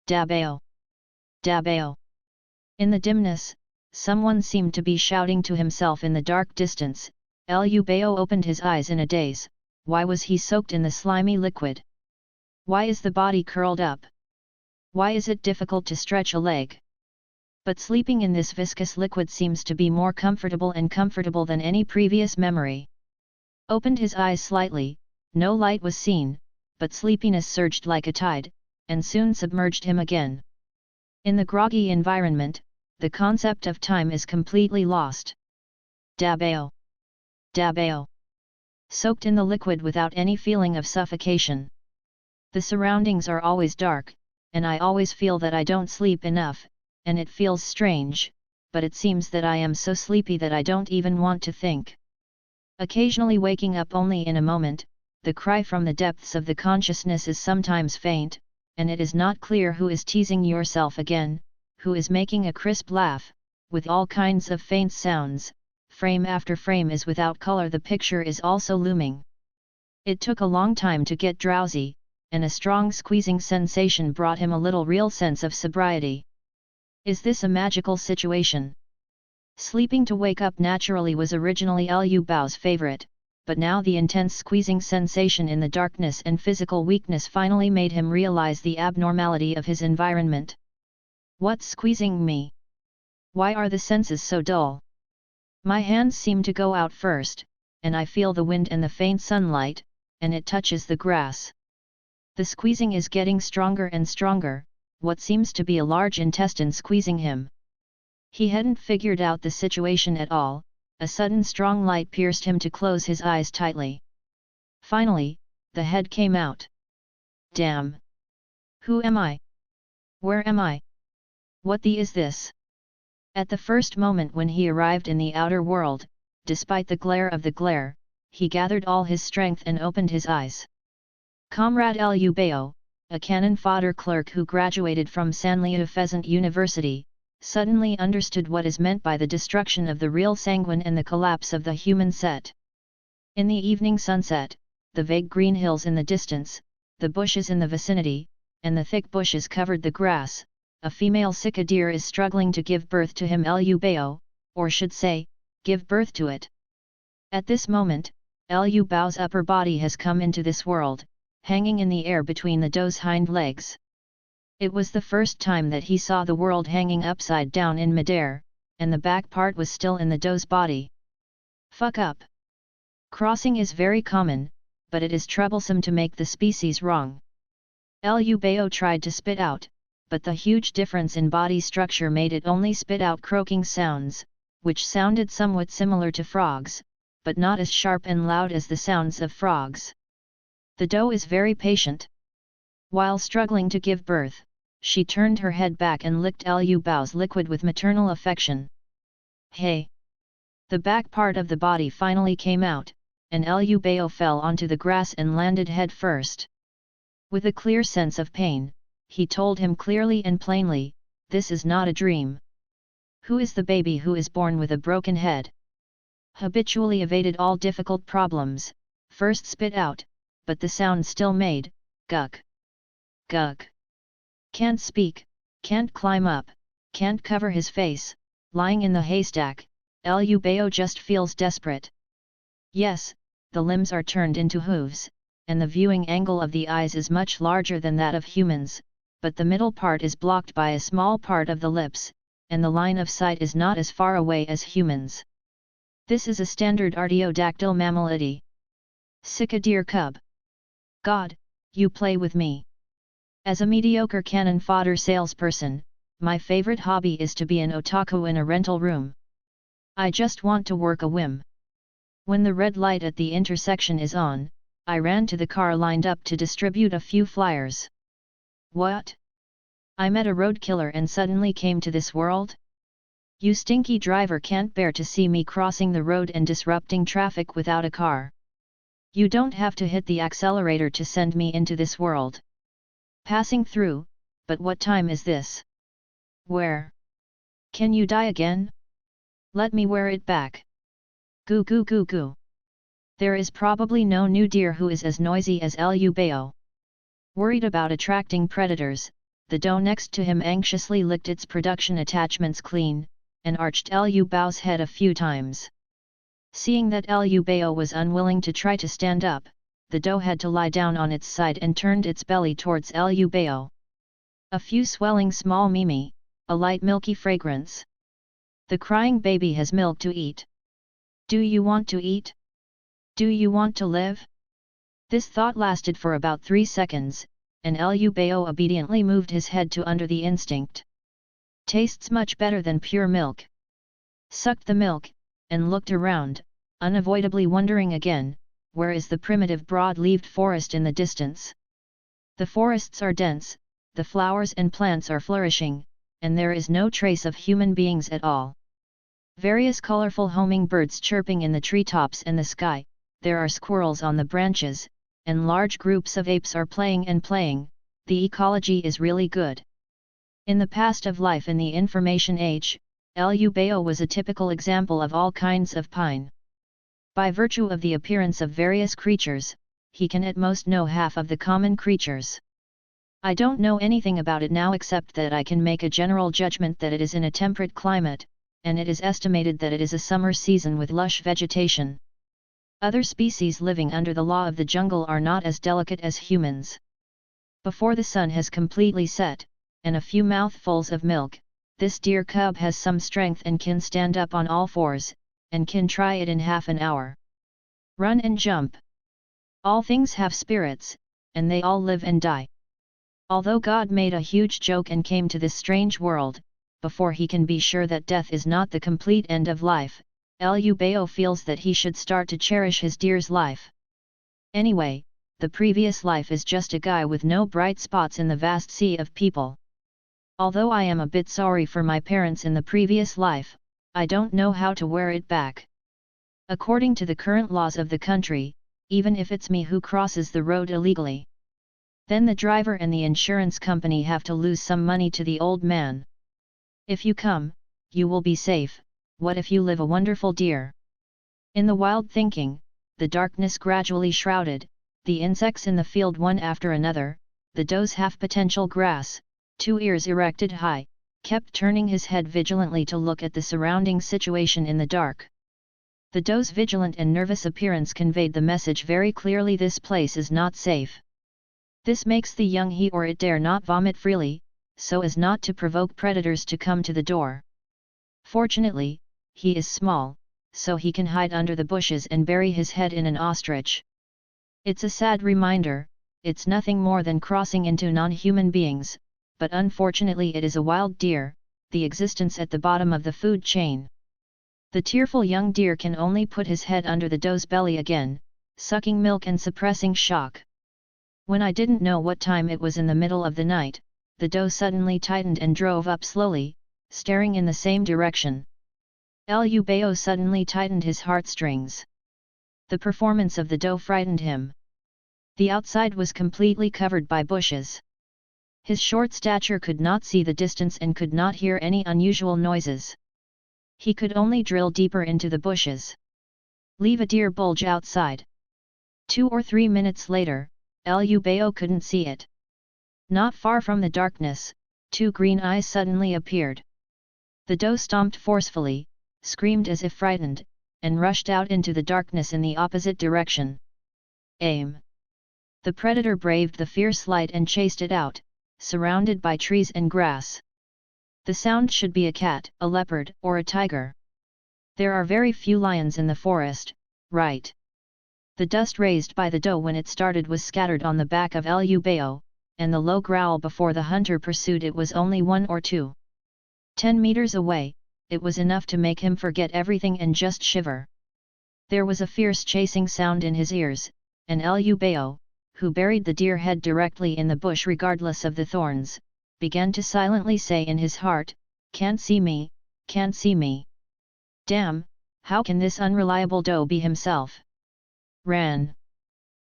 Dabao! Dabao! In the dimness, someone seemed to be shouting to himself in the dark distance. Liu Bao opened his eyes in a daze. Why was he soaked in the slimy liquid? Why is the body curled up? Why is it difficult to stretch a leg? But sleeping in this viscous liquid seems to be more comfortable than any previous memory. Opened his eyes slightly, no light was seen, but sleepiness surged like a tide, and soon submerged him again. In the groggy environment, the concept of time is completely lost. Dabao! Dabao! Soaked in the liquid without any feeling of suffocation. The surroundings are always dark, and I always feel that I don't sleep enough, and it feels strange, but it seems that I am so sleepy that I don't even want to think. Occasionally waking up only in a moment, the cry from the depths of the consciousness is sometimes faint, and it is not clear who is teasing yourself again, who is making a crisp laugh, with all kinds of faint sounds. Frame after frame is without color, the picture is also looming. It took a long time to get drowsy, and a strong squeezing sensation brought him a little real sense of sobriety. Is this a magical situation? Sleeping to wake up naturally was originally Liu Bao's favorite, but now the intense squeezing sensation in the darkness and physical weakness finally made him realize the abnormality of his environment. What's squeezing me? Why are the senses so dull? My hands seem to go out first, and I feel the wind and the faint sunlight, and it touches the grass. The squeezing is getting stronger and stronger, what seems to be a large intestine squeezing him. He hadn't figured out the situation at all. A sudden strong light pierced him to close his eyes tightly. Finally, the head came out. Damn! Who am I? Where am I? What the is this? At the first moment when he arrived in the outer world, despite the glare of the glare, he gathered all his strength and opened his eyes. Comrade Liu Bao, a cannon fodder clerk who graduated from Sanliu Pheasant University, suddenly understood what is meant by the destruction of the real sanguine and the collapse of the human set. In the evening sunset, the vague green hills in the distance, the bushes in the vicinity, and the thick bushes covered the grass. A female cicadere is struggling to give birth to him, Liu Bao, or should say, give birth to it. At this moment, Liu Bao's upper body has come into this world, hanging in the air between the doe's hind legs. It was the first time that he saw the world hanging upside down in midair, and the back part was still in the doe's body. Fuck up! Crossing is very common, but it is troublesome to make the species wrong. Liu Bao tried to spit out, but the huge difference in body structure made it only spit out croaking sounds, which sounded somewhat similar to frogs, but not as sharp and loud as the sounds of frogs. The doe is very patient. While struggling to give birth, she turned her head back and licked Liu Bao's liquid with maternal affection. Hey! The back part of the body finally came out, and Liu Bao fell onto the grass and landed head first. With a clear sense of pain, he told him clearly and plainly, this is not a dream. Who is the baby who is born with a broken head? Habitually evaded all difficult problems, first spit out, but the sound still made, guk. Guk. Can't speak, can't climb up, can't cover his face, lying in the haystack, Liu Bao just feels desperate. Yes, the limbs are turned into hooves, and the viewing angle of the eyes is much larger than that of humans, but the middle part is blocked by a small part of the lips, and the line of sight is not as far away as humans. This is a standard artiodactyl mammalidy. Cicadere cub. God, you play with me. As a mediocre cannon fodder salesperson, my favorite hobby is to be an otaku in a rental room. I just want to work a whim. When the red light at the intersection is on, I ran to the car lined up to distribute a few flyers. What? I met a road killer and suddenly came to this world? You stinky driver can't bear to see me crossing the road and disrupting traffic without a car. You don't have to hit the accelerator to send me into this world. Passing through, but what time is this? Where? Can you die again? Let me wear it back. Goo goo goo goo. There is probably no new deer who is as noisy as Liu Bao. Worried about attracting predators, the doe next to him anxiously licked its production attachments clean, and arched Liu Bao's head a few times. Seeing that Liu Bao was unwilling to try to stand up, the doe had to lie down on its side and turned its belly towards Liu Bao. A few swelling small mimi, a light milky fragrance. The crying baby has milk to eat. Do you want to eat? Do you want to live? This thought lasted for about 3 seconds, and Liu Bao obediently moved his head to under the instinct. Tastes much better than pure milk. Sucked the milk, and looked around, unavoidably wondering again, where is the primitive broad-leaved forest in the distance? The forests are dense, the flowers and plants are flourishing, and there is no trace of human beings at all. Various colorful homing birds chirping in the treetops and the sky, there are squirrels on the branches, and large groups of apes are playing and playing. The ecology is really good. In the past of life in the information age, Liu Bao was a typical example of all kinds of pine. By virtue of the appearance of various creatures, he can at most know half of the common creatures. I don't know anything about it now except that I can make a general judgment that it is in a temperate climate, and it is estimated that it is a summer season with lush vegetation. Other species living under the law of the jungle are not as delicate as humans. Before the sun has completely set, and a few mouthfuls of milk, this deer cub has some strength and can stand up on all fours, and can try it in half an hour. Run and jump. All things have spirits, and they all live and die. Although God made a huge joke and came to this strange world, before he can be sure that death is not the complete end of life, Liu Bao feels that he should start to cherish his deer's life. Anyway, the previous life is just a guy with no bright spots in the vast sea of people. Although I am a bit sorry for my parents in the previous life, I don't know how to wear it back. According to the current laws of the country, even if it's me who crosses the road illegally, then the driver and the insurance company have to lose some money to the old man. If you come, you will be safe. What if you live a wonderful deer? In the wild thinking, the darkness gradually shrouded, the insects in the field one after another, the doe's half-potential grass, 2 ears erected high, kept turning his head vigilantly to look at the surrounding situation in the dark. The doe's vigilant and nervous appearance conveyed the message very clearly: this place is not safe. This makes the young he or it dare not vomit freely, so as not to provoke predators to come to the door. Fortunately, he is small, so he can hide under the bushes and bury his head in an ostrich. It's a sad reminder, it's nothing more than crossing into non-human beings, but unfortunately it is a wild deer, the existence at the bottom of the food chain. The tearful young deer can only put his head under the doe's belly again, sucking milk and suppressing shock. When I didn't know what time it was in the middle of the night, the doe suddenly tightened and drove up slowly, staring in the same direction. Liu Bao suddenly tightened his heartstrings. The performance of the doe frightened him. The outside was completely covered by bushes. His short stature could not see the distance and could not hear any unusual noises. He could only drill deeper into the bushes. Leave a deer bulge outside. 2 or 3 minutes later, Liu Bao couldn't see it. Not far from the darkness, 2 green eyes suddenly appeared. The doe stomped forcefully, screamed as if frightened, and rushed out into the darkness in the opposite direction. Aim! The predator braved the fierce light and chased it out, surrounded by trees and grass. The sound should be a cat, a leopard, or a tiger. There are very few lions in the forest, right? The dust raised by the doe when it started was scattered on the back of Liu Bao, and the low growl before the hunter pursued it was only 1 or 2. 10 meters away, it was enough to make him forget everything and just shiver. There was a fierce chasing sound in his ears, and Liu Bao, who buried the deer head directly in the bush regardless of the thorns, began to silently say in his heart, "Can't see me, can't see me. Damn, how can this unreliable doe be himself?" Ran.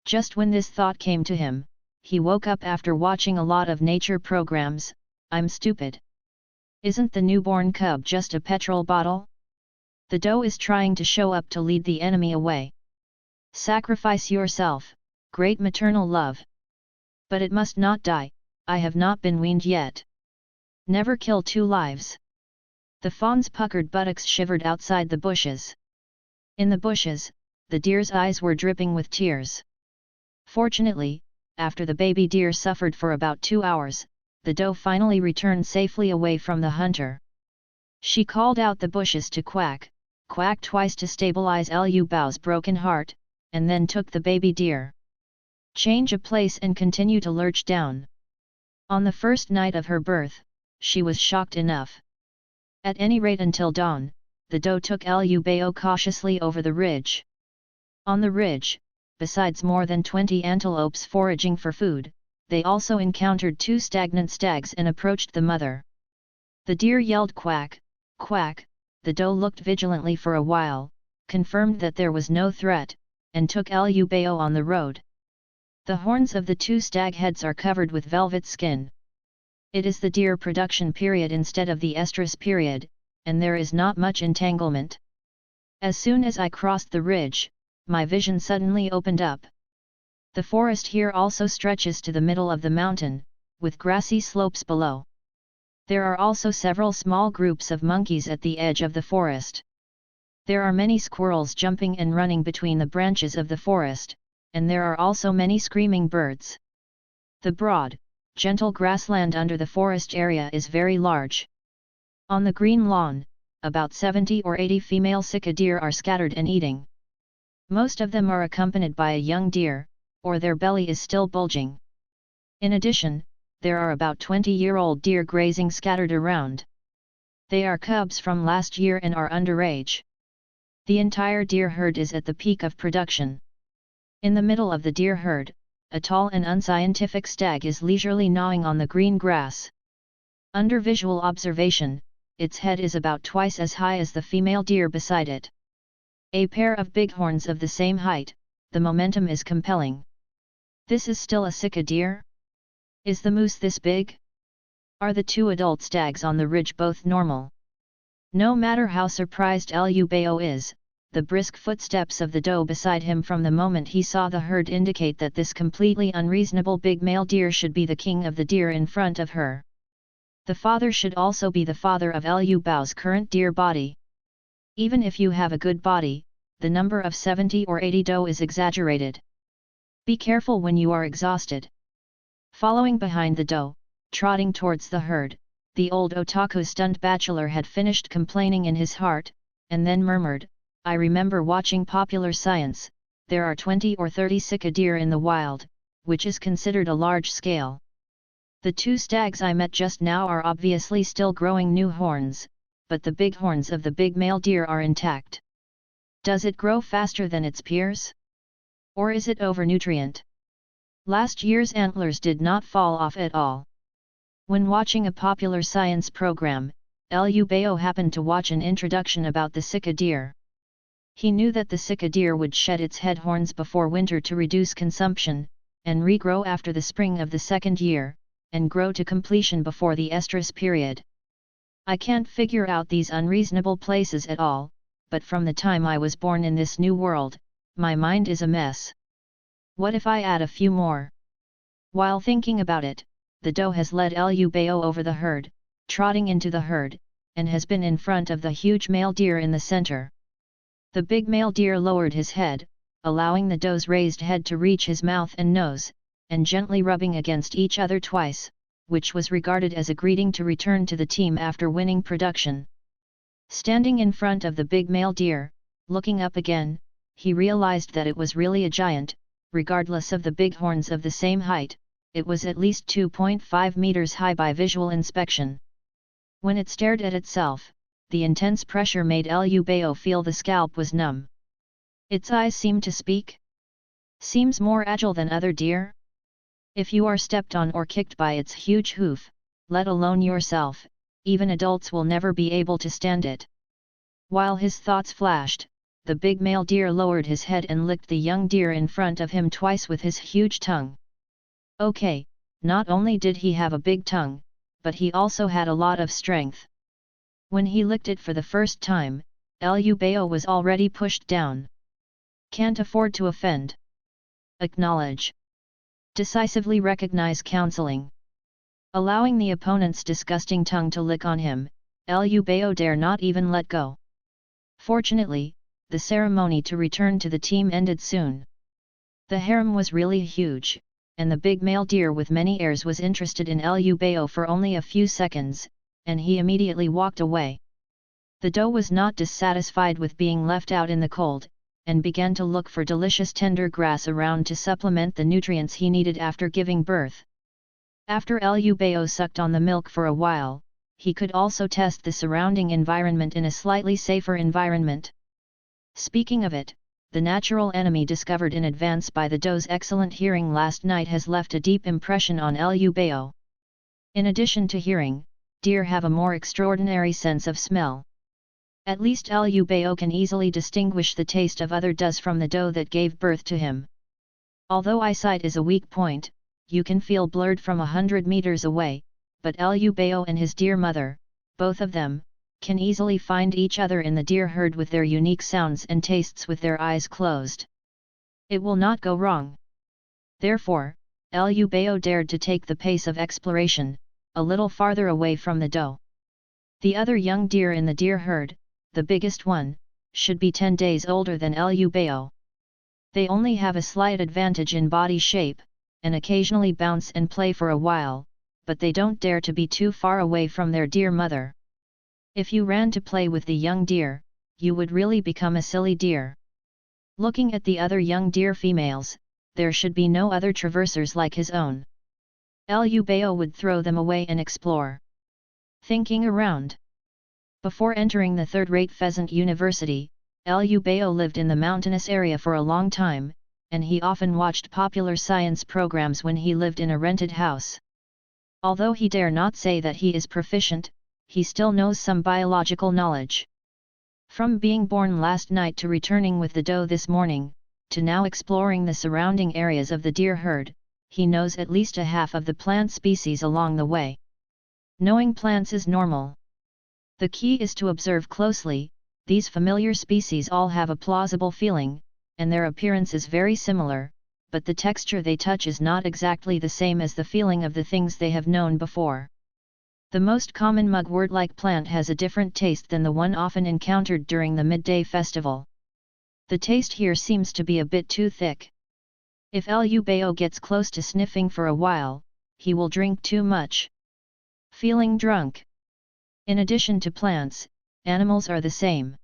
Just when this thought came to him, he woke up after watching a lot of nature programs. I'm stupid. Isn't the newborn cub just a petrol bottle? The doe is trying to show up to lead the enemy away. Sacrifice yourself, great maternal love. But it must not die, I have not been weaned yet. Never kill 2 lives. The fawn's puckered buttocks shivered outside the bushes. In the bushes, the deer's eyes were dripping with tears. Fortunately, after the baby deer suffered for about 2 hours, the doe finally returned safely away from the hunter. She called out the bushes to quack, quack twice to stabilize Liu Bao's broken heart, and then took the baby deer. Change of place and continue to lurch down. On the first night of her birth, she was shocked enough. At any rate until dawn, the doe took Liu Bao cautiously over the ridge. On the ridge, besides more than 20 antelopes foraging for food, they also encountered 2 stagnant stags and approached the mother. The deer yelled quack, quack, the doe looked vigilantly for a while, confirmed that there was no threat, and took Liu Bao on the road. The horns of the 2 stag heads are covered with velvet skin. It is the deer production period instead of the estrus period, and there is not much entanglement. As soon as I crossed the ridge, my vision suddenly opened up. The forest here also stretches to the middle of the mountain, with grassy slopes below. There are also several small groups of monkeys at the edge of the forest. There are many squirrels jumping and running between the branches of the forest, and there are also many screaming birds. The broad, gentle grassland under the forest area is very large. On the green lawn, about 70 or 80 female sika deer are scattered and eating. Most of them are accompanied by a young deer, or their belly is still bulging. In addition, there are about 20-year-old deer grazing scattered around. They are cubs from last year and are underage. The entire deer herd is at the peak of production. In the middle of the deer herd, a tall and unscientific stag is leisurely gnawing on the green grass. Under visual observation, its head is about twice as high as the female deer beside it. A pair of bighorns of the same height, the momentum is compelling. This is still a sika deer? Is the moose this big? Are the 2 adult stags on the ridge both normal? No matter how surprised Liu Bao is, the brisk footsteps of the doe beside him from the moment he saw the herd indicate that this completely unreasonable big male deer should be the king of the deer in front of her. The father should also be the father of Liu Bao's current deer body. Even if you have a good body, the number of 70 or 80 doe is exaggerated. Be careful when you are exhausted. Following behind the doe, trotting towards the herd, the old otaku stunned bachelor had finished complaining in his heart, and then murmured, I remember watching Popular Science, there are 20 or 30 sika deer in the wild, which is considered a large scale. The 2 stags I met just now are obviously still growing new horns, but the big horns of the big male deer are intact. Does it grow faster than its peers? Or is it overnutrient? Last year's antlers did not fall off at all. When watching a Popular Science program, Liu Bao happened to watch an introduction about the sika deer. He knew that the sika deer would shed its head horns before winter to reduce consumption, and regrow after the spring of the 2nd year, and grow to completion before the estrus period. I can't figure out these unreasonable places at all, but from the time I was born in this new world, my mind is a mess. What if I add a few more? While thinking about it, the doe has led Liu Bao over the herd, trotting into the herd, and has been in front of the huge male deer in the center. The big male deer lowered his head, allowing the doe's raised head to reach his mouth and nose, and gently rubbing against each other twice, which was regarded as a greeting to return to the team after winning production. Standing in front of the big male deer, looking up again, he realized that it was really a giant, regardless of the bighorns of the same height. It was at least 2.5 meters high by visual inspection. When it stared at itself, the intense pressure made Liu Bao feel the scalp was numb. Its eyes seemed to speak. Seems more agile than other deer? If you are stepped on or kicked by its huge hoof, let alone yourself, even adults will never be able to stand it. While his thoughts flashed, the big male deer lowered his head and licked the young deer in front of him twice with his huge tongue. Okay, not only did he have a big tongue, but he also had a lot of strength. When he licked it for the first time, Liu Bao was already pushed down. Can't afford to offend. Acknowledge. Decisively recognize counseling. allowing the opponent's disgusting tongue to lick on him. Liu Bao dare not even let go. Fortunately, the ceremony to return to the team ended soon. The harem was really huge, and the big male deer with many heirs was interested in Liu Bao for only a few seconds, and he immediately walked away. The doe was not dissatisfied with being left out in the cold, and began to look for delicious tender grass around to supplement the nutrients he needed after giving birth. After Liu Bao sucked on the milk for a while, he could also test the surrounding environment in a slightly safer environment. Speaking of it, the natural enemy discovered in advance by the doe's excellent hearing last night has left a deep impression on Liu Bao. In addition to hearing, deer have a more extraordinary sense of smell. At least Liu Bao can easily distinguish the taste of other does from the doe that gave birth to him. Although eyesight is a weak point, you can feel blurred from 100 meters away, but Liu Bao and his deer mother, both of them, can easily find each other in the deer herd with their unique sounds and tastes with their eyes closed. It will not go wrong. Therefore, Liu Bao dared to take the pace of exploration, a little farther away from the doe. The other young deer in the deer herd, the biggest one, should be 10 days older than Liu Bao. They only have a slight advantage in body shape, and occasionally bounce and play for a while, but they don't dare to be too far away from their deer mother. If you ran to play with the young deer, you would really become a silly deer. Looking at the other young deer females, there should be no other traversers like his own. Liu Bao would throw them away and explore. Thinking around. Before entering the third-rate pheasant university, Liu Bao lived in the mountainous area for a long time, and he often watched popular science programs when he lived in a rented house. Although he dare not say that he is proficient, he still knows some biological knowledge. From being born last night to returning with the doe this morning, to now exploring the surrounding areas of the deer herd, he knows at least a half of the plant species along the way. Knowing plants is normal. The key is to observe closely. These familiar species all have a plausible feeling, and their appearance is very similar, but the texture they touch is not exactly the same as the feeling of the things they have known before. The most common mugwort-like plant has a different taste than the one often encountered during the midday festival. The taste here seems to be a bit too thick. If Liu Bao gets close to sniffing for a while, he will drink too much. Feeling drunk. In addition to plants, animals are the same.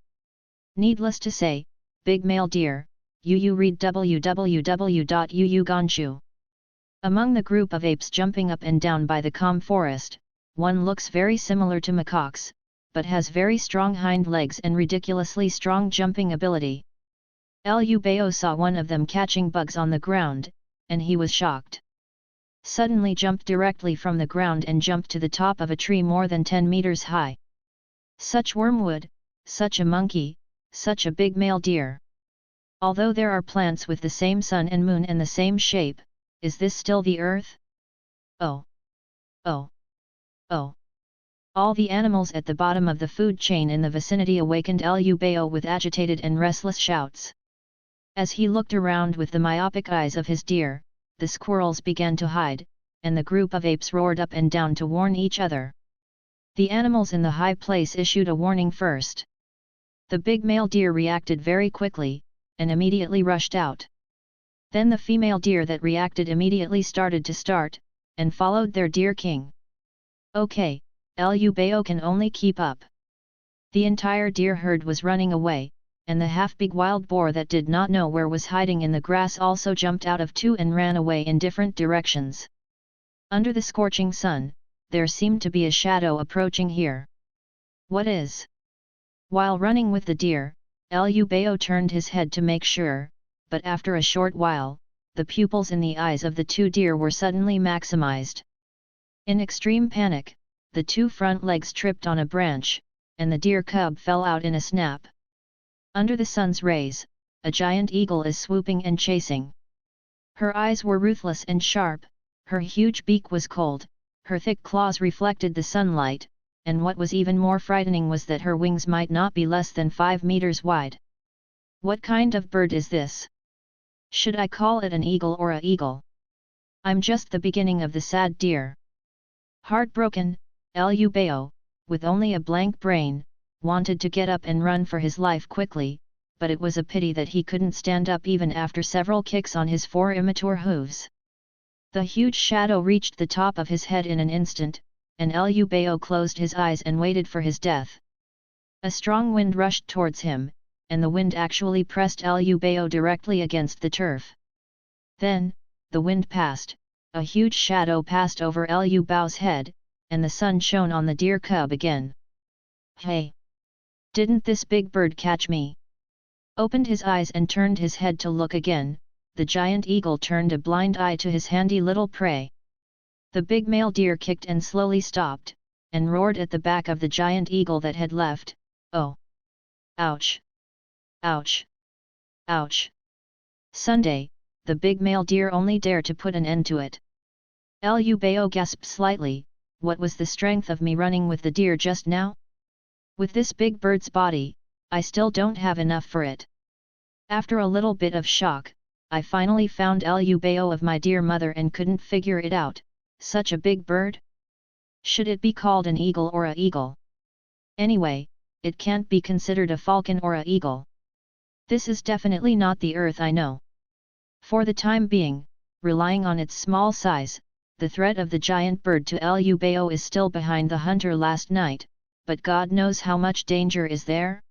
Needless to say, big male deer, you read www.uuganshu. Among the group of apes jumping up and down by the calm forest, one looks very similar to macaques, but has very strong hind legs and ridiculously strong jumping ability. Liu Bao saw one of them catching bugs on the ground, and he was shocked. Suddenly jumped directly from the ground and jumped to the top of a tree more than 10 meters high. Such wormwood, such a monkey, such a big male deer. Although there are plants with the same sun and moon and the same shape, is this still the earth? Oh! Oh! Oh! All the animals at the bottom of the food chain in the vicinity awakened Liu Bao with agitated and restless shouts. As he looked around with the myopic eyes of his deer, the squirrels began to hide, and the group of apes roared up and down to warn each other. The animals in the high place issued a warning first. The big male deer reacted very quickly, and immediately rushed out. Then the female deer that reacted immediately started to start, and followed their deer king. Okay, Liu Bao can only keep up. The entire deer herd was running away, and the half-big wild boar that did not know where was hiding in the grass also jumped out of two and ran away in different directions. Under the scorching sun, there seemed to be a shadow approaching here. What is? While running with the deer, Liu Bao turned his head to make sure, but after a short while, the pupils in the eyes of the two deer were suddenly maximized. In extreme panic, the two front legs tripped on a branch, and the deer cub fell out in a snap. Under the sun's rays, a giant eagle is swooping and chasing. Her eyes were ruthless and sharp, her huge beak was cold, her thick claws reflected the sunlight, and what was even more frightening was that her wings might not be less than 5 meters wide. What kind of bird is this? Should I call it an eagle or a eagle? I'm just the beginning of the sad deer. Heartbroken, Liu Bao, with only a blank brain, wanted to get up and run for his life quickly, but it was a pity that he couldn't stand up even after several kicks on his 4 immature hooves. The huge shadow reached the top of his head in an instant, and Liu Bao closed his eyes and waited for his death. A strong wind rushed towards him, and the wind actually pressed Liu Bao directly against the turf. Then, the wind passed, a huge shadow passed over Liu Bao's head, and the sun shone on the deer cub again. Hey! Didn't this big bird catch me? Opened his eyes and turned his head to look again, the giant eagle turned a blind eye to his handy little prey. The big male deer kicked and slowly stopped, and roared at the back of the giant eagle that had left, "Oh! Ouch! Ouch! Ouch!" Sunday, the big male deer only dared to put an end to it. Liu Bao gasped slightly, "What was the strength of me running with the deer just now? With this big bird's body, I still don't have enough for it." After a little bit of shock, I finally found Liu Bao of my dear mother and couldn't figure it out. Such a big bird? Should it be called an eagle or a eagle? Anyway, it can't be considered a falcon or a eagle. This is definitely not the Earth I know. For the time being, relying on its small size, the threat of the giant bird to Liu Bao is still behind the hunter last night, but God knows how much danger is there.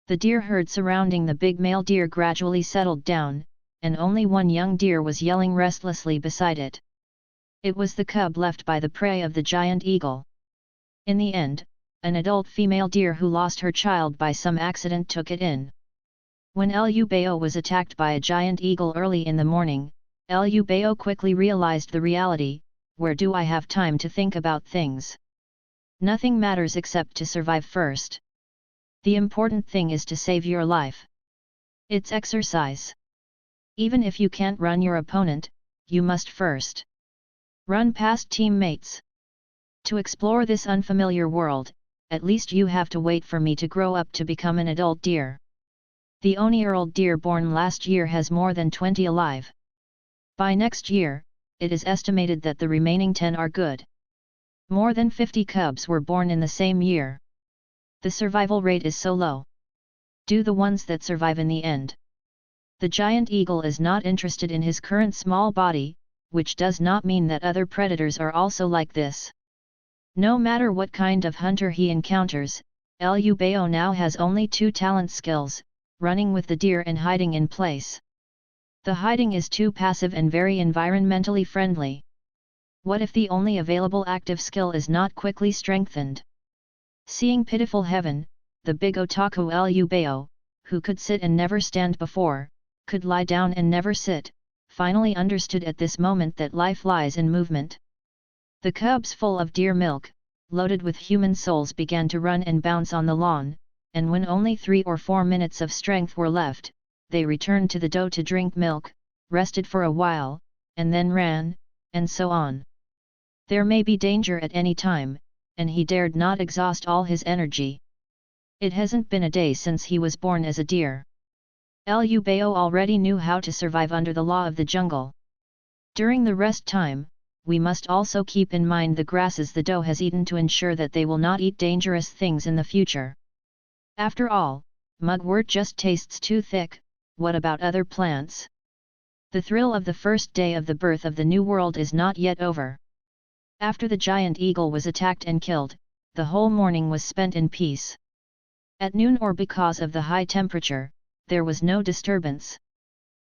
The deer herd surrounding the big male deer gradually settled down, and only one young deer was yelling restlessly beside it. It was the cub left by the prey of the giant eagle. In the end, an adult female deer who lost her child by some accident took it in. When Liu Bao was attacked by a giant eagle early in the morning, Liu Bao quickly realized the reality: where do I have time to think about things? Nothing matters except to survive first. The important thing is to save your life. It's exercise. Even if you can't run your opponent, you must first run past teammates. To explore this unfamiliar world, at least you have to wait for me to grow up to become an adult deer. The only-year-old deer born last year has more than 20 alive. By next year, it is estimated that the remaining 10 are good. More than 50 cubs were born in the same year. The survival rate is so low. Do the ones that survive in the end. The giant eagle is not interested in his current small body, which does not mean that other predators are also like this. No matter what kind of hunter he encounters, Liu Bao now has only 2 talent skills: running with the deer and hiding in place. The hiding is too passive and very environmentally friendly. What if the only available active skill is not quickly strengthened? Seeing pitiful heaven, the big otaku Liu Bao, who could sit and never stand before, could lie down and never sit, finally understood at this moment that life lies in movement. The cubs full of deer milk, loaded with human souls, began to run and bounce on the lawn, and when only 3 or 4 minutes of strength were left, they returned to the doe to drink milk, rested for a while, and then ran, and so on. There may be danger at any time, and he dared not exhaust all his energy. It hasn't been a day since he was born as a deer. Liu Bao already knew how to survive under the law of the jungle. During the rest time, we must also keep in mind the grasses the doe has eaten to ensure that they will not eat dangerous things in the future. After all, mugwort just tastes too thick. What about other plants? The thrill of the first day of the birth of the new world is not yet over. After the giant eagle was attacked and killed, the whole morning was spent in peace. At noon, or because of the high temperature, there was no disturbance.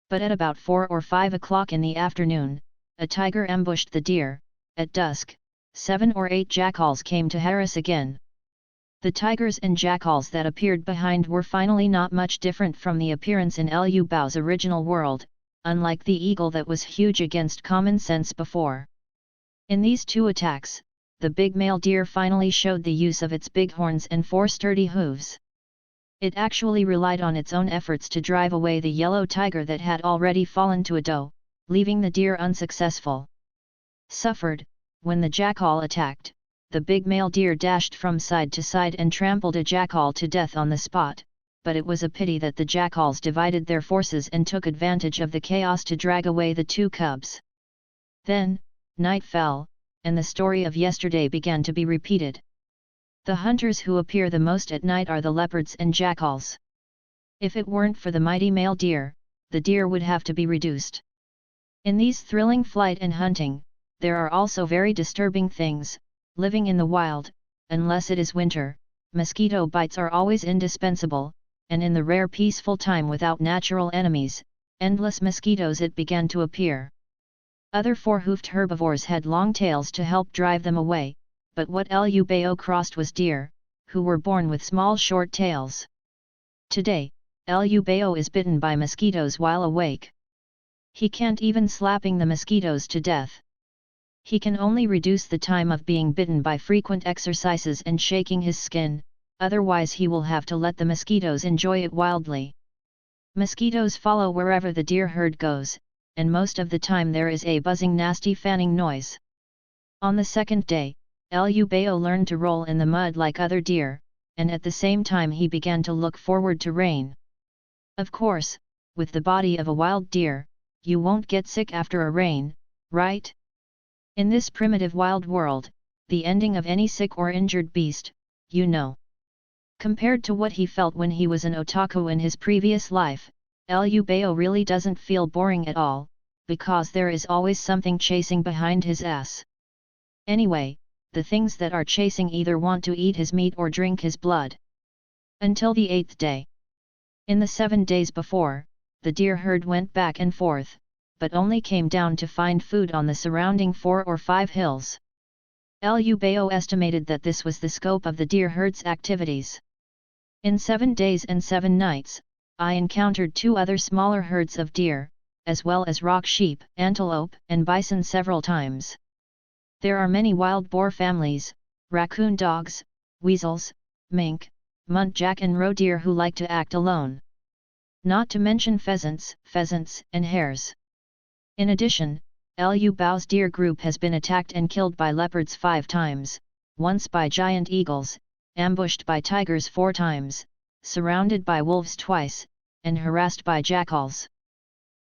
But at about 4 or 5 o'clock in the afternoon, a tiger ambushed the deer. At dusk, 7 or 8 jackals came to harass again. The tigers and jackals that appeared behind were finally not much different from the appearance in Liu Bao's original world, unlike the eagle that was huge against common sense before. In these 2 attacks, the big male deer finally showed the use of its big horns and 4 sturdy hooves. It actually relied on its own efforts to drive away the yellow tiger that had already fallen to a doe, leaving the deer unsuccessful. Suffered, when the jackal attacked, the big male deer dashed from side to side and trampled a jackal to death on the spot, but it was a pity that the jackals divided their forces and took advantage of the chaos to drag away the 2 cubs. Then, night fell, and the story of yesterday began to be repeated. The hunters who appear the most at night are the leopards and jackals. If it weren't for the mighty male deer, the deer would have to be reduced. In these thrilling flight and hunting, there are also very disturbing things, living in the wild, unless it is winter, mosquito bites are always indispensable, and in the rare peaceful time without natural enemies, endless mosquitoes it began to appear. Other four-hoofed herbivores had long tails to help drive them away, but what Lubao crossed was deer, who were born with small short tails. Today, Lubao is bitten by mosquitoes while awake. He can't even slapping the mosquitoes to death. He can only reduce the time of being bitten by frequent exercises and shaking his skin, otherwise he will have to let the mosquitoes enjoy it wildly. Mosquitoes follow wherever the deer herd goes, and most of the time there is a buzzing nasty fanning noise. On the second day, Lubao learned to roll in the mud like other deer, and at the same time he began to look forward to rain. Of course, with the body of a wild deer, you won't get sick after a rain, right? In this primitive wild world, the ending of any sick or injured beast, you know. Compared to what he felt when he was an otaku in his previous life, Lubao really doesn't feel boring at all, because there is always something chasing behind his ass. Anyway, the things that are chasing either want to eat his meat or drink his blood. Until the 8th day. In the 7 days before, the deer herd went back and forth, but only came down to find food on the surrounding 4 or 5 hills. Lubao estimated that this was the scope of the deer herd's activities. In 7 days and 7 nights, I encountered 2 other smaller herds of deer, as well as rock sheep, antelope, and bison several times. There are many wild boar families, raccoon dogs, weasels, mink, muntjac and roe deer who like to act alone. Not to mention pheasants, and hares. In addition, Lubao's deer group has been attacked and killed by leopards 5 times, once by giant eagles, ambushed by tigers 4 times, surrounded by wolves twice, and harassed by jackals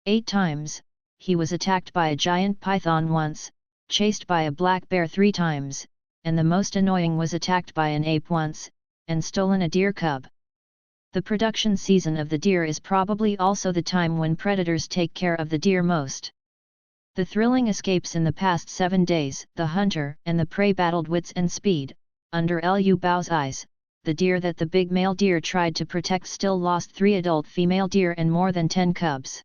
8 times. He was attacked by a giant python once, chased by a black bear 3 times, and the most annoying was attacked by an ape once, and stolen a deer cub. The production season of the deer is probably also the time when predators take care of the deer most. The thrilling escapes in the past 7 days, the hunter and the prey battled wits and speed. Under Lubao's eyes, the deer that the big male deer tried to protect still lost 3 adult female deer and more than 10 cubs.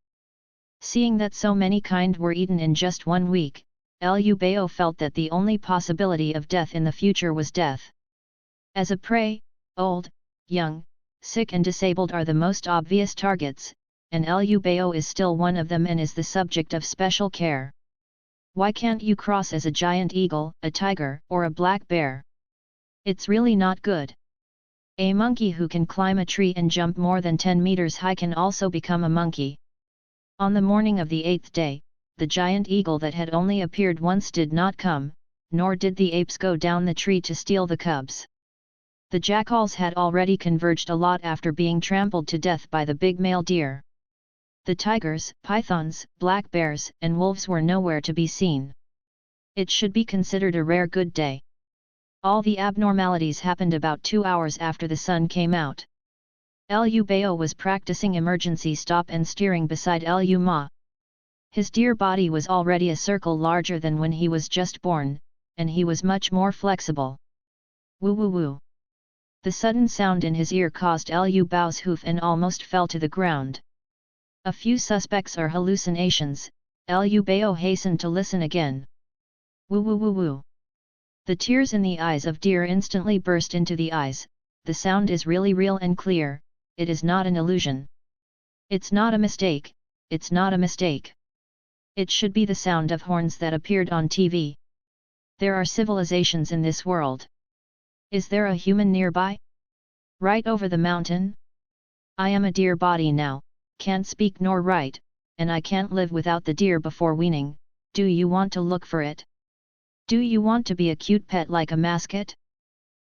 Seeing that so many kind were eaten in just 1 week, Lubao felt that the only possibility of death in the future was death. As a prey, old, young, sick and disabled are the most obvious targets, and Lubao is still one of them and is the subject of special care. Why can't you cross as a giant eagle, a tiger, or a black bear? It's really not good. A monkey who can climb a tree and jump more than 10 meters high can also become a monkey. On the morning of the 8th day, the giant eagle that had only appeared once did not come, nor did the apes go down the tree to steal the cubs. The jackals had already converged a lot after being trampled to death by the big male deer. The tigers, pythons, black bears, and wolves were nowhere to be seen. It should be considered a rare good day. All the abnormalities happened about 2 hours after the sun came out. Lubao was practicing emergency stop and steering beside Luma. His deer body was already a circle larger than when he was just born, and he was much more flexible. Woo woo woo. The sudden sound in his ear caused Lubao's hoof and almost fell to the ground. A few suspects are hallucinations. Lubao hastened to listen again. Woo woo woo woo. The tears in the eyes of deer instantly burst into the eyes. The sound is really real and clear, it is not an illusion. It's not a mistake, it's not a mistake. It should be the sound of horns that appeared on TV. There are civilizations in this world. Is there a human nearby? Right over the mountain? I am a deer body now, can't speak nor write, and I can't live without the deer before weaning. Do you want to look for it? Do you want to be a cute pet like a mascot?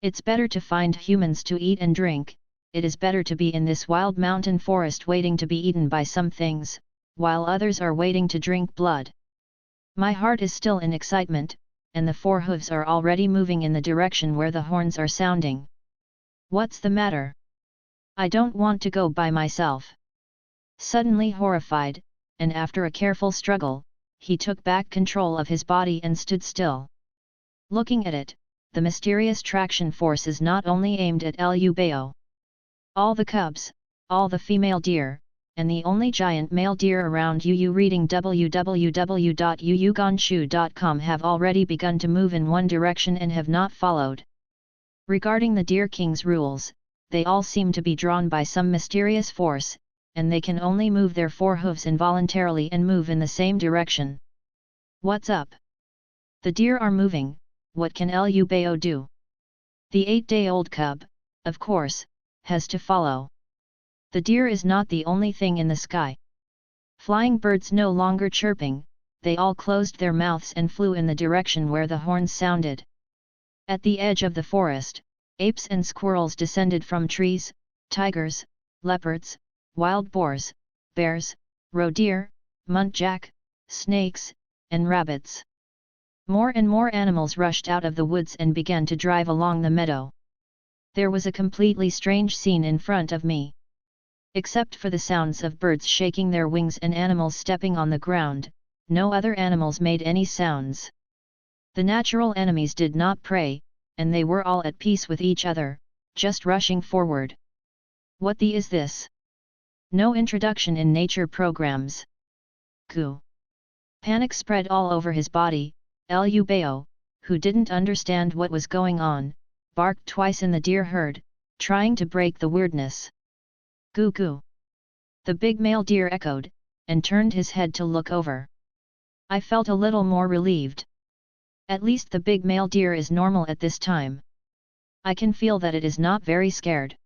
It's better to find humans to eat and drink, it is better to be in this wild mountain forest waiting to be eaten by some things, while others are waiting to drink blood. My heart is still in excitement, and the four hooves are already moving in the direction where the horns are sounding. What's the matter? I don't want to go by myself. Suddenly horrified, and after a careful struggle, he took back control of his body and stood still. Looking at it, the mysterious traction force is not only aimed at Liu Bao. All the cubs, all the female deer, and the only giant male deer around Yu reading www.yuyuganshu.com have already begun to move in one direction and have not followed. Regarding the Deer King's rules, they all seem to be drawn by some mysterious force, and they can only move their four hooves involuntarily and move in the same direction. What's up? The deer are moving, what can Liu Bao do? The 8-day-old cub, of course, has to follow. The deer is not the only thing in the sky. Flying birds no longer chirping, they all closed their mouths and flew in the direction where the horns sounded. At the edge of the forest, apes and squirrels descended from trees, tigers, leopards, wild boars, bears, roe deer, muntjac, snakes, and rabbits. More and more animals rushed out of the woods and began to drive along the meadow. There was a completely strange scene in front of me. Except for the sounds of birds shaking their wings and animals stepping on the ground, no other animals made any sounds. The natural enemies did not prey, and they were all at peace with each other, just rushing forward. What the is this? No introduction in nature programs. Goo. Panic spread all over his body. Liu Bao, who didn't understand what was going on, barked twice in the deer herd, trying to break the weirdness. Goo goo. The big male deer echoed, and turned his head to look over. I felt a little more relieved. At least the big male deer is normal at this time. I can feel that it is not very scared.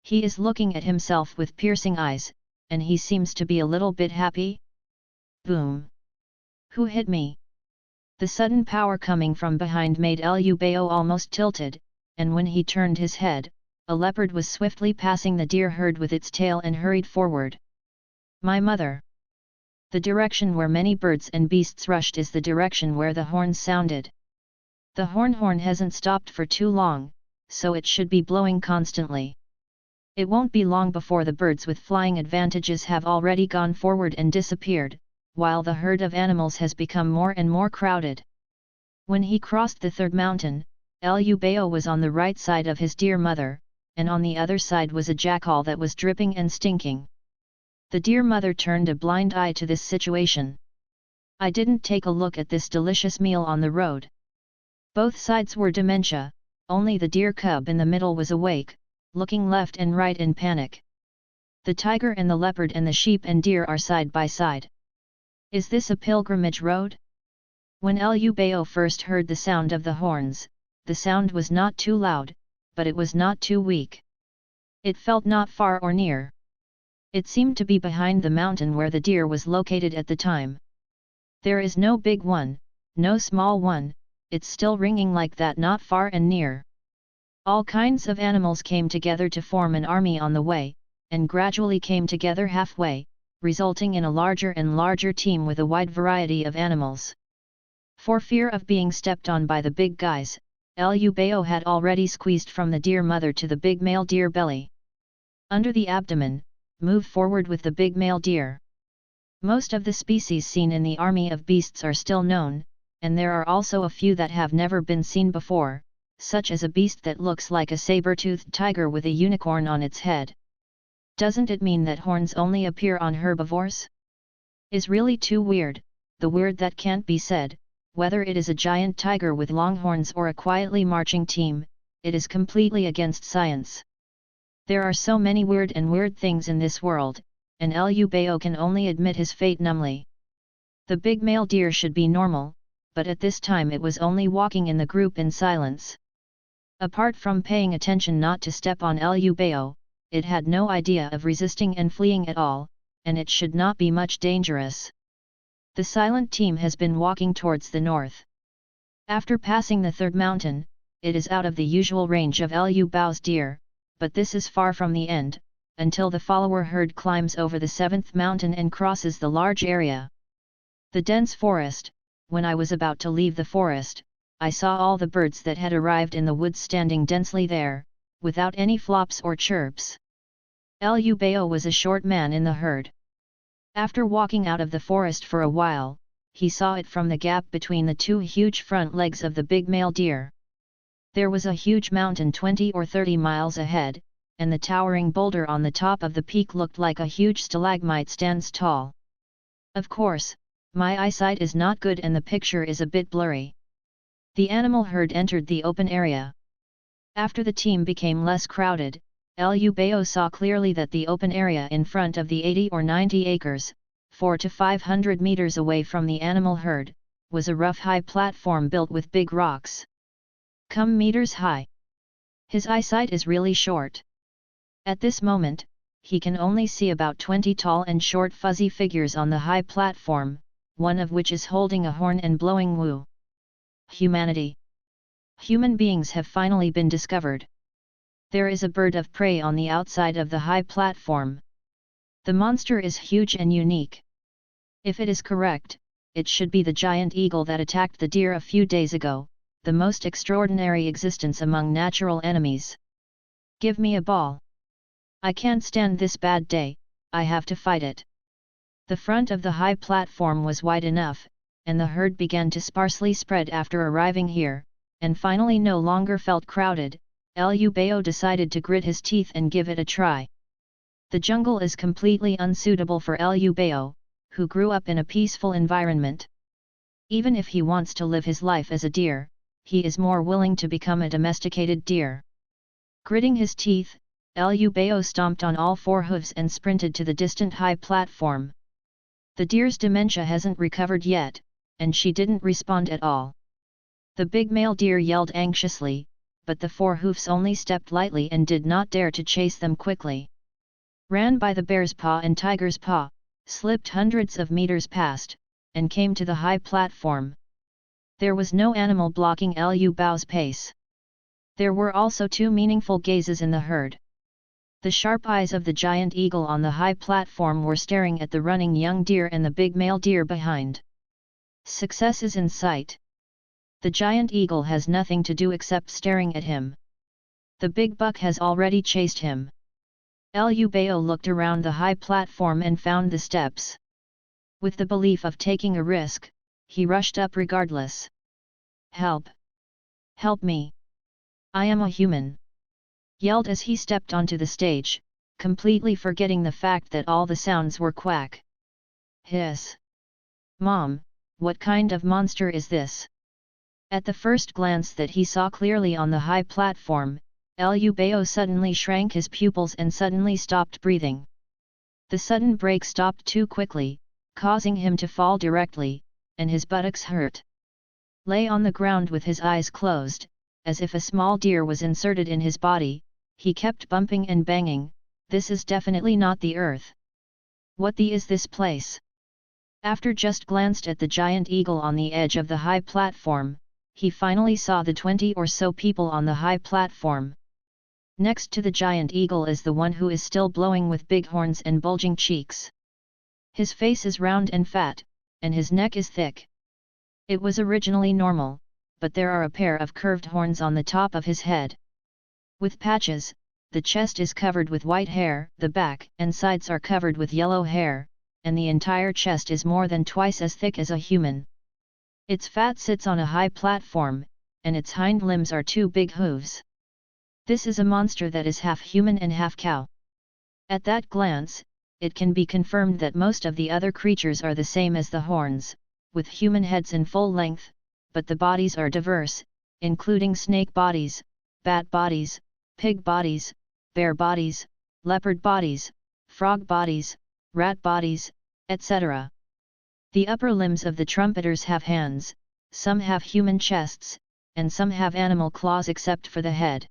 He is looking at himself with piercing eyes, and he seems to be a little bit happy. Boom! Who hit me? The sudden power coming from behind made Liu Bao almost tilted, and when he turned his head, a leopard was swiftly passing the deer herd with its tail and hurried forward. My mother! The direction where many birds and beasts rushed is the direction where the horns sounded. The horn hasn't stopped for too long, so it should be blowing constantly. It won't be long before the birds with flying advantages have already gone forward and disappeared, while the herd of animals has become more and more crowded. When he crossed the third mountain, Liu Bao was on the right side of his dear mother, and on the other side was a jackal that was dripping and stinking. The dear mother turned a blind eye to this situation. I didn't take a look at this delicious meal on the road. Both sides were dementia, only the deer cub in the middle was awake, looking left and right in panic. The tiger and the leopard and the sheep and deer are side by side. Is this a pilgrimage road? When Liu Bao first heard the sound of the horns, the sound was not too loud, but it was not too weak. It felt not far or near. It seemed to be behind the mountain where the deer was located at the time. There is no big one, no small one, it's still ringing like that not far and near. All kinds of animals came together to form an army on the way, and gradually came together halfway, resulting in a larger and larger team with a wide variety of animals. For fear of being stepped on by the big guys, Liu Bao had already squeezed from the deer mother to the big male deer belly. Under the abdomen, move forward with the big male deer. Most of the species seen in the army of beasts are still known, and there are also a few that have never been seen before, such as a beast that looks like a saber-toothed tiger with a unicorn on its head. Doesn't it mean that horns only appear on herbivores? Is really too weird, the weird that can't be said. Whether it is a giant tiger with long horns or a quietly marching team, it is completely against science. There are so many weird things in this world, and Liu Bao can only admit his fate numbly. The big male deer should be normal, but at this time it was only walking in the group in silence. Apart from paying attention not to step on Liu Bao, it had no idea of resisting and fleeing at all, and it should not be much dangerous. The silent team has been walking towards the north. After passing the third mountain, it is out of the usual range of Liu Bao's deer, but this is far from the end, until the follower herd climbs over the seventh mountain and crosses the large area. The dense forest, when I was about to leave the forest, I saw all the birds that had arrived in the woods standing densely there, without any flops or chirps. Liu Bao was a short man in the herd. After walking out of the forest for a while, he saw it from the gap between the two huge front legs of the big male deer. There was a huge mountain 20 or 30 miles ahead, and the towering boulder on the top of the peak looked like a huge stalagmite stands tall. Of course, my eyesight is not good and the picture is a bit blurry. The animal herd entered the open area. After the team became less crowded, Liu Bao saw clearly that the open area in front of the 80 or 90 acres, 400 to 500 meters away from the animal herd, was a rough high platform built with big rocks. Come meters high. His eyesight is really short. At this moment, he can only see about 20 tall and short fuzzy figures on the high platform, one of which is holding a horn and blowing woo. Humanity. Human beings have finally been discovered. There is a bird of prey on the outside of the high platform. The monster is huge and unique. If it is correct, it should be the giant eagle that attacked the deer a few days ago, the most extraordinary existence among natural enemies. Give me a ball. I can't stand this bad day, I have to fight it. The front of the high platform was wide enough, and the herd began to sparsely spread after arriving here, and finally no longer felt crowded. Liu Bao decided to grit his teeth and give it a try. The jungle is completely unsuitable for Liu Bao, who grew up in a peaceful environment. Even if he wants to live his life as a deer, he is more willing to become a domesticated deer. Gritting his teeth, Liu Bao stomped on all four hooves and sprinted to the distant high platform. The deer's dementia hasn't recovered yet, and she didn't respond at all. The big male deer yelled anxiously, but the four hoofs only stepped lightly and did not dare to chase them quickly. Ran by the bear's paw and tiger's paw, slipped hundreds of meters past, and came to the high platform. There was no animal blocking Liu Bao's pace. There were also two meaningful gazes in the herd. The sharp eyes of the giant eagle on the high platform were staring at the running young deer and the big male deer behind. Success is in sight. The giant eagle has nothing to do except staring at him. The big buck has already chased him. Liu Bao looked around the high platform and found the steps. With the belief of taking a risk, he rushed up regardless. Help! Help me! I am a human! Yelled as he stepped onto the stage, completely forgetting the fact that all the sounds were quack. Hiss! Mom, what kind of monster is this? At the first glance that he saw clearly on the high platform, Liu Bao suddenly shrank his pupils and suddenly stopped breathing. The sudden break stopped too quickly, causing him to fall directly, and his buttocks hurt. Lay on the ground with his eyes closed, as if a small deer was inserted in his body, he kept bumping and banging, this is definitely not the earth. What the is this place? After just glanced at the giant eagle on the edge of the high platform, he finally saw the 20 or so people on the high platform. Next to the giant eagle is the one who is still blowing with big horns and bulging cheeks. His face is round and fat, and his neck is thick. It was originally normal, but there are a pair of curved horns on the top of his head. With patches, the chest is covered with white hair, the back and sides are covered with yellow hair, and the entire chest is more than twice as thick as a human. Its fat sits on a high platform, and its hind limbs are two big hooves. This is a monster that is half human and half cow. At that glance, it can be confirmed that most of the other creatures are the same as the horns, with human heads in full length, but the bodies are diverse, including snake bodies, bat bodies, pig bodies, bear bodies, leopard bodies, frog bodies, rat bodies, etc. The upper limbs of the trumpeters have hands, some have human chests, and some have animal claws except for the head.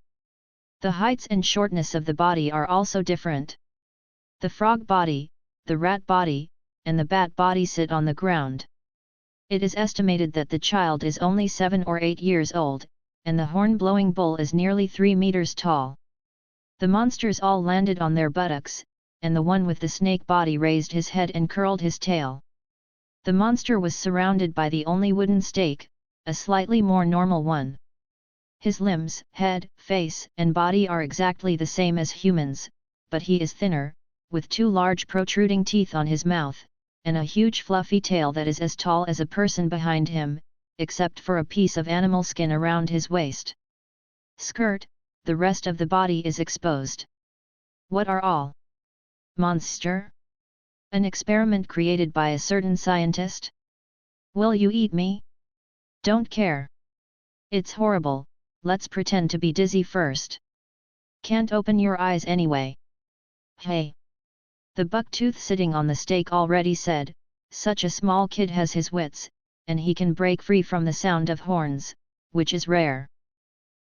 The heights and shortness of the body are also different. The frog body, the rat body, and the bat body sit on the ground. It is estimated that the child is only 7 or 8 years old, and the horn-blowing bull is nearly 3 meters tall. The monsters all landed on their buttocks, and the one with the snake body raised his head and curled his tail. The monster was surrounded by the only wooden stake, a slightly more normal one. His limbs, head, face, and body are exactly the same as humans, but he is thinner, with 2 large protruding teeth on his mouth, and a huge fluffy tail that is as tall as a person behind him, except for a piece of animal skin around his waist. Skirt, the rest of the body is exposed. What are all? Monster? An experiment created by a certain scientist? Will you eat me? Don't care. It's horrible, let's pretend to be dizzy first. Can't open your eyes anyway. Hey! The bucktooth sitting on the stake already said, such a small kid has his wits, and he can break free from the sound of horns, which is rare.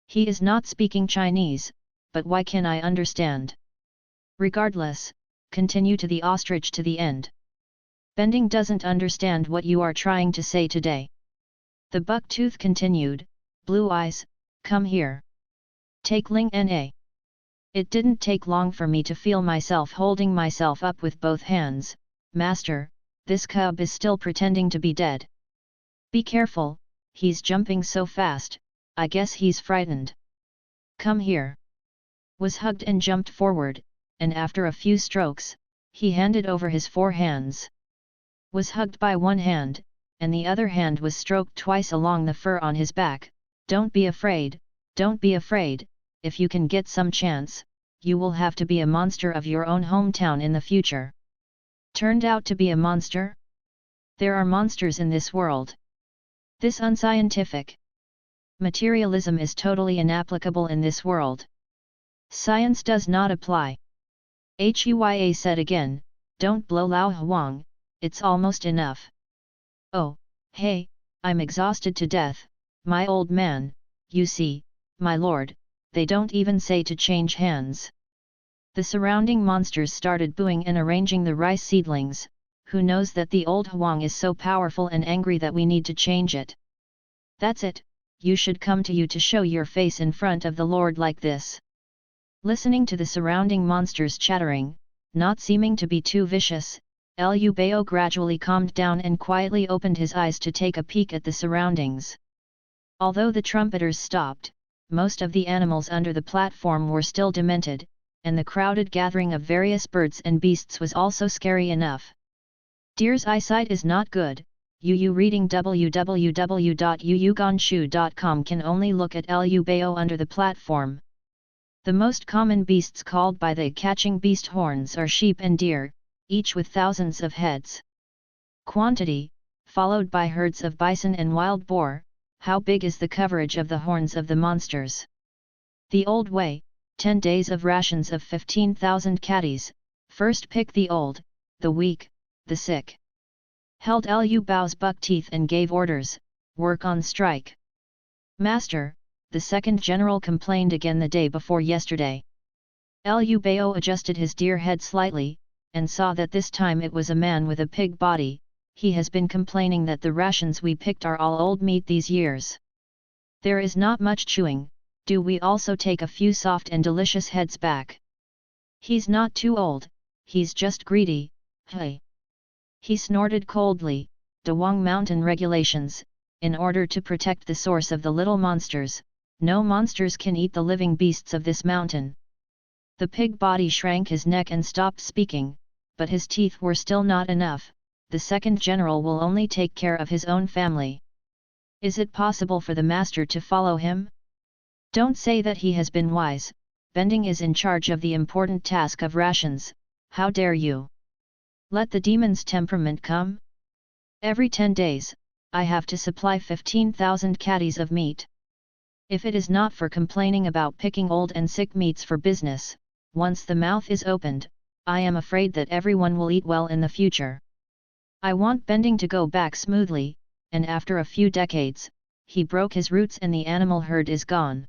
He is not speaking Chinese, but why can I understand? Regardless, continue to the ostrich to the end. Bending doesn't understand what you are trying to say today. The bucktooth continued, Blue Eyes, come here. Take Ling Na. It didn't take long for me to feel myself holding myself up with both hands. Master, this cub is still pretending to be dead. Be careful, he's jumping so fast, I guess he's frightened. Come here. Was hugged and jumped forward, and after a few strokes, he handed over his 4 hands. Was hugged by one hand, and the other hand was stroked twice along the fur on his back. Don't be afraid, don't be afraid, if you can get some chance, you will have to be a monster of your own hometown in the future. Turned out to be a monster? There are monsters in this world. This unscientific. Materialism is totally inapplicable in this world. Science does not apply. Huya said again, don't blow Lao Huang, it's almost enough. Oh, hey, I'm exhausted to death, my old man, you see, my lord, they don't even say to change hands. The surrounding monsters started booing and arranging the rice seedlings. Who knows that the old Huang is so powerful and angry that we need to change it. That's it, you should come to show your face in front of the Lord like this. Listening to the surrounding monsters chattering, not seeming to be too vicious, Liu Bao gradually calmed down and quietly opened his eyes to take a peek at the surroundings. Although the trumpeters stopped, most of the animals under the platform were still demented, and the crowded gathering of various birds and beasts was also scary enough. Deer's eyesight is not good. Yu reading www.yuyuganshu.com can only look at Liu Bao under the platform. The most common beasts called by the catching beast horns are sheep and deer, each with thousands of heads. Quantity, followed by herds of bison and wild boar. How big is the coverage of the horns of the monsters? The old way, 10 days of rations of 15,000 catties. First pick the old, the weak, the sick. Held Liu Bao's buck teeth and gave orders, work on strike. Master, the second general complained again the day before yesterday. Liu Bao adjusted his deer head slightly, and saw that this time it was a man with a pig body. He has been complaining that the rations we picked are all old meat these years. There is not much chewing, do we also take a few soft and delicious heads back? He's not too old, he's just greedy, hey. He snorted coldly, Dawang Mountain regulations, in order to protect the source of the little monsters, no monsters can eat the living beasts of this mountain. The pig body shrank his neck and stopped speaking, but his teeth were still not enough. The second general will only take care of his own family. Is it possible for the master to follow him? Don't say that he has been wise, Bending is in charge of the important task of rations, how dare you? Let the demon's temperament come? Every 10 days, I have to supply 15,000 catties of meat. If it is not for complaining about picking old and sick meats for business, once the mouth is opened, I am afraid that everyone will eat well in the future. I want Bending to go back smoothly, and after a few decades, he broke his roots and the animal herd is gone.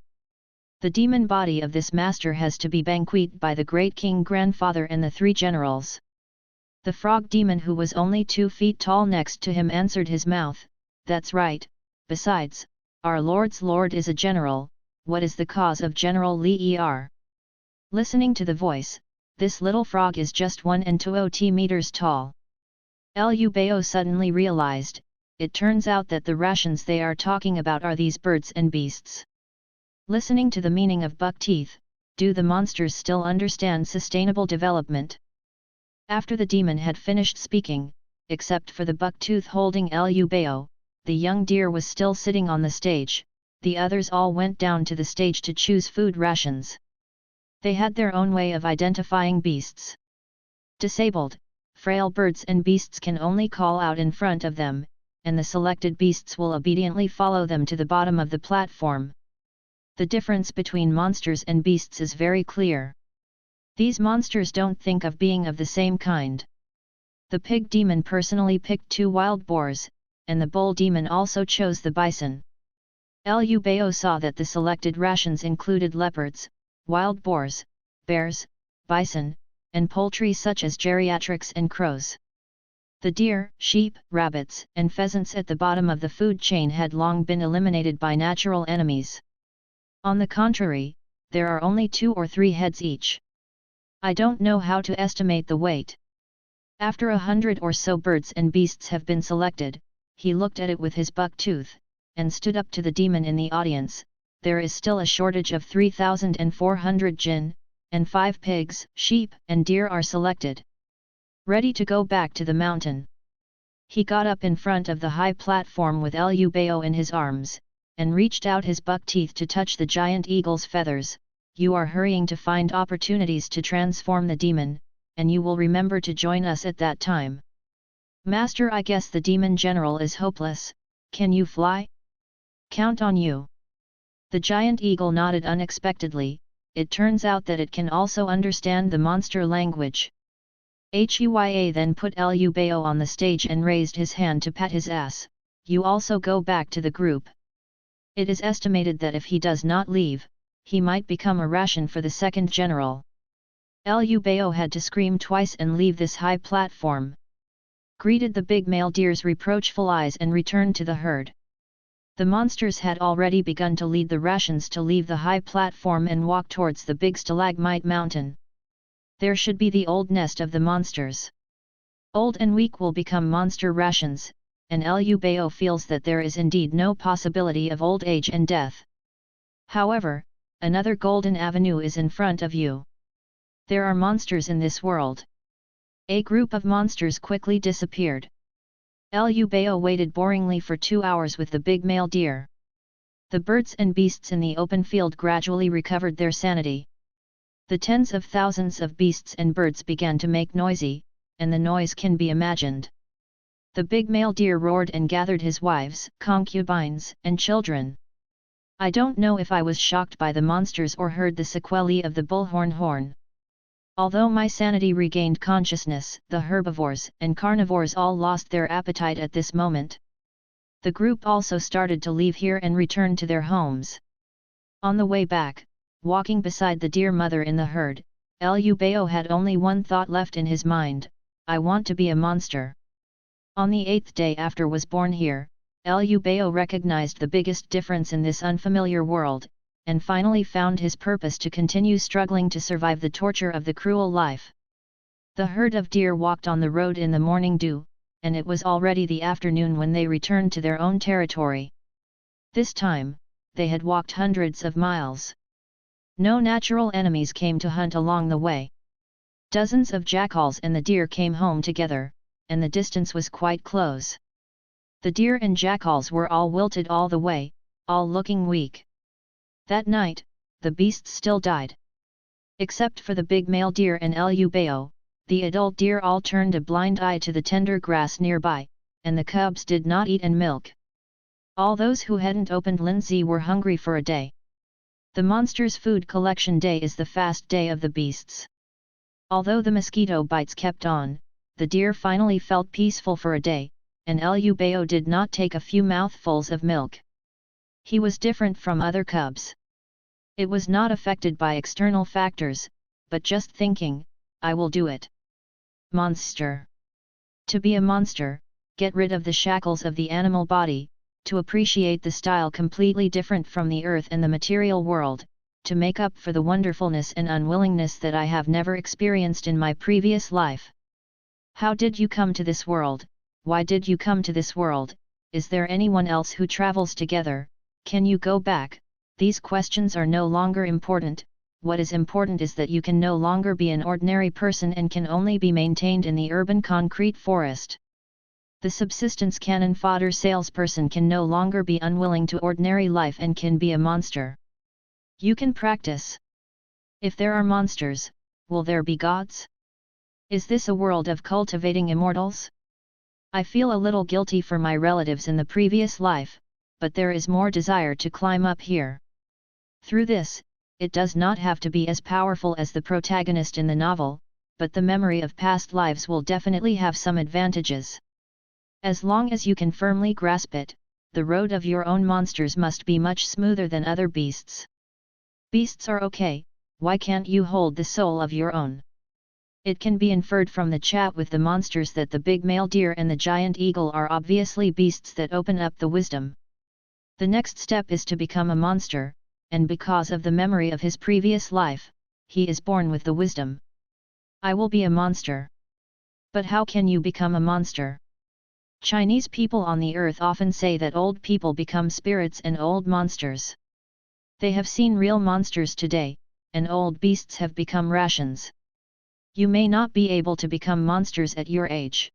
The demon body of this master has to be banqueted by the great king grandfather and the 3 generals. The frog demon who was only 2 feet tall next to him answered his mouth, that's right, besides, our lord's lord is a general, what is the cause of General Li Er? Listening to the voice, this little frog is just 1 and 2 meters tall. Liu Bao suddenly realized, it turns out that the rations they are talking about are these birds and beasts. Listening to the meaning of buck teeth, do the monsters still understand sustainable development? After the demon had finished speaking, except for the buck tooth holding Liu Bao, the young deer was still sitting on the stage. The others all went down to the stage to choose food rations. They had their own way of identifying beasts. Disabled, frail birds and beasts can only call out in front of them, and the selected beasts will obediently follow them to the bottom of the platform. The difference between monsters and beasts is very clear. These monsters don't think of being of the same kind. The pig demon personally picked 2 wild boars, and the bull demon also chose the bison. Liu Bao saw that the selected rations included leopards, wild boars, bears, bison, and poultry such as geriatrics and crows. The deer, sheep, rabbits, and pheasants at the bottom of the food chain had long been eliminated by natural enemies. On the contrary, there are only 2 or 3 heads each. I don't know how to estimate the weight. After 100 or so birds and beasts have been selected, he looked at it with his buck tooth, and stood up to the demon in the audience. There is still a shortage of 3,400 jinn, and 5 pigs, sheep, and deer are selected. Ready to go back to the mountain. He got up in front of the high platform with Liu Bao in his arms, and reached out his buck teeth to touch the giant eagle's feathers. You are hurrying to find opportunities to transform the demon, and you will remember to join us at that time. Master, I guess the demon general is hopeless. Can you fly? Count on you. The giant eagle nodded unexpectedly. It turns out that it can also understand the monster language. Huya then put Liu Bao on the stage and raised his hand to pat his ass. You also go back to the group. It is estimated that if he does not leave, he might become a ration for the second general. Liu Bao had to scream twice and leave this high platform. Greeted the big male deer's reproachful eyes and returned to the herd. The monsters had already begun to lead the rations to leave the high platform and walk towards the big stalagmite mountain. There should be the old nest of the monsters. Old and weak will become monster rations, and Liu Bao feels that there is indeed no possibility of old age and death. However, another golden avenue is in front of you. There are monsters in this world. A group of monsters quickly disappeared. Liu Bao waited boringly for 2 hours with the big male deer. The birds and beasts in the open field gradually recovered their sanity. The tens of thousands of beasts and birds began to make noisy, and the noise can be imagined. The big male deer roared and gathered his wives, concubines, and children. I don't know if I was shocked by the monsters or heard the sequelae of the bullhorn horn. Although my sanity regained consciousness, the herbivores and carnivores all lost their appetite at this moment. The group also started to leave here and return to their homes. On the way back, walking beside the deer mother in the herd, Liu Bao had only one thought left in his mind: I want to be a monster. On the 8th day after was born here, Liu Bao recognized the biggest difference in this unfamiliar world, and finally found his purpose to continue struggling to survive the torture of the cruel life. The herd of deer walked on the road in the morning dew, and it was already the afternoon when they returned to their own territory. This time, they had walked hundreds of miles. No natural enemies came to hunt along the way. Dozens of jackals and the deer came home together, and the distance was quite close. The deer and jackals were all wilted all the way, all looking weak. That night, the beasts still died. Except for the big male deer and Liu Bao, the adult deer all turned a blind eye to the tender grass nearby, and the cubs did not eat and milk. All those who hadn't opened Lindsay were hungry for a day. The monsters' food collection day is the fast day of the beasts. Although the mosquito bites kept on, the deer finally felt peaceful for a day, and Liu Bao did not take a few mouthfuls of milk. He was different from other cubs. It was not affected by external factors, but just thinking, I will do it. Monster. To be a monster, get rid of the shackles of the animal body, to appreciate the style completely different from the earth and the material world, to make up for the wonderfulness and unwillingness that I have never experienced in my previous life. How did you come to this world? Why did you come to this world? Is there anyone else who travels together? Can you go back? These questions are no longer important. What is important is that you can no longer be an ordinary person and can only be maintained in the urban concrete forest. The subsistence cannon fodder salesperson can no longer be unwilling to ordinary life and can be a monster. You can practice. If there are monsters, will there be gods? Is this a world of cultivating immortals? I feel a little guilty for my relatives in the previous life, but there is more desire to climb up here. Through this, it does not have to be as powerful as the protagonist in the novel, but the memory of past lives will definitely have some advantages. As long as you can firmly grasp it, the road of your own monsters must be much smoother than other beasts. Beasts are okay, why can't you hold the soul of your own? It can be inferred from the chat with the monsters that the big male deer and the giant eagle are obviously beasts that open up the wisdom. The next step is to become a monster, and because of the memory of his previous life, he is born with the wisdom. I will be a monster. But how can you become a monster? Chinese people on the earth often say that old people become spirits and old monsters. They have seen real monsters today, and old beasts have become rations. You may not be able to become monsters at your age.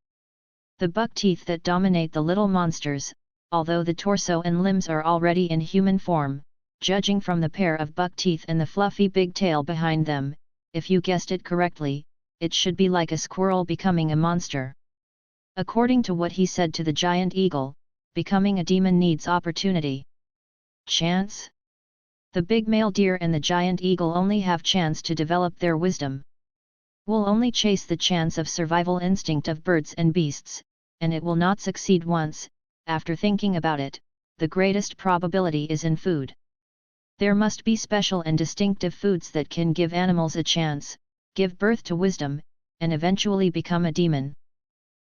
The buck teeth that dominate the little monsters, although the torso and limbs are already in human form, judging from the pair of buck teeth and the fluffy big tail behind them, if you guessed it correctly, it should be like a squirrel becoming a monster. According to what he said to the giant eagle, becoming a demon needs opportunity. Chance? The big male deer and the giant eagle only have chance to develop their wisdom. Will only chase the chance of survival instinct of birds and beasts, and it will not succeed once. After thinking about it, the greatest probability is in food. There must be special and distinctive foods that can give animals a chance, give birth to wisdom, and eventually become a demon.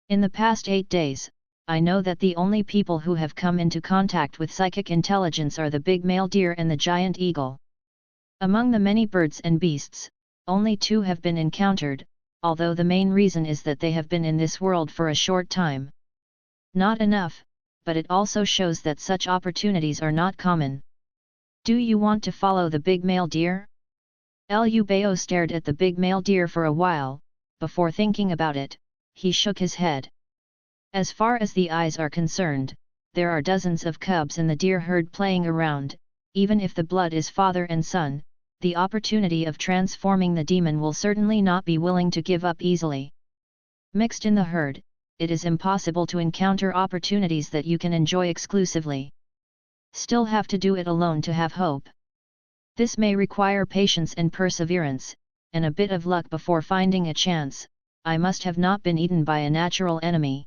In the past 8 days, I know that the only people who have come into contact with psychic intelligence are the big male deer and the giant eagle. Among the many birds and beasts, only 2 have been encountered, although the main reason is that they have been in this world for a short time. Not enough, but it also shows that such opportunities are not common. Do you want to follow the big male deer? Liu Bao stared at the big male deer for a while. Before thinking about it, he shook his head. As far as the eyes are concerned, there are dozens of cubs in the deer herd playing around. Even if the blood is father and son, the opportunity of transforming the demon will certainly not be willing to give up easily. Mixed in the herd, it is impossible to encounter opportunities that you can enjoy exclusively. Still have to do it alone to have hope. This may require patience and perseverance, and a bit of luck before finding a chance. I must have not been eaten by a natural enemy.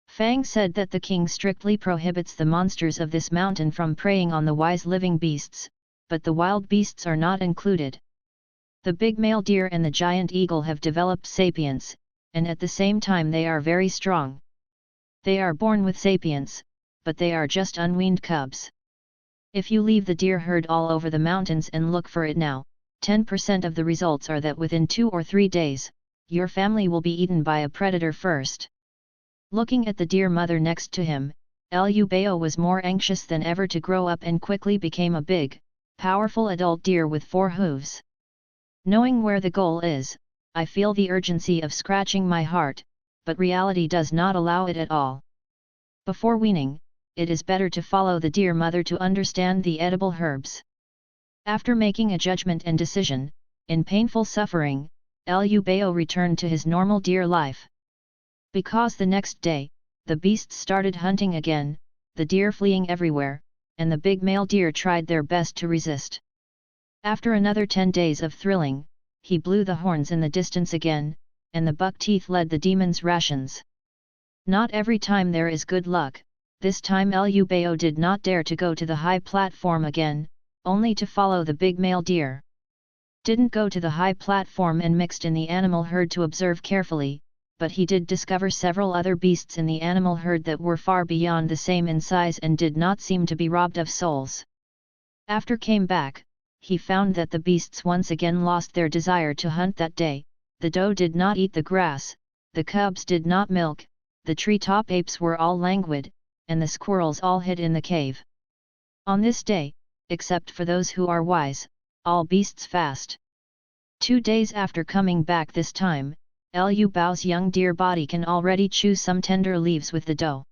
Fang said that the king strictly prohibits the monsters of this mountain from preying on the wise living beasts, but the wild beasts are not included. The big male deer and the giant eagle have developed sapience, and at the same time they are very strong. They are born with sapience, but they are just unweaned cubs. If you leave the deer herd all over the mountains and look for it now, 10% of the results are that within 2 or 3 days, your family will be eaten by a predator first. Looking at the deer mother next to him, Liu Bao was more anxious than ever to grow up and quickly became a big, powerful adult deer with 4 hooves. Knowing where the goal is, I feel the urgency of scratching my heart, but reality does not allow it at all. Before weaning, it is better to follow the deer mother to understand the edible herbs. After making a judgment and decision, in painful suffering, Liu Bao returned to his normal deer life. Because the next day, the beasts started hunting again, the deer fleeing everywhere, and the big male deer tried their best to resist. After another 10 days of thrilling, he blew the horns in the distance again, and the buck teeth led the demon's rations. Not every time there is good luck. This time Liu Bao did not dare to go to the high platform again, only to follow the big male deer. Didn't go to the high platform and mixed in the animal herd to observe carefully, but he did discover several other beasts in the animal herd that were far beyond the same in size and did not seem to be robbed of souls. After came back, he found that the beasts once again lost their desire to hunt that day. The doe did not eat the grass, the cubs did not milk, the treetop apes were all languid, and the squirrels all hid in the cave. On this day, except for those who are wise, all beasts fast. 2 days after coming back this time, Lu Bao's young deer body can already chew some tender leaves with the dough.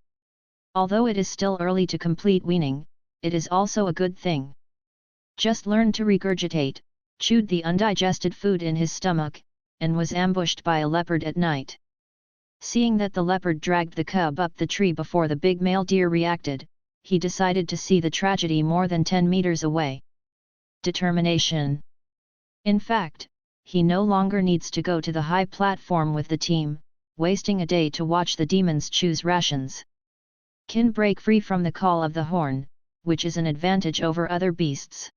Although it is still early to complete weaning, it is also a good thing. Just learned to regurgitate, chewed the undigested food in his stomach, and was ambushed by a leopard at night. Seeing that the leopard dragged the cub up the tree before the big male deer reacted, he decided to see the tragedy more than 10 meters away. Determination. In fact, he no longer needs to go to the high platform with the team, wasting a day to watch the demons choose rations. Can break free from the call of the horn, which is an advantage over other beasts.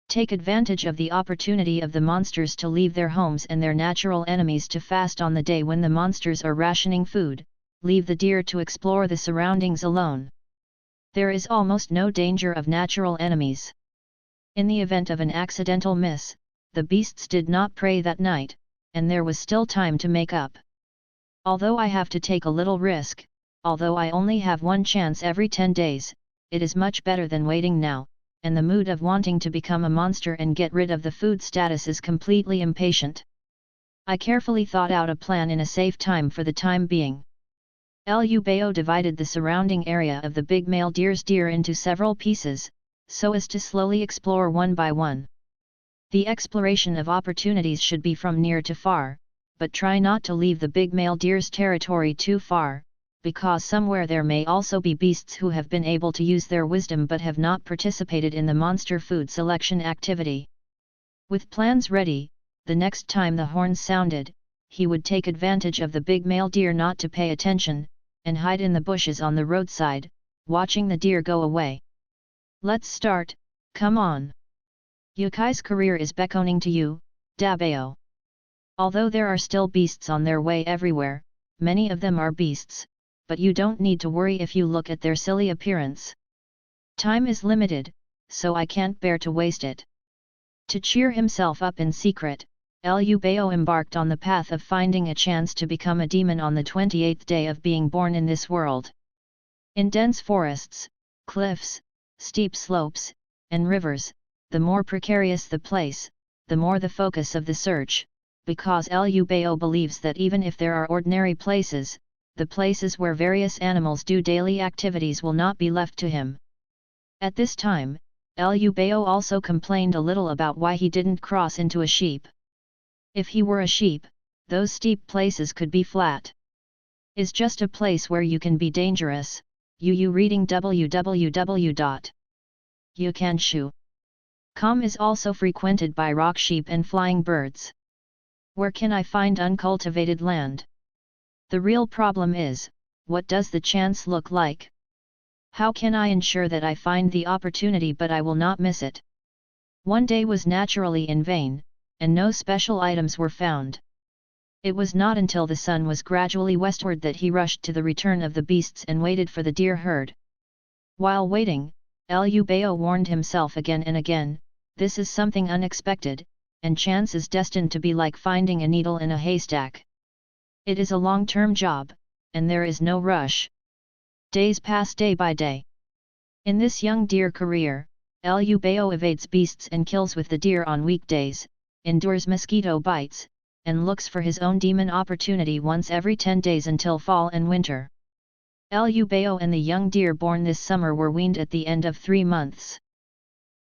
Take advantage of the opportunity of the monsters to leave their homes and their natural enemies to fast on the day when the monsters are rationing food, leave the deer to explore the surroundings alone. There is almost no danger of natural enemies. In the event of an accidental miss, the beasts did not prey that night, and there was still time to make up. Although I have to take a little risk, although I only have one chance every 10 days, it is much better than waiting now, and the mood of wanting to become a monster and get rid of the food status is completely impatient. I carefully thought out a plan in a safe time for the time being. Lu Bao divided the surrounding area of the big male deer's deer into several pieces, so as to slowly explore one by one. The exploration of opportunities should be from near to far, but try not to leave the big male deer's territory too far, because somewhere there may also be beasts who have been able to use their wisdom but have not participated in the monster food selection activity. With plans ready, the next time the horns sounded, he would take advantage of the big male deer not to pay attention, and hide in the bushes on the roadside, watching the deer go away. Let's start, come on! Yukai's career is beckoning to you, Dabao. Although there are still beasts on their way everywhere, many of them are beasts, but you don't need to worry if you look at their silly appearance. Time is limited, so I can't bear to waste it. To cheer himself up in secret, Lu Bao embarked on the path of finding a chance to become a demon on the 28th day of being born in this world. In dense forests, cliffs, steep slopes, and rivers, the more precarious the place, the more the focus of the search, because Lu Bao believes that even if there are ordinary places, the places where various animals do daily activities will not be left to him. At this time, Lu Bao also complained a little about why he didn't cross into a sheep. If he were a sheep, those steep places could be flat. Is just a place where you can be dangerous. Reading www.youcanshu.com is also frequented by rock sheep and flying birds. Where can I find uncultivated land? The real problem is, what does the chance look like? How can I ensure that I find the opportunity but I will not miss it? One day was naturally in vain, and no special items were found. It was not until the sun was gradually westward that he rushed to the return of the beasts and waited for the deer herd. While waiting, Lu Bao warned himself again and again, this is something unexpected, and chance is destined to be like finding a needle in a haystack. It is a long-term job, and there is no rush. Days pass day by day. In this young deer career, Lu Bao evades beasts and kills with the deer on weekdays, endures mosquito bites, and looks for his own demon opportunity once every 10 days until fall and winter. Lu Bao and the young deer born this summer were weaned at the end of 3 months.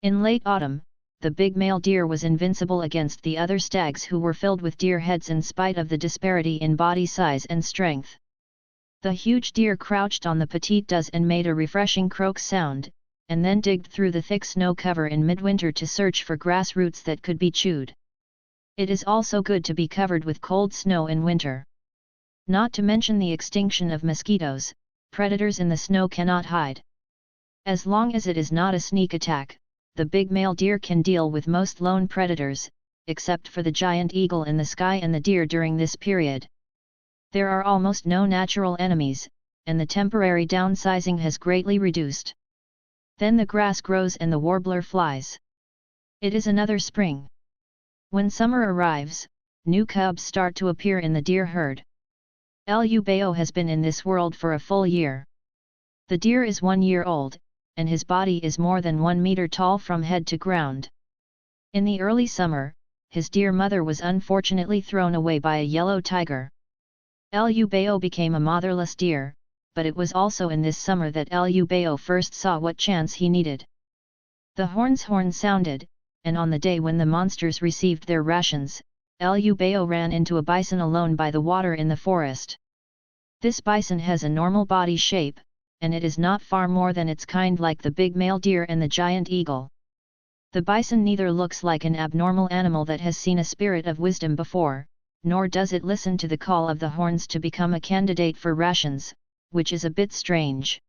In late autumn, the big male deer was invincible against the other stags who were filled with deer heads in spite of the disparity in body size and strength. The huge deer crouched on the petite does and made a refreshing croak sound, and then digged through the thick snow cover in midwinter to search for grass roots that could be chewed. It is also good to be covered with cold snow in winter. Not to mention the extinction of mosquitoes, predators in the snow cannot hide. As long as it is not a sneak attack, the big male deer can deal with most lone predators, except for the giant eagle in the sky and the deer during this period. There are almost no natural enemies, and the temporary downsizing has greatly reduced. Then the grass grows and the warbler flies. It is another spring. When summer arrives, new cubs start to appear in the deer herd. Liu Bao has been in this world for a full year. The deer is 1 year old, and his body is more than 1 meter tall from head to ground. In the early summer, his dear mother was unfortunately thrown away by a yellow tiger. Liu Bao became a motherless deer, but it was also in this summer that Liu Bao first saw what chance he needed. The horn sounded, and on the day when the monsters received their rations, Liu Bao ran into a bison alone by the water in the forest. This bison has a normal body shape, and it is not far more than its kind, like the big male deer and the giant eagle. The bison neither looks like an abnormal animal that has seen a spirit of wisdom before, nor does it listen to the call of the horns to become a candidate for rations, which is a bit strange.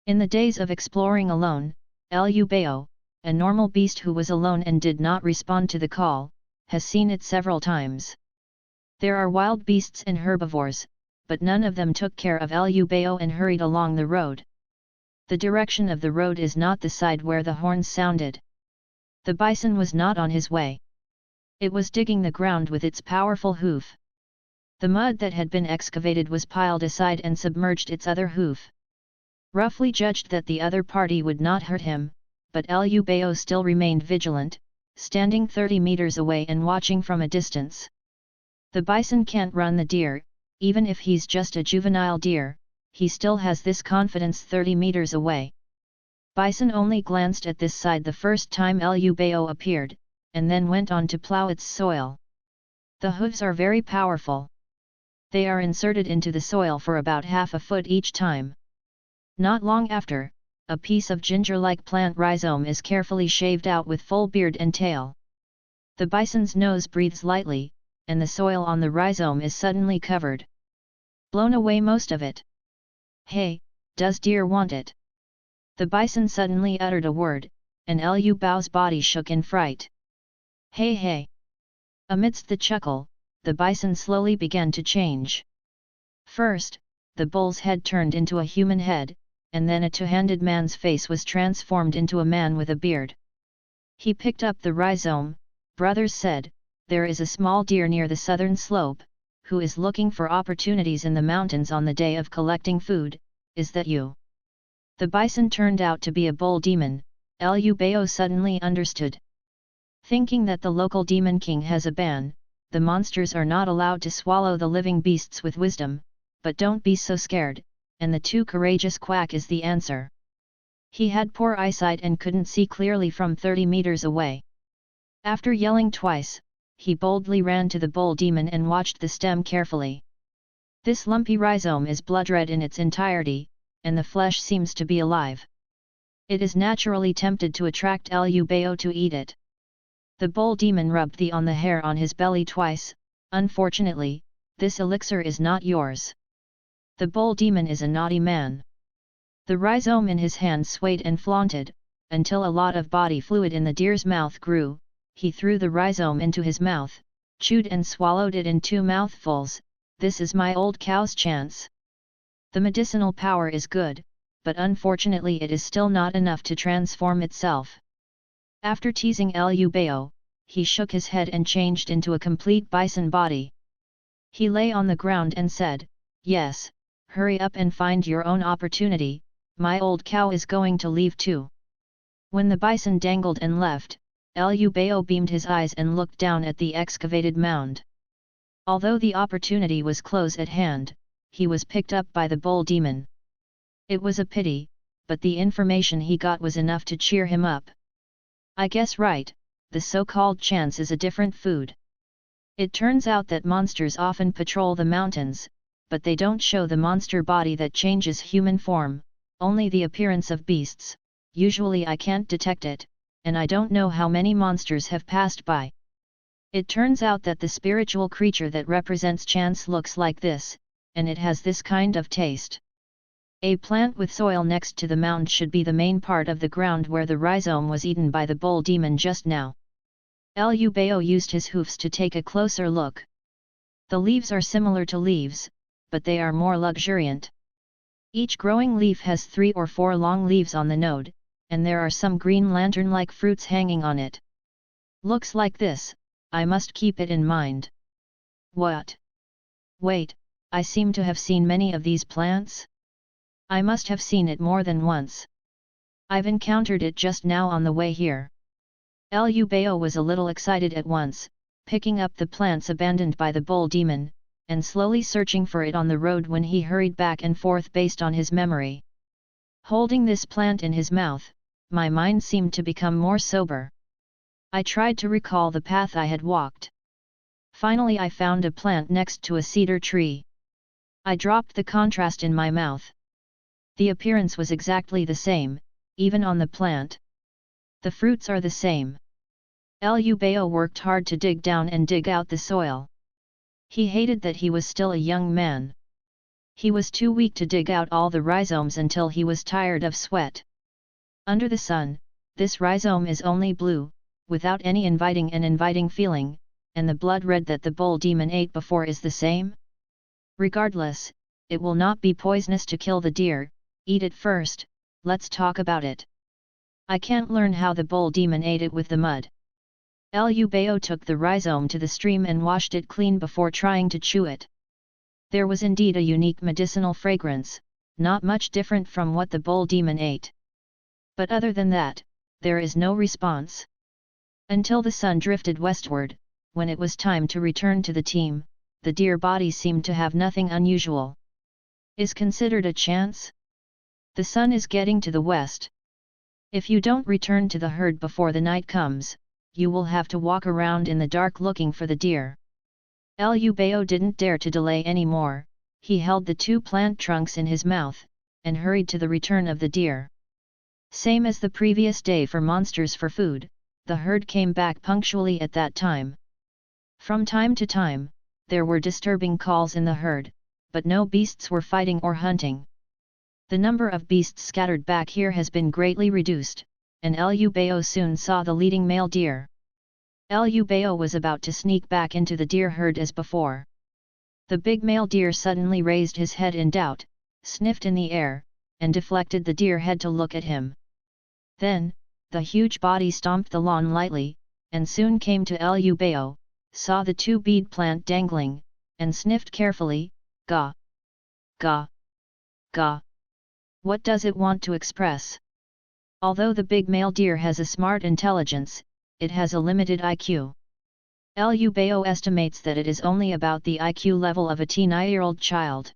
In the days of exploring alone, Liu Bao, a normal beast who was alone and did not respond to the call, has seen it several times. There are wild beasts and herbivores, but none of them took care of Liu Bao and hurried along the road. The direction of the road is not the side where the horns sounded. The bison was not on his way. It was digging the ground with its powerful hoof. The mud that had been excavated was piled aside and submerged its other hoof. Roughly judged that the other party would not hurt him, but Liu Bao still remained vigilant, standing 30 meters away and watching from a distance. The bison can't run the deer, even if he's just a juvenile deer, he still has this confidence 30 meters away. Bison only glanced at this side the first time Liu Bao appeared, and then went on to plow its soil. The hooves are very powerful. They are inserted into the soil for about half a foot each time. Not long after, a piece of ginger-like plant rhizome is carefully shaved out with full beard and tail. The bison's nose breathes lightly, and the soil on the rhizome is suddenly covered. Blown away most of it. "Hey, does deer want it?" The bison suddenly uttered a word, and Liu Bao's body shook in fright. "Hey hey!" Amidst the chuckle, the bison slowly began to change. First, the bull's head turned into a human head, and then a two-handed man's face was transformed into a man with a beard. He picked up the rhizome. Brothers said, "There is a small deer near the southern slope, who is looking for opportunities in the mountains on the day of collecting food. Is that you?" The bison turned out to be a bull demon. Liu Bao suddenly understood. Thinking that the local demon king has a ban, the monsters are not allowed to swallow the living beasts with wisdom, but don't be so scared, and the too courageous quack is the answer. He had poor eyesight and couldn't see clearly from 30 meters away. After yelling twice, he boldly ran to the bull demon and watched the stem carefully. This lumpy rhizome is blood red in its entirety, and the flesh seems to be alive. It is naturally tempted to attract Liu Bao to eat it. The bull demon rubbed on the hair on his belly twice. "Unfortunately, this elixir is not yours." The bull demon is a naughty man. The rhizome in his hand swayed and flaunted, until a lot of body fluid in the deer's mouth grew. He threw the rhizome into his mouth, chewed and swallowed it in 2 mouthfuls. "This is my old cow's chance." The medicinal power is good, but unfortunately it is still not enough to transform itself. After teasing Liu Bao, he shook his head and changed into a complete bison body. He lay on the ground and said, "Yes, hurry up and find your own opportunity, my old cow is going to leave too." When the bison dangled and left, Liu Bao beamed his eyes and looked down at the excavated mound. Although the opportunity was close at hand, he was picked up by the bull demon. It was a pity, but the information he got was enough to cheer him up. "I guess right, the so-called chance is a different food." It turns out that monsters often patrol the mountains, but they don't show the monster body that changes human form, only the appearance of beasts. Usually I can't detect it, and I don't know how many monsters have passed by. It turns out that the spiritual creature that represents chance looks like this, and it has this kind of taste. A plant with soil next to the mound should be the main part of the ground where the rhizome was eaten by the bull demon just now. Liu Bao used his hoofs to take a closer look. The leaves are similar to leaves, but they are more luxuriant. Each growing leaf has 3 or 4 long leaves on the node, and there are some green lantern-like fruits hanging on it. Looks like this, I must keep it in mind. What? Wait, I seem to have seen many of these plants. I must have seen it more than once. I've encountered it just now on the way here. Liu Bao was a little excited at once, picking up the plants abandoned by the bull demon, and slowly searching for it on the road when he hurried back and forth based on his memory. Holding this plant in his mouth, my mind seemed to become more sober. I tried to recall the path I had walked. Finally I found a plant next to a cedar tree. I dropped the contrast in my mouth. The appearance was exactly the same, even on the plant. The fruits are the same. Liu Bao worked hard to dig down and dig out the soil. He hated that he was still a young man. He was too weak to dig out all the rhizomes until he was tired of sweat. Under the sun, this rhizome is only blue, without any inviting feeling, and the blood red that the bull demon ate before is the same. Regardless, it will not be poisonous to kill the deer. Eat it first, let's talk about it. I can't learn how the bull demon ate it with the mud. Liu Bao took the rhizome to the stream and washed it clean before trying to chew it. There was indeed a unique medicinal fragrance, not much different from what the bull demon ate. But other than that, there is no response. Until the sun drifted westward, when it was time to return to the team, the deer body seemed to have nothing unusual. Is considered a chance? The sun is getting to the west. If you don't return to the herd before the night comes, you will have to walk around in the dark looking for the deer. Liu Bao didn't dare to delay any more. He held the two plant trunks in his mouth, and hurried to the return of the deer. Same as the previous day for monsters for food, the herd came back punctually at that time. From time to time, there were disturbing calls in the herd, but no beasts were fighting or hunting. The number of beasts scattered back here has been greatly reduced, and Liu Bao soon saw the leading male deer. Liu Bao was about to sneak back into the deer herd as before. The big male deer suddenly raised his head in doubt, sniffed in the air, and deflected the deer head to look at him. Then, the huge body stomped the lawn lightly, and soon came to Liu Bao, saw the two bead plant dangling, and sniffed carefully. Ga! Ga! Ga! What does it want to express? Although the big male deer has a smart intelligence, it has a limited IQ. Liu Bao estimates that it is only about the IQ level of a 9-year-old child.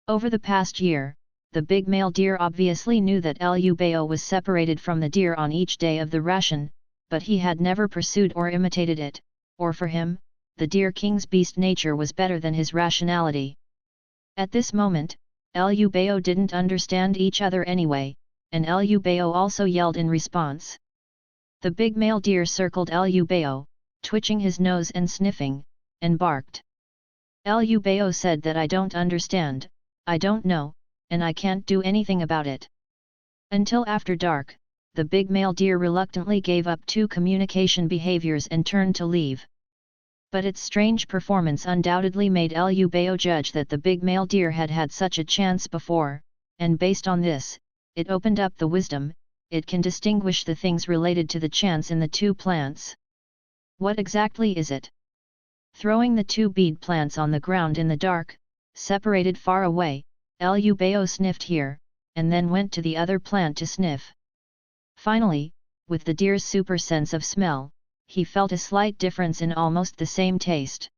Over the past year, the big male deer obviously knew that Liu Bao was separated from the deer on each day of the ration, but he had never pursued or imitated it, or for him, the deer king's beast nature was better than his rationality. At this moment, Liu Bao didn't understand each other anyway, and Liu Bao also yelled in response. The big male deer circled Liu Bao, twitching his nose and sniffing, and barked. Liu Bao said that I don't understand, I don't know, and I can't do anything about it. Until after dark, the big male deer reluctantly gave up two communication behaviors and turned to leave. But its strange performance undoubtedly made Liu Bao judge that the big male deer had had such a chance before, and based on this, it opened up the wisdom, it can distinguish the things related to the chance in the two plants. What exactly is it? Throwing the two bead plants on the ground in the dark, separated far away, Liu Bao sniffed here, and then went to the other plant to sniff. Finally, with the deer's super sense of smell, he felt a slight difference in almost the same taste.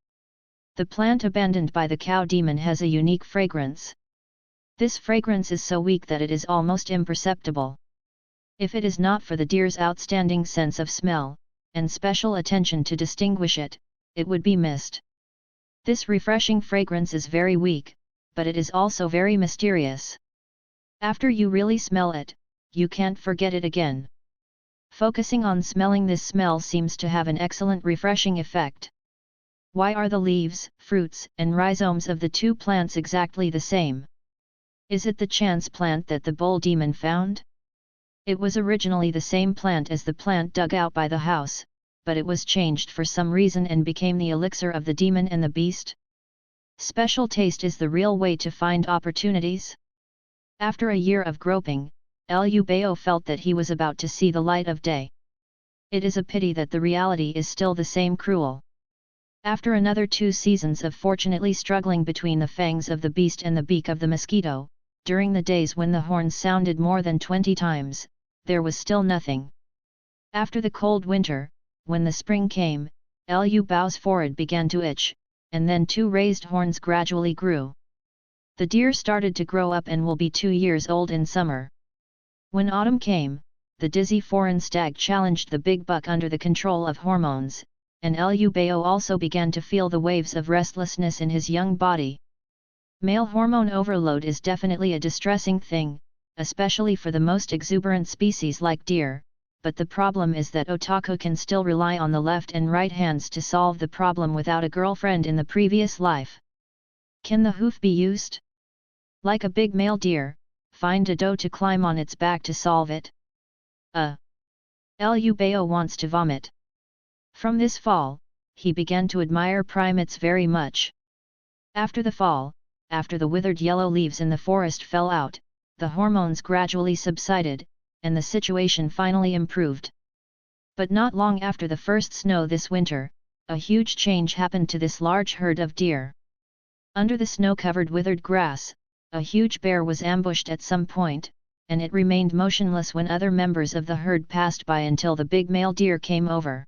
The plant abandoned by the cow demon has a unique fragrance. This fragrance is so weak that it is almost imperceptible. If it is not for the deer's outstanding sense of smell, and special attention to distinguish it, it would be missed. This refreshing fragrance is very weak, but it is also very mysterious. After you really smell it, you can't forget it again. Focusing on smelling this smell seems to have an excellent refreshing effect. Why are the leaves, fruits, and rhizomes of the two plants exactly the same? Is it the chance plant that the bull demon found? It was originally the same plant as the plant dug out by the house, but it was changed for some reason and became the elixir of the demon and the beast. Special taste is the real way to find opportunities. After a year of groping, Liu Bao felt that he was about to see the light of day. It is a pity that the reality is still the same cruel. After another 2 seasons of fortunately struggling between the fangs of the beast and the beak of the mosquito, during the days when the horns sounded more than 20 times, there was still nothing. After the cold winter, when the spring came, Liu Bao's forehead began to itch, and then 2 raised horns gradually grew. The deer started to grow up and will be 2 years old in summer. When autumn came, the dizzy foreign stag challenged the big buck under the control of hormones, and Liu Bao also began to feel the waves of restlessness in his young body. Male hormone overload is definitely a distressing thing, especially for the most exuberant species like deer, but the problem is that otaku can still rely on the left and right hands to solve the problem without a girlfriend in the previous life. Can the hoof be used? Like a big male deer, find a doe to climb on its back to solve it? Liu Bao wants to vomit. From this fall, he began to admire primates very much. After the fall, after the withered yellow leaves in the forest fell out, the hormones gradually subsided, and the situation finally improved. But not long after the first snow this winter, a huge change happened to this large herd of deer. Under the snow-covered withered grass, a huge bear was ambushed at some point, and it remained motionless when other members of the herd passed by until the big male deer came over.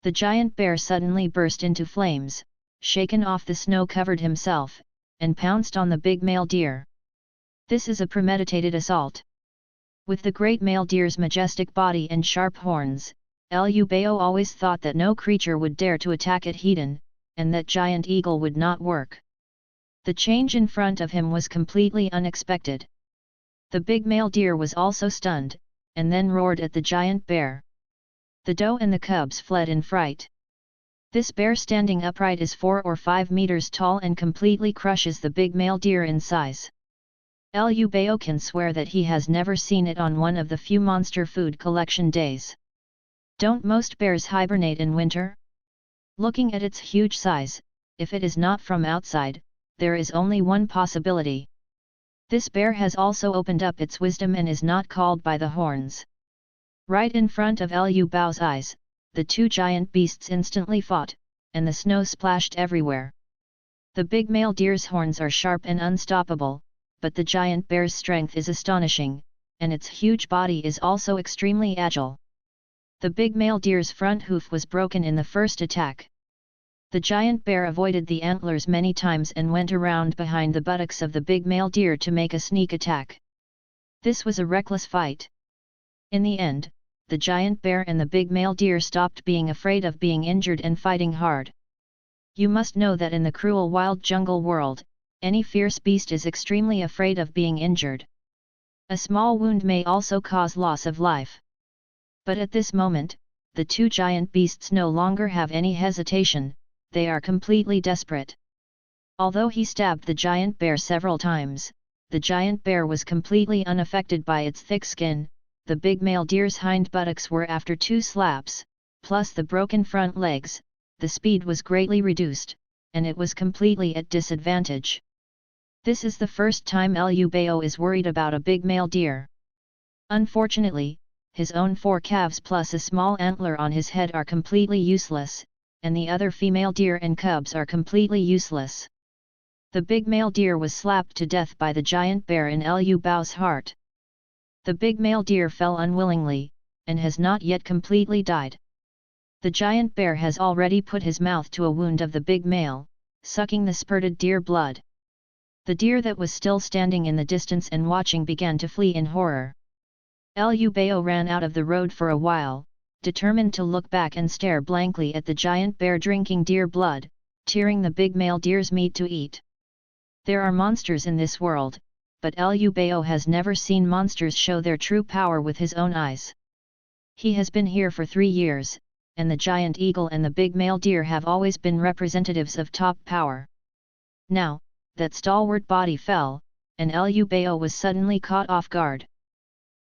The giant bear suddenly burst into flames, shaken off the snow covered himself, and pounced on the big male deer. This is a premeditated assault. With the great male deer's majestic body and sharp horns, Liu Bao always thought that no creature would dare to attack it head-on, and that giant eagle would not work. The change in front of him was completely unexpected. The big male deer was also stunned, and then roared at the giant bear. The doe and the cubs fled in fright. This bear standing upright is 4 or 5 meters tall and completely crushes the big male deer in size. Liu Bao can swear that he has never seen it on one of the few monster food collection days. Don't most bears hibernate in winter? Looking at its huge size, if it is not from outside, there is only one possibility. This bear has also opened up its wisdom and is not called by the horns. Right in front of Liu Bao's eyes, the 2 giant beasts instantly fought, and the snow splashed everywhere. The big male deer's horns are sharp and unstoppable, but the giant bear's strength is astonishing, and its huge body is also extremely agile. The big male deer's front hoof was broken in the first attack. The giant bear avoided the antlers many times and went around behind the buttocks of the big male deer to make a sneak attack. This was a reckless fight. In the end, the giant bear and the big male deer stopped being afraid of being injured and fighting hard. You must know that in the cruel wild jungle world, any fierce beast is extremely afraid of being injured. A small wound may also cause loss of life. But at this moment, the 2 giant beasts no longer have any hesitation, they are completely desperate. Although he stabbed the giant bear several times, the giant bear was completely unaffected by its thick skin. The big male deer's hind buttocks were after 2 slaps, plus the broken front legs, the speed was greatly reduced, and it was completely at disadvantage. This is the first time Liu Bao is worried about a big male deer. Unfortunately, his own 4 calves plus a small antler on his head are completely useless, and the other female deer and cubs are completely useless. The big male deer was slapped to death by the giant bear in Liu Bao's heart. The big male deer fell unwillingly, and has not yet completely died. The giant bear has already put his mouth to a wound of the big male, sucking the spurted deer blood. The deer that was still standing in the distance and watching began to flee in horror. Liu Bao ran out of the road for a while, determined to look back and stare blankly at the giant bear drinking deer blood, tearing the big male deer's meat to eat. There are monsters in this world, but Liu Bao has never seen monsters show their true power with his own eyes. He has been here for 3 years, and the giant eagle and the big male deer have always been representatives of top power. Now, that stalwart body fell, and Liu Bao was suddenly caught off guard.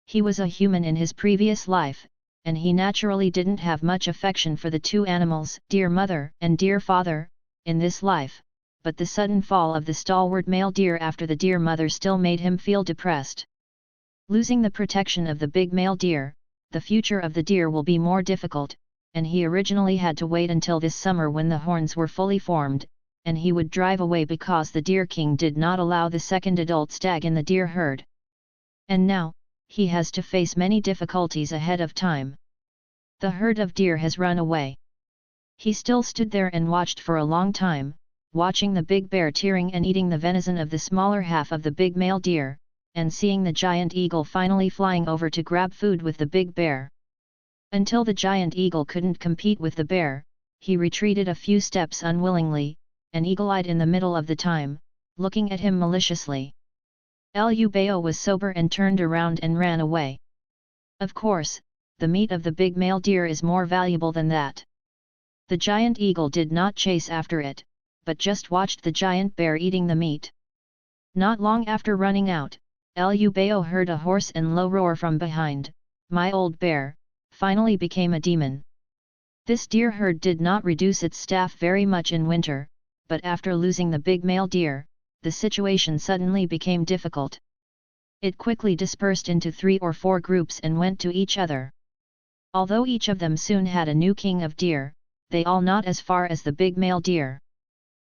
He was a human in his previous life, and he naturally didn't have much affection for the 2 animals, deer mother and deer father, in this life, but the sudden fall of the stalwart male deer after the deer mother still made him feel depressed. Losing the protection of the big male deer, the future of the deer will be more difficult, and he originally had to wait until this summer when the horns were fully formed, and he would drive away because the Deer King did not allow the second adult stag in the deer herd. And now, he has to face many difficulties ahead of time. The herd of deer has run away. He still stood there and watched for a long time, watching the big bear tearing and eating the venison of the smaller half of the big male deer, and seeing the giant eagle finally flying over to grab food with the big bear. Until the giant eagle couldn't compete with the bear, he retreated a few steps unwillingly, and eagle-eyed in the middle of the time, looking at him maliciously. Liu Bao was sober and turned around and ran away. Of course, the meat of the big male deer is more valuable than that. The giant eagle did not chase after it, but just watched the giant bear eating the meat. Not long after running out, Liu Bao heard a hoarse and low roar from behind. "My old bear, finally became a demon." This deer herd did not reduce its staff very much in winter, but after losing the big male deer, the situation suddenly became difficult. It quickly dispersed into 3 or 4 groups and went to each other. Although each of them soon had a new king of deer, they all not as far as the big male deer.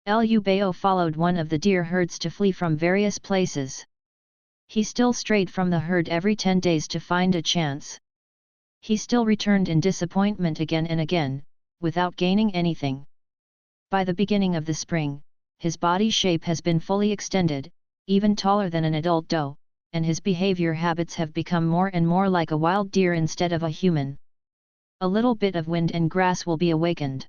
Liu Bao followed one of the deer herds to flee from various places. He still strayed from the herd every 10 days to find a chance. He still returned in disappointment again and again, without gaining anything. By the beginning of the spring, his body shape has been fully extended, even taller than an adult doe, and his behavior habits have become more and more like a wild deer instead of a human. A little bit of wind and grass will be awakened.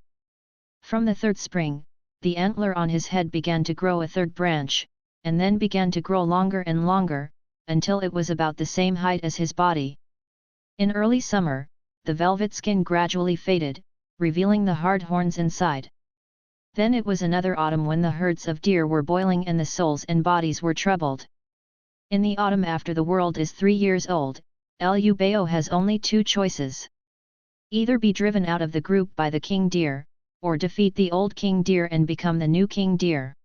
From the 3rd spring, the antler on his head began to grow a 3rd branch, and then began to grow longer and longer, until it was about the same height as his body. In early summer, the velvet skin gradually faded, revealing the hard horns inside. Then it was another autumn when the herds of deer were boiling and the souls and bodies were troubled. In the autumn after the world is 3 years old, Liu Bao has only 2 choices. Either be driven out of the group by the king deer, or defeat the old king deer and become the new king deer.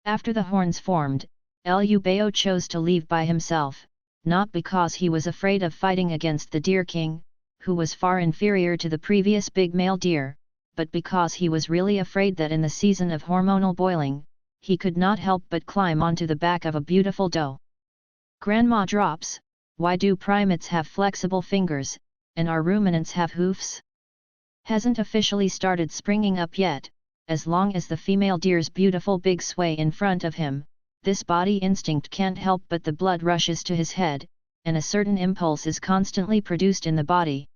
After the horns formed, Liu Bao chose to leave by himself, not because he was afraid of fighting against the deer king, who was far inferior to the previous big male deer, but because he was really afraid that in the season of hormonal boiling, he could not help but climb onto the back of a beautiful doe. Grandma drops, why do primates have flexible fingers, and our ruminants have hoofs? Hasn't officially started springing up yet. As long as the female deer's beautiful big sway in front of him, this body instinct can't help but the blood rushes to his head, and a certain impulse is constantly produced in the body.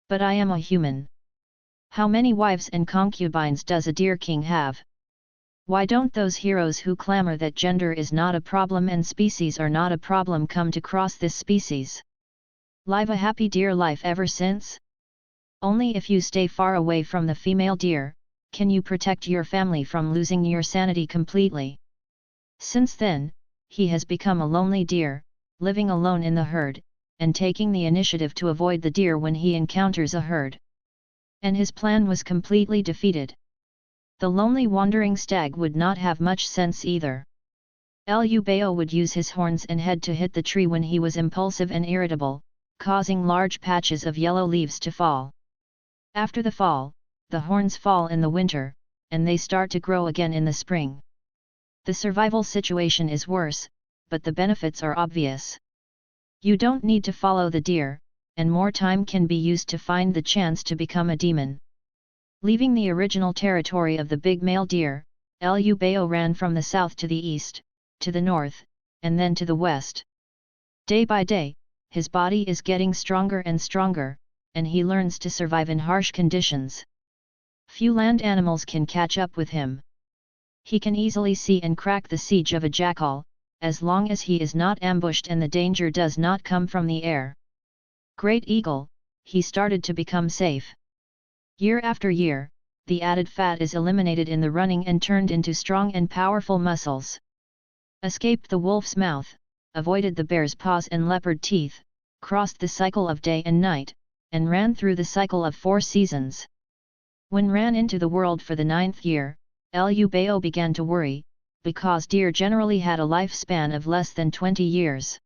But I am a human. How many wives and concubines does a deer king have? Why don't those heroes who clamor that gender is not a problem and species are not a problem come to cross this species? Live a happy deer life ever since? Only if you stay far away from the female deer, can you protect your family from losing your sanity completely. Since then, he has become a lonely deer, living alone in the herd, and taking the initiative to avoid the deer when he encounters a herd. And his plan was completely defeated. The lonely wandering stag would not have much sense either. Liu Bao would use his horns and head to hit the tree when he was impulsive and irritable, causing large patches of yellow leaves to fall. After the fall, the horns fall in the winter, and they start to grow again in the spring. The survival situation is worse, but the benefits are obvious. You don't need to follow the deer, and more time can be used to find the chance to become a demon. Leaving the original territory of the big male deer, Liu Bao ran from the south to the east, to the north, and then to the west. Day by day, his body is getting stronger and stronger, and he learns to survive in harsh conditions. Few land animals can catch up with him. He can easily see and crack the siege of a jackal, as long as he is not ambushed and the danger does not come from the air. Great eagle, he started to become safe. Year after year, the added fat is eliminated in the running and turned into strong and powerful muscles. Escaped the wolf's mouth, avoided the bear's paws and leopard teeth, crossed the cycle of day and night, and ran through the cycle of 4 seasons. When ran into the world for the 9th year, Liu Bao began to worry, because deer generally had a lifespan of less than 20 years.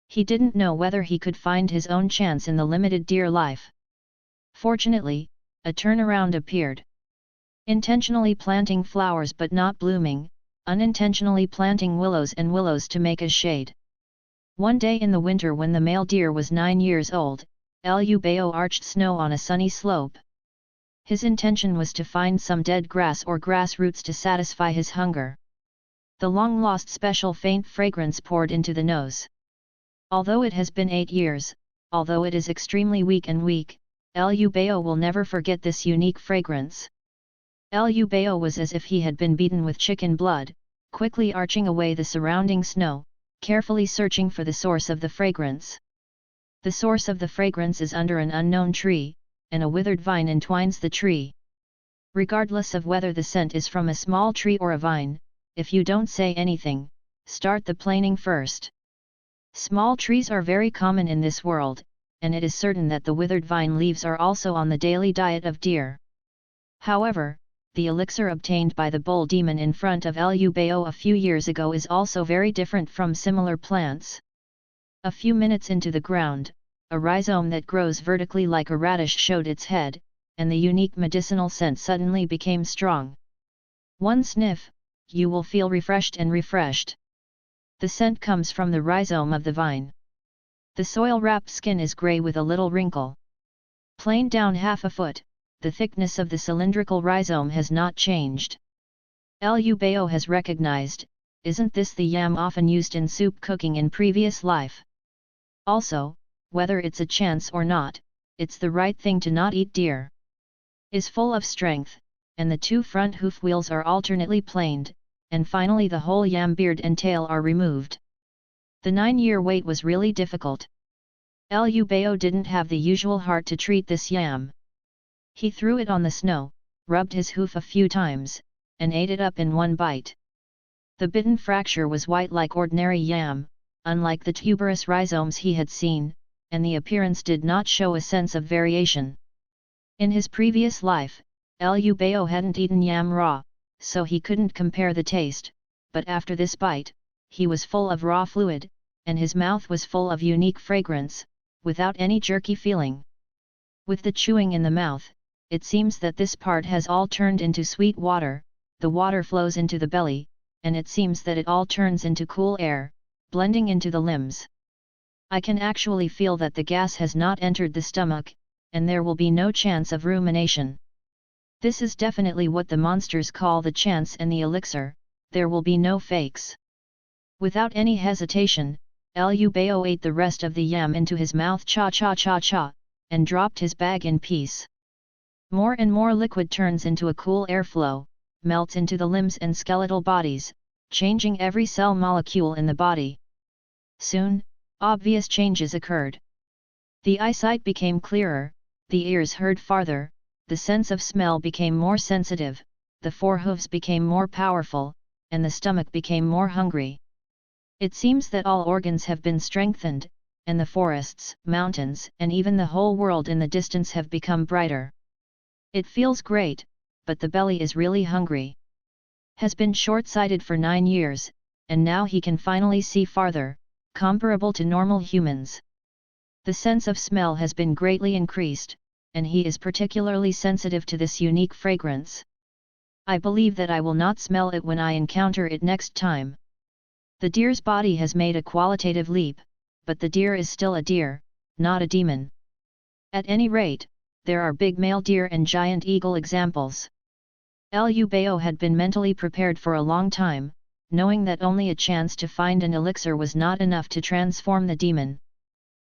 He didn't know whether he could find his own chance in the limited deer life. Fortunately, a turnaround appeared. Intentionally planting flowers but not blooming, unintentionally planting willows and willows to make a shade. One day in the winter when the male deer was 9 years old, Liu Bao arched snow on a sunny slope. His intention was to find some dead grass or grass roots to satisfy his hunger. The long-lost special faint fragrance poured into the nose. Although it has been 8 years, although it is extremely weak, Liu Bao will never forget this unique fragrance. Liu Bao was as if he had been beaten with chicken blood, quickly arching away the surrounding snow, carefully searching for the source of the fragrance. The source of the fragrance is under an unknown tree, and a withered vine entwines the tree. Regardless of whether the scent is from a small tree or a vine, if you don't say anything, start the planing first. Small trees are very common in this world, and it is certain that the withered vine leaves are also on the daily diet of deer. However, the elixir obtained by the bull demon in front of Liu Bao a few years ago is also very different from similar plants. A few minutes into the ground, a rhizome that grows vertically like a radish showed its head, and the unique medicinal scent suddenly became strong. One sniff, you will feel refreshed and refreshed. The scent comes from the rhizome of the vine. The soil-wrapped skin is grey with a little wrinkle. Planed down half a foot, the thickness of the cylindrical rhizome has not changed. Liu Bao has recognized, isn't this the yam often used in soup cooking in previous life? Also, whether it's a chance or not, it's the right thing to not eat deer. Is full of strength, and the 2 front hoof wheels are alternately planed, and finally the whole yam beard and tail are removed. The 9-year wait was really difficult. Liu Bao didn't have the usual heart to treat this yam. He threw it on the snow, rubbed his hoof a few times, and ate it up in one bite. The bitten fracture was white like ordinary yam, unlike the tuberous rhizomes he had seen, and the appearance did not show a sense of variation. In his previous life, Liu Bao hadn't eaten yam raw, so he couldn't compare the taste, but after this bite, he was full of raw fluid, and his mouth was full of unique fragrance, without any jerky feeling. With the chewing in the mouth, it seems that this part has all turned into sweet water, the water flows into the belly, and it seems that it all turns into cool air, blending into the limbs. I can actually feel that the gas has not entered the stomach, and there will be no chance of rumination. This is definitely what the monsters call the chance and the elixir, there will be no fakes. Without any hesitation, Liu Bao ate the rest of the yam into his mouth cha-cha-cha-cha, and dropped his bag in peace. More and more liquid turns into a cool airflow, melts into the limbs and skeletal bodies, changing every cell molecule in the body. Soon, obvious changes occurred. The eyesight became clearer, the ears heard farther, the sense of smell became more sensitive, the 4 hooves became more powerful, and the stomach became more hungry. It seems that all organs have been strengthened, and the forests, mountains, and even the whole world in the distance have become brighter. It feels great, but the belly is really hungry. Has been short-sighted for 9 years, and now he can finally see farther, comparable to normal humans. The sense of smell has been greatly increased, and he is particularly sensitive to this unique fragrance. I believe that I will not smell it when I encounter it next time. The deer's body has made a qualitative leap, but the deer is still a deer, not a demon. At any rate, there are big male deer and giant eagle examples. Liu Bao had been mentally prepared for a long time, knowing that only a chance to find an elixir was not enough to transform the demon.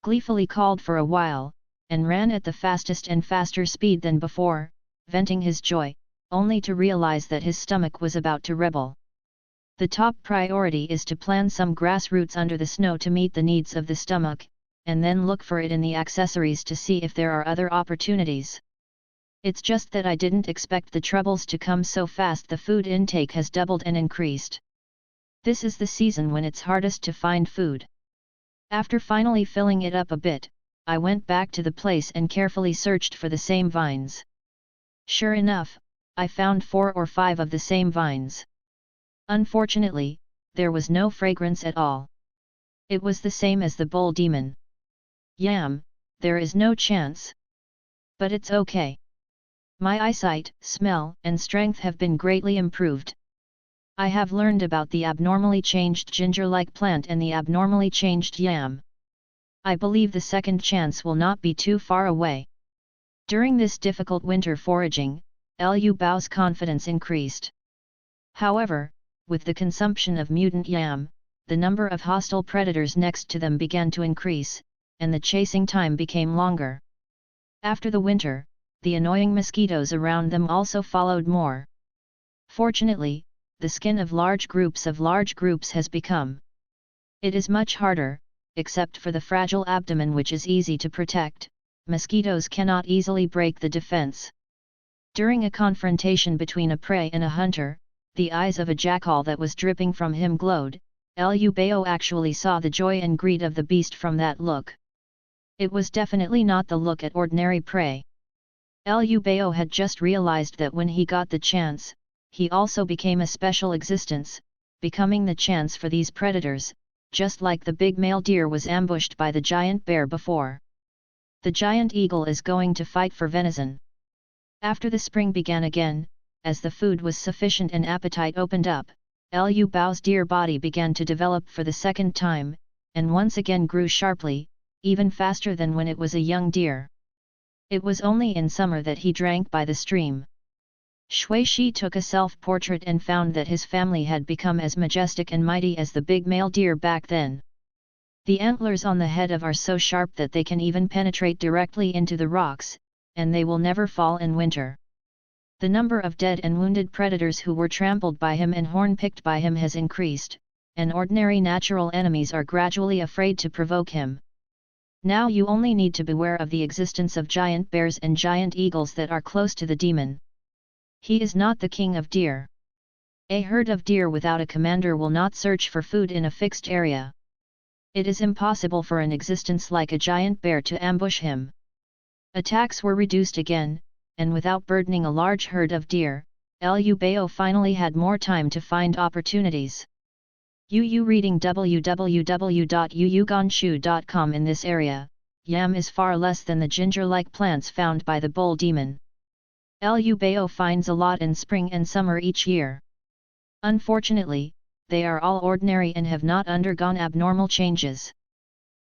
Gleefully called for a while, and ran at the fastest and faster speed than before, venting his joy, only to realize that his stomach was about to rebel. The top priority is to plant some grass roots under the snow to meet the needs of the stomach, and then look for it in the accessories to see if there are other opportunities. It's just that I didn't expect the troubles to come so fast. The food intake has doubled and increased. This is the season when it's hardest to find food. After finally filling it up a bit, I went back to the place and carefully searched for the same vines. Sure enough, I found 4 or 5 of the same vines. Unfortunately, there was no fragrance at all. It was the same as the bull demon. Yam, there is no chance. But it's okay. My eyesight, smell, and strength have been greatly improved. I have learned about the abnormally changed ginger-like plant and the abnormally changed yam. I believe the second chance will not be too far away. During this difficult winter foraging, Liu Bao's confidence increased. However, with the consumption of mutant yam, the number of hostile predators next to them began to increase, and the chasing time became longer. After the winter, the annoying mosquitoes around them also followed more. Fortunately, the skin of large groups has become. It is much harder, except for the fragile abdomen which is easy to protect. Mosquitoes cannot easily break the defense. During a confrontation between a prey and a hunter, the eyes of a jackal that was dripping from him glowed. Liu Bao actually saw the joy and greed of the beast from that look. It was definitely not the look at ordinary prey. Liu Bao had just realized that when he got the chance, he also became a special existence, becoming the chance for these predators, just like the big male deer was ambushed by the giant bear before. The giant eagle is going to fight for venison. After the spring began again, as the food was sufficient and appetite opened up, Liu Bao's deer body began to develop for the second time, and once again grew sharply, even faster than when it was a young deer. It was only in summer that he drank by the stream. Shui Shi took a self-portrait and found that his family had become as majestic and mighty as the big male deer back then. The antlers on the head are so sharp that they can even penetrate directly into the rocks, and they will never fall in winter. The number of dead and wounded predators who were trampled by him and horn-picked by him has increased, and ordinary natural enemies are gradually afraid to provoke him. Now you only need to beware of the existence of giant bears and giant eagles that are close to the demon. He is not the king of deer. A herd of deer without a commander will not search for food in a fixed area. It is impossible for an existence like a giant bear to ambush him. Attacks were reduced again, and without burdening a large herd of deer, Liu Bao finally had more time to find opportunities. Yu reading www.yuyuganshu.com. In this area, yam is far less than the ginger-like plants found by the bull demon. Liu Bao finds a lot in spring and summer each year. Unfortunately, they are all ordinary and have not undergone abnormal changes.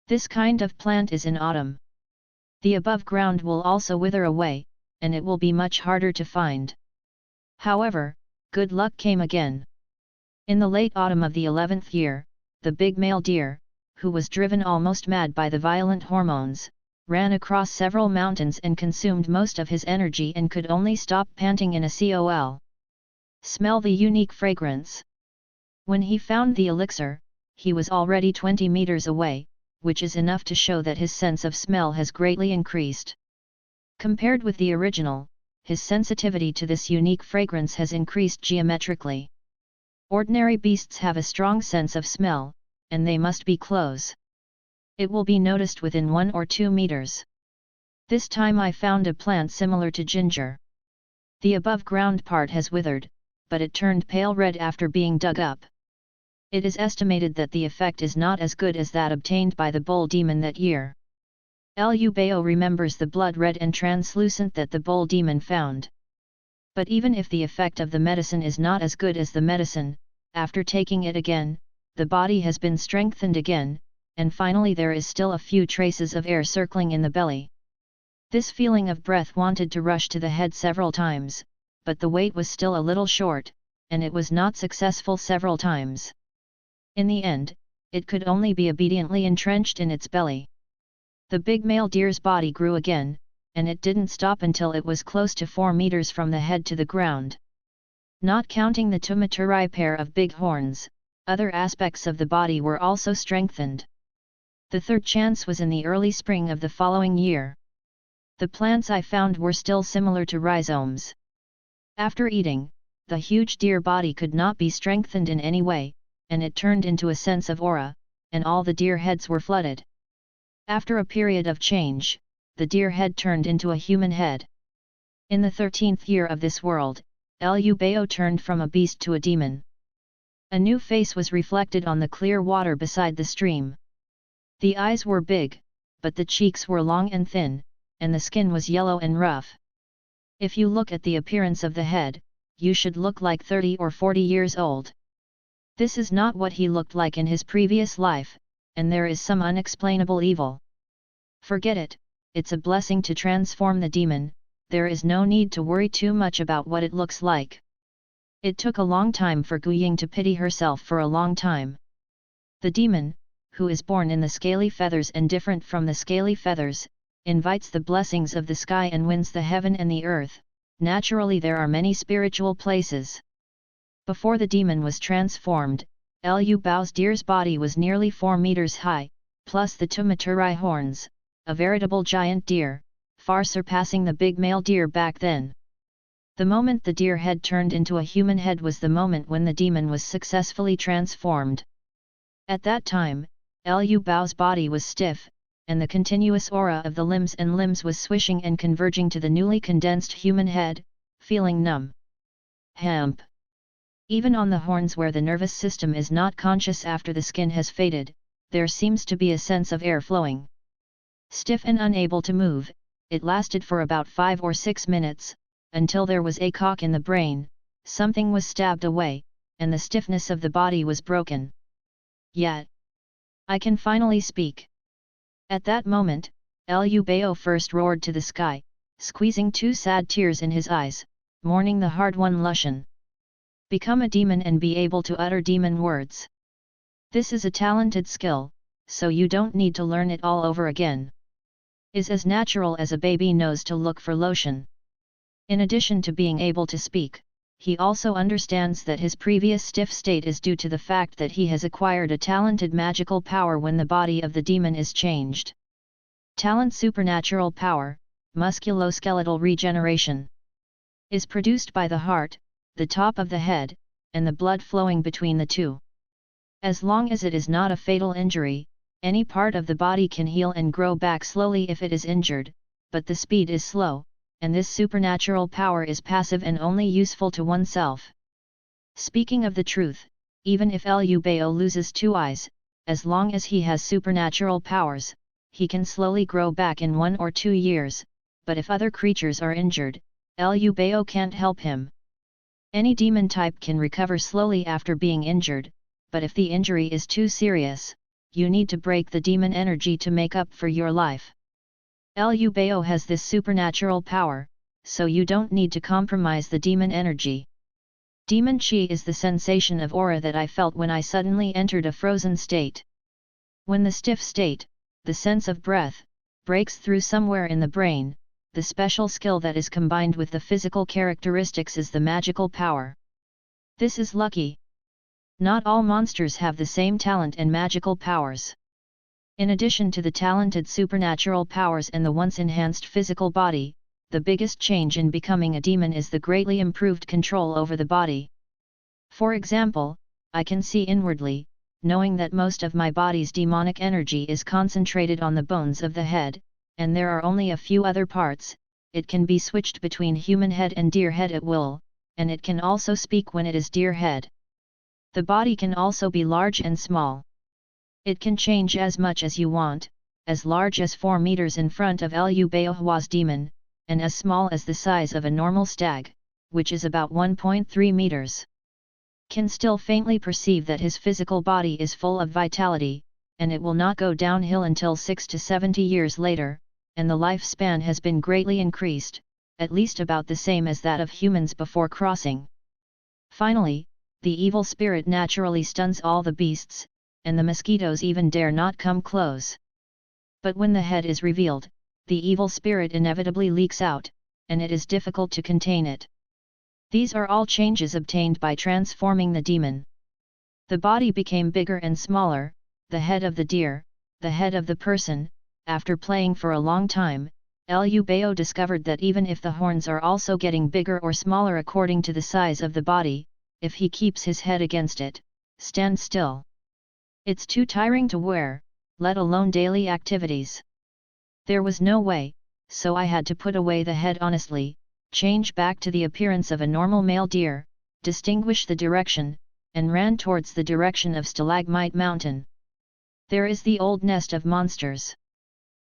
This kind of plant is in autumn. The above ground will also wither away, and it will be much harder to find. However, good luck came again. In the late autumn of the 11th year, the big male deer, who was driven almost mad by the violent hormones, ran across several mountains and consumed most of his energy and could only stop panting in a col. Smell the unique fragrance. When he found the elixir, he was already 20 meters away, which is enough to show that his sense of smell has greatly increased. Compared with the original, his sensitivity to this unique fragrance has increased geometrically. Ordinary beasts have a strong sense of smell, and they must be close. It will be noticed within 1 or 2 meters. This time I found a plant similar to ginger. The above ground part has withered, but it turned pale red after being dug up. It is estimated that the effect is not as good as that obtained by the bull demon that year. Liu Bao remembers the blood red and translucent that the bull demon found. But even if the effect of the medicine is not as good as the medicine, after taking it again, the body has been strengthened again, and finally there is still a few traces of air circling in the belly. This feeling of breath wanted to rush to the head several times, but the weight was still a little short, and it was not successful several times. In the end, it could only be obediently entrenched in its belly. The big male deer's body grew again, and it didn't stop until it was close to 4 meters from the head to the ground. Not counting the tumaturai pair of big horns, other aspects of the body were also strengthened. The third chance was in the early spring of the following year. The plants I found were still similar to rhizomes. After eating, the huge deer body could not be strengthened in any way, and it turned into a sense of aura, and all the deer heads were flooded. After a period of change, the deer head turned into a human head. In the 13th year of this world, Liu Bao turned from a beast to a demon. A new face was reflected on the clear water beside the stream. The eyes were big, but the cheeks were long and thin, and the skin was yellow and rough. If you look at the appearance of the head, you should look like 30 or 40 years old. This is not what he looked like in his previous life, and there is some unexplainable evil. Forget it, it's a blessing to transform the demon, there is no need to worry too much about what it looks like. It took a long time for Guying to pity herself for a long time. The demon, who is born in the scaly feathers and different from the scaly feathers, invites the blessings of the sky and wins the heaven and the earth. Naturally there are many spiritual places. Before the demon was transformed, Lu Bao's deer's body was nearly 4 meters high, plus the two Maturai horns, a veritable giant deer, far surpassing the big male deer back then. The moment the deer head turned into a human head was the moment when the demon was successfully transformed. At that time, Lu Bao's body was stiff, and the continuous aura of the limbs was swishing and converging to the newly condensed human head, feeling numb. Hemp. Even on the horns where the nervous system is not conscious after the skin has faded, there seems to be a sense of air flowing. Stiff and unable to move, it lasted for about 5 or 6 minutes, until there was a cock in the brain, something was stabbed away, and the stiffness of the body was broken. Yet, I can finally speak. At that moment, Lu Bao first roared to the sky, squeezing 2 sad tears in his eyes, mourning the hard-won Lushan. Become a demon and be able to utter demon words. This is a talented skill, so you don't need to learn it all over again. Is as natural as a baby knows to look for lotion. In addition to being able to speak, he also understands that his previous stiff state is due to the fact that he has acquired a talented magical power when the body of the demon is changed. Talent supernatural power, musculoskeletal regeneration, is produced by the heart, the top of the head, and the blood flowing between the two. As long as it is not a fatal injury, any part of the body can heal and grow back slowly if it is injured, but the speed is slow, and this supernatural power is passive and only useful to oneself. Speaking of the truth, even if Lu Bao loses 2 eyes, as long as he has supernatural powers, he can slowly grow back in 1 or 2 years, but if other creatures are injured, Lu Bao can't help him. Any demon type can recover slowly after being injured, but if the injury is too serious, you need to break the demon energy to make up for your life. Lu Bao has this supernatural power, so you don't need to compromise the demon energy. Demon Qi is the sensation of aura that I felt when I suddenly entered a frozen state. When the stiff state, the sense of breath, breaks through somewhere in the brain, the special skill that is combined with the physical characteristics is the magical power. This is lucky. Not all monsters have the same talent and magical powers. In addition to the talented supernatural powers and the once enhanced physical body, the biggest change in becoming a demon is the greatly improved control over the body. For example, I can see inwardly, knowing that most of my body's demonic energy is concentrated on the bones of the head, and there are only a few other parts. It can be switched between human head and deer head at will, and it can also speak when it is deer head. The body can also be large and small. It can change as much as you want, as large as 4 meters in front of Lu Bao's demon, and as small as the size of a normal stag, which is about 1.3 meters. Can still faintly perceive that his physical body is full of vitality, and it will not go downhill until 6 to 70 years later, and the lifespan has been greatly increased, at least about the same as that of humans before crossing. Finally, the evil spirit naturally stuns all the beasts, and the mosquitoes even dare not come close. But when the head is revealed, the evil spirit inevitably leaks out, and it is difficult to contain it. These are all changes obtained by transforming the demon. The body became bigger and smaller, the head of the deer, the head of the person. After playing for a long time, Lu Bao discovered that even if the horns are also getting bigger or smaller according to the size of the body, if he keeps his head against it, stand still. It's too tiring to wear, let alone daily activities. There was no way, so I had to put away the head honestly, change back to the appearance of a normal male deer, distinguish the direction, and ran towards the direction of Stalagmite Mountain. There is the old nest of monsters.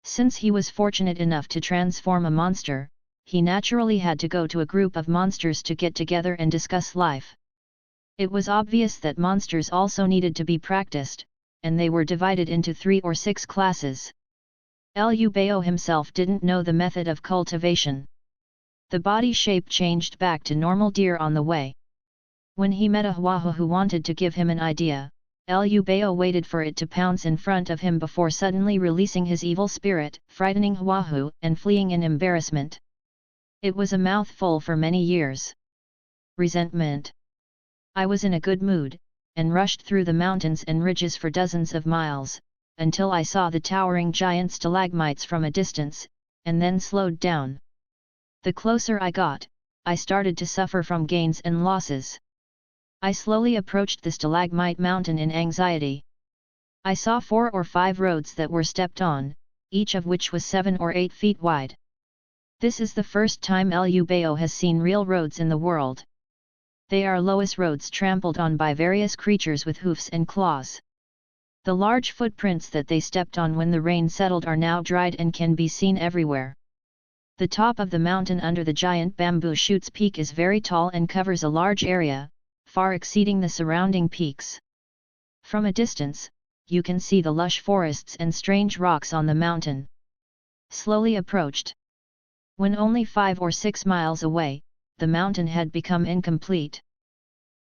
Since he was fortunate enough to transform a monster, he naturally had to go to a group of monsters to get together and discuss life. It was obvious that monsters also needed to be practiced, and they were divided into 3 or 6 classes. Liu Bao himself didn't know the method of cultivation. The body shape changed back to normal deer on the way. When he met a Huahu who wanted to give him an idea, Liu Bao waited for it to pounce in front of him before suddenly releasing his evil spirit, frightening Huahu and fleeing in embarrassment. It was a mouthful for many years. Resentment. I was in a good mood, and rushed through the mountains and ridges for dozens of miles, until I saw the towering giant stalagmites from a distance, and then slowed down. The closer I got, I started to suffer from gains and losses. I slowly approached the stalagmite mountain in anxiety. I saw 4 or 5 roads that were stepped on, each of which was 7 or 8 feet wide. This is the first time Liu Bao has seen real roads in the world. They are loess roads trampled on by various creatures with hoofs and claws. The large footprints that they stepped on when the rain settled are now dried and can be seen everywhere. The top of the mountain under the giant bamboo shoots peak is very tall and covers a large area, far exceeding the surrounding peaks. From a distance, you can see the lush forests and strange rocks on the mountain. Slowly approached. When only 5 or 6 miles away, the mountain had become incomplete.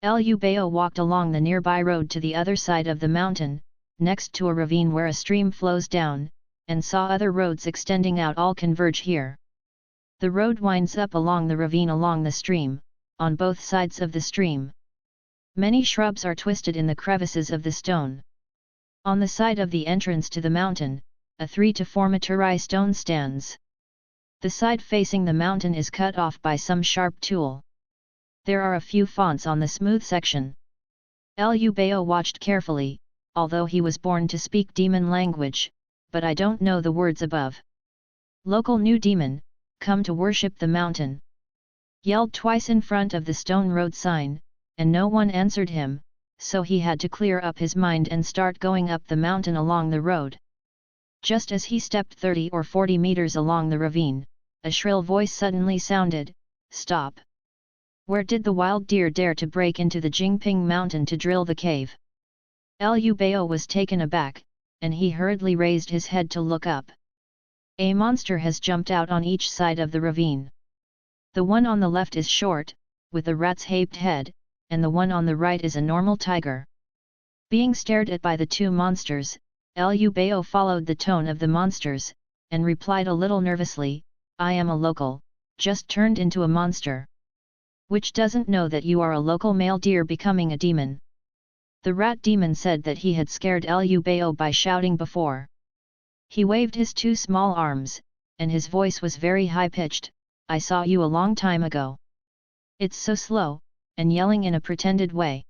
Liu Bao walked along the nearby road to the other side of the mountain, next to a ravine where a stream flows down, and saw other roads extending out all converge here. The road winds up along the ravine along the stream, on both sides of the stream. Many shrubs are twisted in the crevices of the stone. On the side of the entrance to the mountain, a 3 to 4 meter stone stands. The side facing the mountain is cut off by some sharp tool. There are a few fonts on the smooth section. Liu Bao watched carefully, although he was born to speak demon language, but I don't know the words above. Local new demon, come to worship the mountain. Yelled twice in front of the stone road sign, and no one answered him, so he had to clear up his mind and start going up the mountain along the road. Just as he stepped 30 or 40 meters along the ravine, a shrill voice suddenly sounded, "Stop! Where did the wild deer dare to break into the Jingping mountain to drill the cave?" Liu Bao was taken aback, and he hurriedly raised his head to look up. A monster has jumped out on each side of the ravine. The one on the left is short, with a rat's-shaped head, and the one on the right is a normal tiger. Being stared at by the 2 monsters, Liu Bao followed the tone of the monsters, and replied a little nervously, "I am a local, just turned into a monster. Which doesn't know that you are a local male deer becoming a demon." The rat demon said that he had scared Liu Bao by shouting before. He waved his 2 small arms, and his voice was very high-pitched, "I saw you a long time ago. It's so slow," and yelling in a pretended way.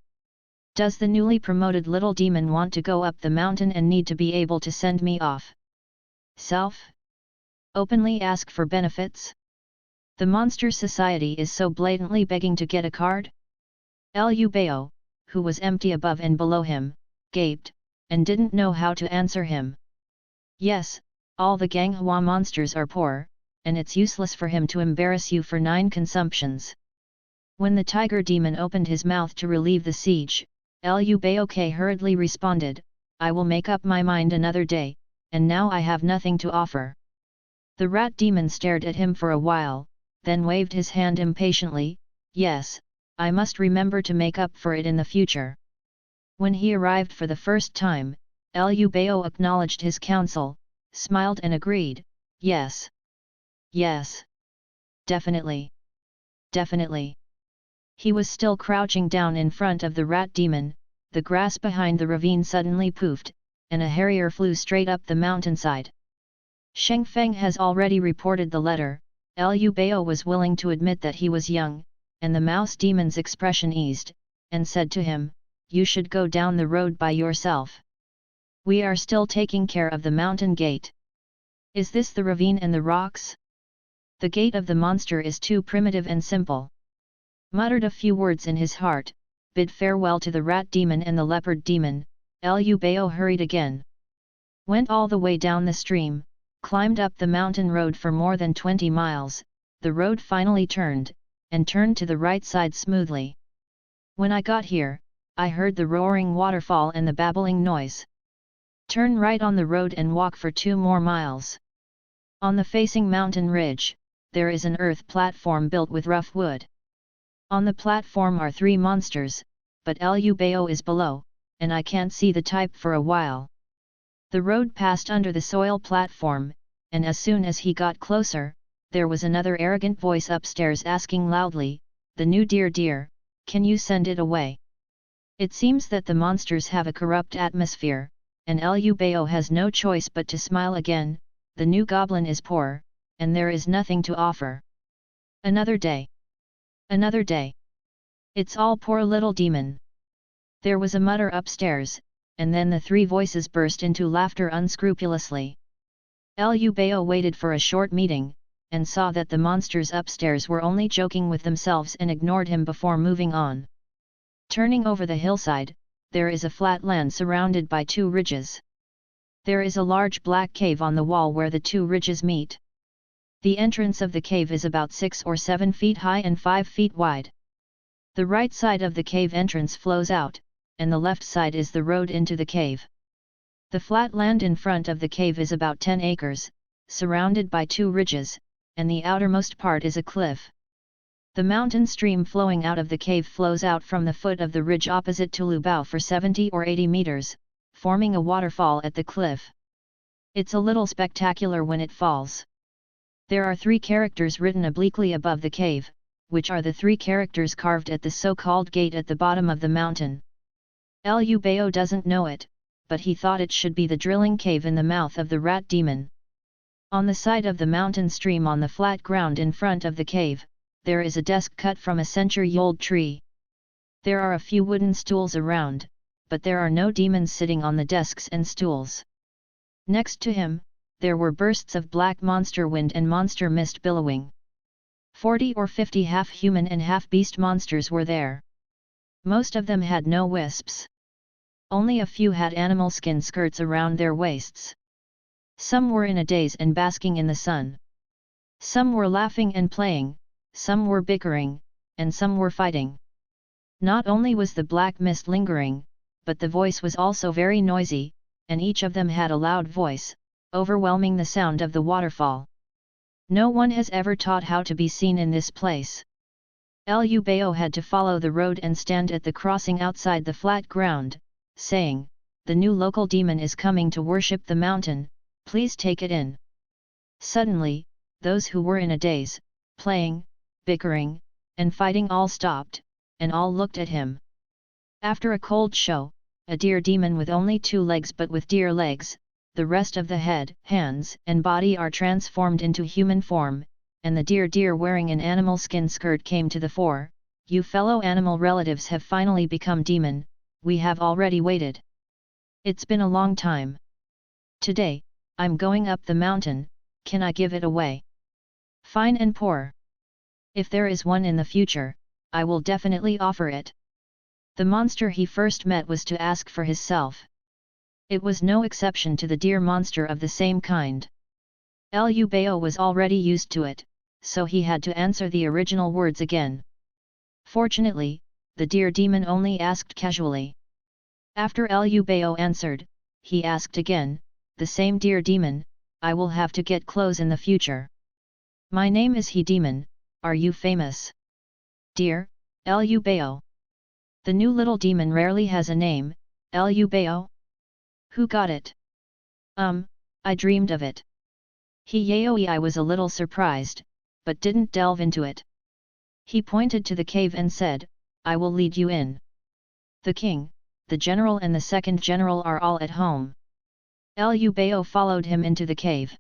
Does the newly promoted little demon want to go up the mountain and need to be able to send me off? Self? Openly ask for benefits? The monster society is so blatantly begging to get a card? Liu Bao, who was empty above and below him, gaped, and didn't know how to answer him. Yes, all the Ganghua monsters are poor, and it's useless for him to embarrass you for 9 consumptions. When the tiger demon opened his mouth to relieve the siege, Liu Bao hurriedly responded, "I will make up my mind another day, and now I have nothing to offer." The rat demon stared at him for a while, then waved his hand impatiently, "Yes, I must remember to make up for it in the future." When he arrived for the first time, Liu Bao acknowledged his counsel, smiled and agreed, "Yes. Yes. Definitely. Definitely." He was still crouching down in front of the rat demon, the grass behind the ravine suddenly poofed, and a harrier flew straight up the mountainside. Sheng Feng has already reported the letter. Liu Bao was willing to admit that he was young, and the mouse demon's expression eased, and said to him, "You should go down the road by yourself. We are still taking care of the mountain gate. Is this the ravine and the rocks? The gate of the monster is too primitive and simple." Muttered a few words in his heart, bid farewell to the rat demon and the leopard demon, Liu Bao hurried again. Went all the way down the stream, climbed up the mountain road for more than 20 miles, the road finally turned, and turned to the right side smoothly. When I got here, I heard the roaring waterfall and the babbling noise. Turn right on the road and walk for 2 more miles. On the facing mountain ridge, there is an earth platform built with rough wood. On the platform are 3 monsters, but Liu Bao is below, and I can't see the type for a while. The road passed under the soil platform, and as soon as he got closer, there was another arrogant voice upstairs asking loudly, "The new deer, can you send it away?" It seems that the monsters have a corrupt atmosphere, and Liu Bao has no choice but to smile again. The new goblin is poor, and there is nothing to offer. Another day. Another day. It's all poor little demon. There was a mutter upstairs, and then the 3 voices burst into laughter unscrupulously. Liu Bao waited for a short meeting, and saw that the monsters upstairs were only joking with themselves and ignored him before moving on. Turning over the hillside, there is a flat land surrounded by 2 ridges. There is a large black cave on the wall where the 2 ridges meet. The entrance of the cave is about 6 or 7 feet high and 5 feet wide. The right side of the cave entrance flows out, and the left side is the road into the cave. The flat land in front of the cave is about 10 acres, surrounded by 2 ridges, and the outermost part is a cliff. The mountain stream flowing out of the cave flows out from the foot of the ridge opposite to Lubao for 70 or 80 meters, forming a waterfall at the cliff. It's a little spectacular when it falls. There are 3 characters written obliquely above the cave, which are the 3 characters carved at the so-called gate at the bottom of the mountain. Liu Bao doesn't know it, but he thought it should be the drilling cave in the mouth of the rat demon. On the side of the mountain stream on the flat ground in front of the cave, there is a desk cut from a century-old tree. There are a few wooden stools around, but there are no demons sitting on the desks and stools. Next to him, there were bursts of black monster wind and monster mist billowing. 40 or 50 half-human and half-beast monsters were there. Most of them had no wisps. Only a few had animal skin skirts around their waists. Some were in a daze and basking in the sun. Some were laughing and playing, some were bickering, and some were fighting. Not only was the black mist lingering, but the voice was also very noisy, and each of them had a loud voice, overwhelming the sound of the waterfall. No one has ever taught how to be seen in this place. Liu Bao had to follow the road and stand at the crossing outside the flat ground, saying, "The new local demon is coming to worship the mountain, please take it in." Suddenly, those who were in a daze, playing, bickering, and fighting all stopped, and all looked at him. After a cold show, a deer demon with only 2 legs but with deer legs, the rest of the head, hands, and body are transformed into human form, and the deer wearing an animal skin skirt came to the fore. "You fellow animal relatives have finally become demon, we have already waited. It's been a long time. Today, I'm going up the mountain, can I give it away? Fine and poor. If there is one in the future, I will definitely offer it." The monster he first met was to ask for himself. It was no exception to the deer monster of the same kind. Liu Bao was already used to it, so he had to answer the original words again. Fortunately, the deer demon only asked casually. After Liu Bao answered, he asked again, "The same deer demon, I will have to get clothes in the future. My name is He Demon, are you famous?" "Dear, Liu Bao. The new little demon rarely has a name, Liu Bao. Who got it?" I dreamed of it." He Yaoi I was a little surprised, but didn't delve into it. He pointed to the cave and said, "I will lead you in. The king, the general and the second general are all at home." Liu Bao followed him into the cave.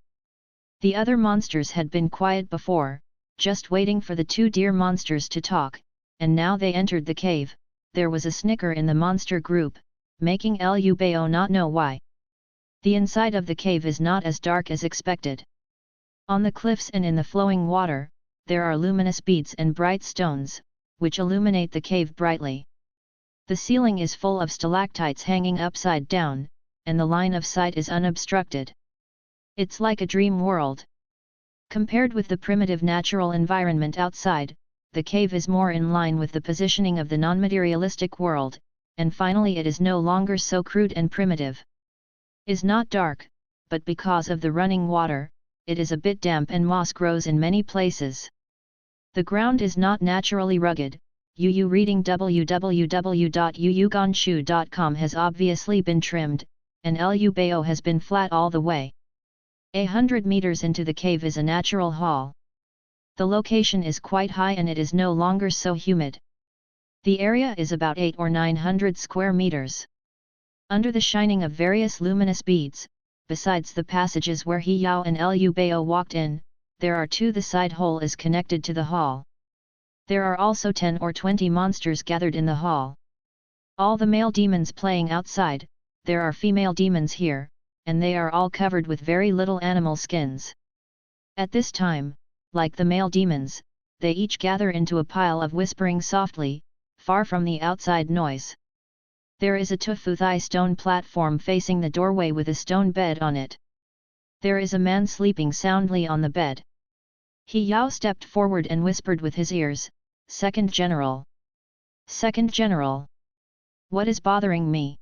The other monsters had been quiet before, just waiting for the 2 deer monsters to talk, and now they entered the cave. There was a snicker in the monster group, making Liu Bao not know why. The inside of the cave is not as dark as expected. On the cliffs and in the flowing water, there are luminous beads and bright stones, which illuminate the cave brightly. The ceiling is full of stalactites hanging upside down, and the line of sight is unobstructed. It's like a dream world. Compared with the primitive natural environment outside, the cave is more in line with the positioning of the non-materialistic world, and finally it is no longer so crude and primitive. Is not dark, but because of the running water, it is a bit damp and moss grows in many places. The ground is not naturally rugged. UU reading www.uuganshu.com has obviously been trimmed, and Lu Bao has been flat all the way. 100 meters into the cave is a natural hall. The location is quite high and it is no longer so humid. The area is about 8 or 900 square meters. Under the shining of various luminous beads, besides the passages where He Yao and Lu Bao walked in, there are two. The side hole is connected to the hall. There are also 10 or 20 monsters gathered in the hall. All the male demons playing outside, there are female demons here, and they are all covered with very little animal skins. At this time, like the male demons, they each gather into a pile of whispering softly, far from the outside noise. There is a tufuthai stone platform facing the doorway with a stone bed on it. There is a man sleeping soundly on the bed. He Yao stepped forward and whispered with his ears, "Second General. Second General. What is bothering me?"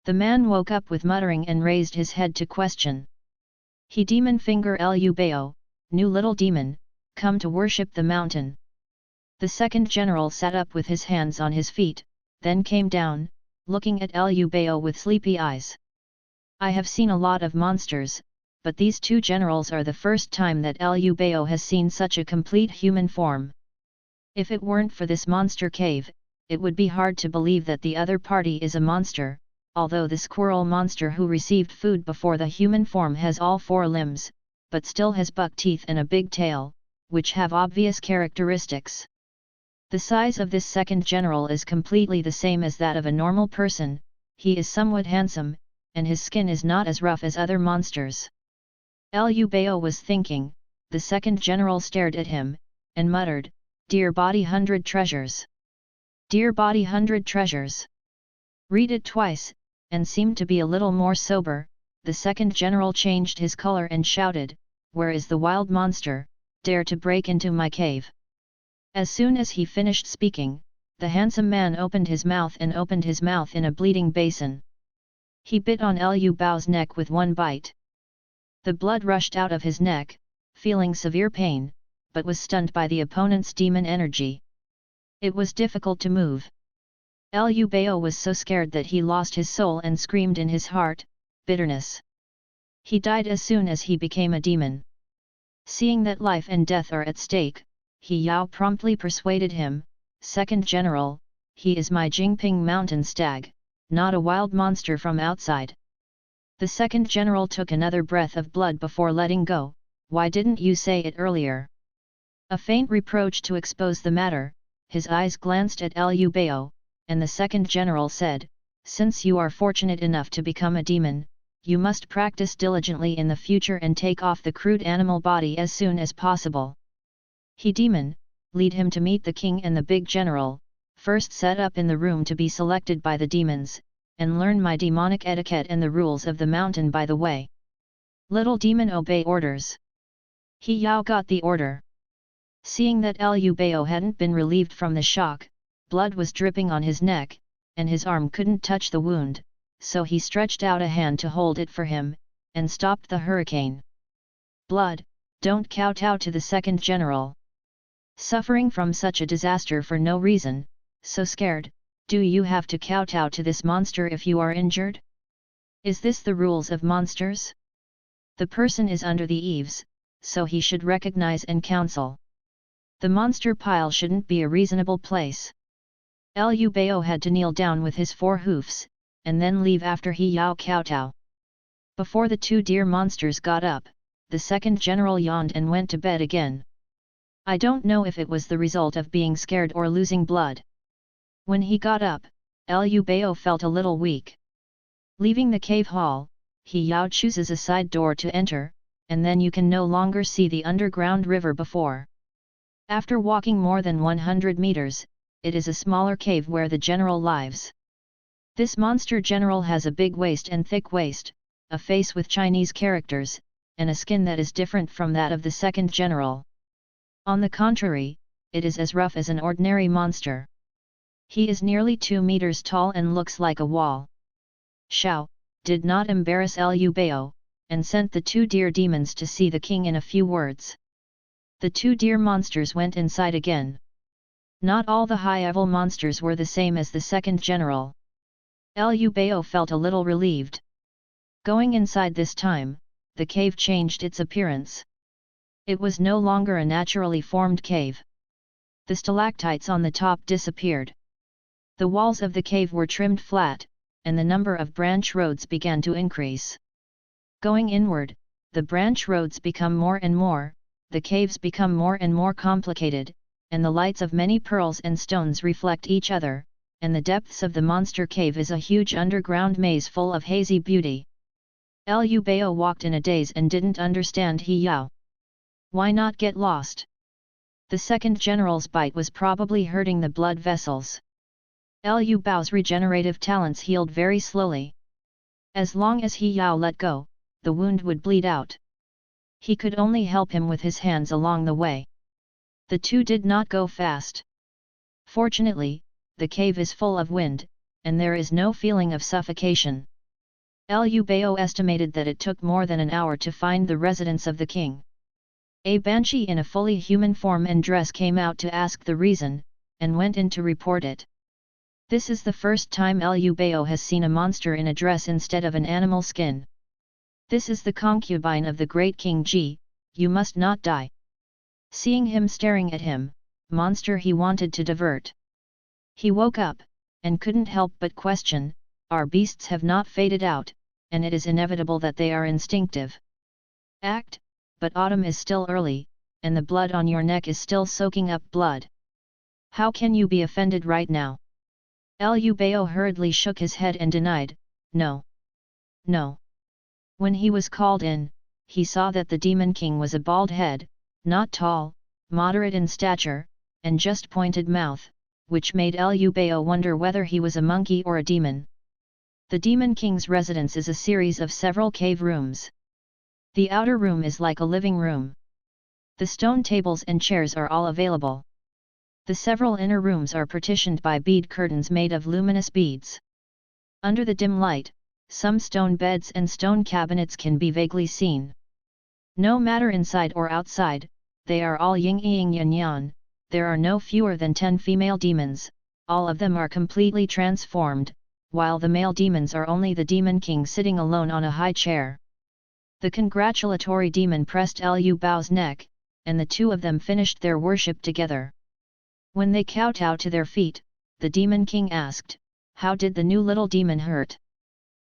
The man woke up with muttering and raised his head to question. He demon finger Lu Bao, new little demon, come to worship the mountain. The second general sat up with his hands on his feet, then came down, looking at Lu Bao with sleepy eyes. I have seen a lot of monsters, but these two generals are the first time that Lu Bao has seen such a complete human form. If it weren't for this monster cave, it would be hard to believe that the other party is a monster, although the squirrel monster who received food before the human form has all 4 limbs, but still has buck teeth and a big tail, which have obvious characteristics. The size of this second general is completely the same as that of a normal person. He is somewhat handsome, and his skin is not as rough as other monsters. Lu Bao was thinking. The second general stared at him, and muttered, "Dear body 100 treasures. Dear body 100 treasures." Read it twice, and seemed to be a little more sober. The second general changed his color and shouted, "Where is the wild monster, dare to break into my cave?" As soon as he finished speaking, the handsome man opened his mouth in a bleeding basin. He bit on Lu Bao's neck with one bite. The blood rushed out of his neck, feeling severe pain, but was stunned by the opponent's demon energy. It was difficult to move. Lu Bao was so scared that he lost his soul and screamed in his heart, bitterness. He died as soon as he became a demon. Seeing that life and death are at stake, He Yao promptly persuaded him, "Second General, he is my Jingping mountain stag, not a wild monster from outside." The second general took another breath of blood before letting go. "Why didn't you say it earlier?" A faint reproach to expose the matter, his eyes glanced at Lu Bao, and the second general said, "Since you are fortunate enough to become a demon, you must practice diligently in the future and take off the crude animal body as soon as possible. He demon, lead him to meet the king and the big general, first set up in the room to be selected by the demons, and learn my demonic etiquette and the rules of the mountain by the way." Little demon obey orders. He Yao got the order. Seeing that Lu Bao hadn't been relieved from the shock, blood was dripping on his neck, and his arm couldn't touch the wound, so he stretched out a hand to hold it for him, and stopped the hurricane. "Blood, don't kowtow to the second general. Suffering from such a disaster for no reason, so scared, do you have to kowtow to this monster if you are injured? Is this the rules of monsters? The person is under the eaves, so he should recognize and counsel. The monster pile shouldn't be a reasonable place." Lu Bao had to kneel down with his 4 hoofs, and then leave after He Yao kowtow. Before the 2 deer monsters got up, the second general yawned and went to bed again. I don't know if it was the result of being scared or losing blood. When he got up, Lu Bao felt a little weak. Leaving the cave hall, He Yao chooses a side door to enter, and then you can no longer see the underground river before. After walking more than 100 meters, it is a smaller cave where the general lives. This monster general has a big waist and thick waist, a face with Chinese characters, and a skin that is different from that of the second general. On the contrary, it is as rough as an ordinary monster. He is nearly 2 meters tall and looks like a wall. Xiao did not embarrass Liu Bao, and sent the 2 deer demons to see the king in a few words. The 2 deer monsters went inside again. Not all the high-level monsters were the same as the second general. Liu Bao felt a little relieved. Going inside this time, the cave changed its appearance. It was no longer a naturally formed cave. The stalactites on the top disappeared. The walls of the cave were trimmed flat, and the number of branch roads began to increase. Going inward, the branch roads become more and more, the caves become more and more complicated, and the lights of many pearls and stones reflect each other, and the depths of the monster cave is a huge underground maze full of hazy beauty. Liu Bao walked in a daze and didn't understand He Yao. Why not get lost? The second general's bite was probably hurting the blood vessels. Liu Bao's regenerative talents healed very slowly. As long as He Yao let go, the wound would bleed out. He could only help him with his hands along the way. The 2 did not go fast. Fortunately, the cave is full of wind, and there is no feeling of suffocation. Liu Bao estimated that it took more than an hour to find the residence of the king. A banshee in a fully human form and dress came out to ask the reason, and went in to report it. This is the first time Liu Bao has seen a monster in a dress instead of an animal skin. This is the concubine of the great King Ji, you must not die. Seeing him staring at him, monster he wanted to divert. He woke up, and couldn't help but question, our beasts have not faded out, and it is inevitable that they are instinctive. But autumn is still early, and the blood on your neck is still soaking up blood. How can you be offended right now? Liu Bao hurriedly shook his head and denied, no. No. When he was called in, he saw that the Demon King was a bald head, not tall, moderate in stature, and just pointed mouth, which made Liu Bao wonder whether he was a monkey or a demon. The Demon King's residence is a series of several cave rooms. The outer room is like a living room. The stone tables and chairs are all available. The several inner rooms are partitioned by bead curtains made of luminous beads. Under the dim light, some stone beds and stone cabinets can be vaguely seen. No matter inside or outside, they are all yin yang yan yan. There are no fewer than 10 female demons, all of them are completely transformed, while the male demons are only the Demon King sitting alone on a high chair. The congratulatory demon pressed Liu Bao's neck, and the 2 of them finished their worship together. When they kowtowed to their feet, the Demon King asked, how did the new little demon hurt?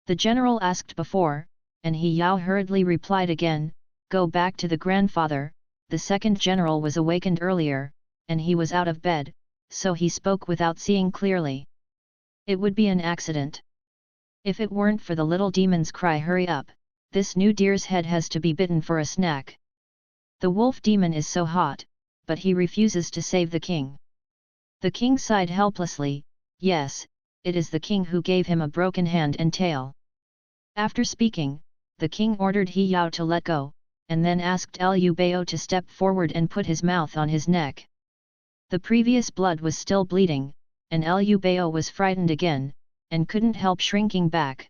The general asked before, and He Yao hurriedly replied again, go back to the grandfather. The second general was awakened earlier, and he was out of bed, so he spoke without seeing clearly. It would be an accident. If it weren't for the little demon's cry hurry up, this new deer's head has to be bitten for a snack. The wolf demon is so hot, but he refuses to save the king. The king sighed helplessly, yes, it is the king who gave him a broken hand and tail. After speaking, the king ordered He Yao to let go, and then asked Liu Bao to step forward and put his mouth on his neck. The previous blood was still bleeding, and Liu Bao was frightened again, and couldn't help shrinking back.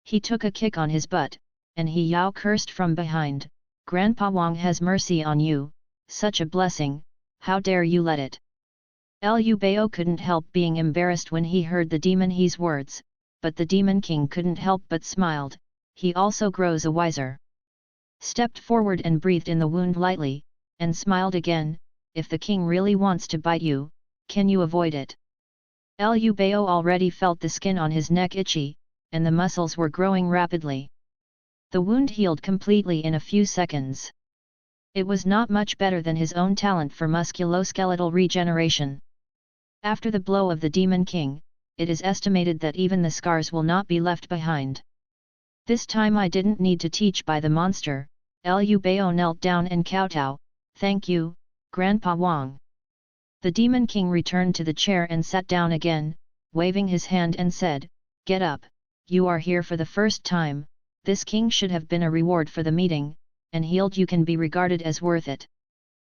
He took a kick on his butt, and He Yao cursed from behind, Grandpa Wang has mercy on you, such a blessing, how dare you let it. Liu Bao couldn't help being embarrassed when he heard the demon He's words, but the Demon King couldn't help but smiled, he also grows a wiser. Stepped forward and breathed in the wound lightly, and smiled again, if the king really wants to bite you, can you avoid it? Liu Bao already felt the skin on his neck itchy, and the muscles were growing rapidly. The wound healed completely in a few seconds. It was not much better than his own talent for musculoskeletal regeneration. After the blow of the Demon King, it is estimated that even the scars will not be left behind. This time I didn't need to teach by the monster. Liu Bao knelt down and kowtow, thank you, Grandpa Wang. The Demon King returned to the chair and sat down again, waving his hand and said, get up, you are here for the first time, this king should have been a reward for the meeting, and healed you can be regarded as worth it.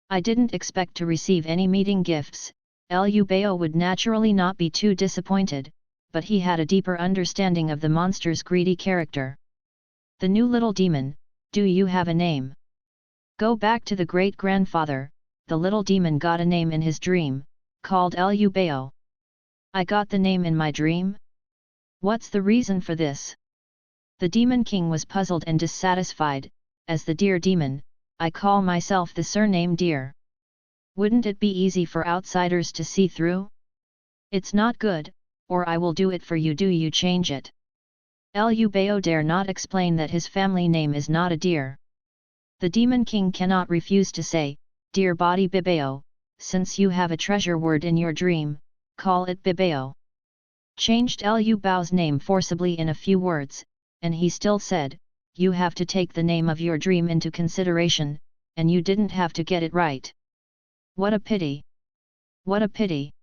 I didn't expect to receive any meeting gifts. Liu Bao would naturally not be too disappointed, but he had a deeper understanding of the monster's greedy character. The new little demon, do you have a name? Go back to the great-grandfather. The little demon got a name in his dream, called Liu Bao. I got the name in my dream? What's the reason for this? The demon king was puzzled and dissatisfied. As the deer demon, I call myself the surname Deer. Wouldn't it be easy for outsiders to see through? It's not good, or I will do it for you. Do you change it? Liu Bao dare not explain that his family name is not a deer. The demon king cannot refuse to say, Dear body Bibao, since you have a treasure word in your dream, call it Bibao. Changed Liu Bao's name forcibly in a few words, and he still said, you have to take the name of your dream into consideration, and you didn't have to get it right. What a pity! What a pity!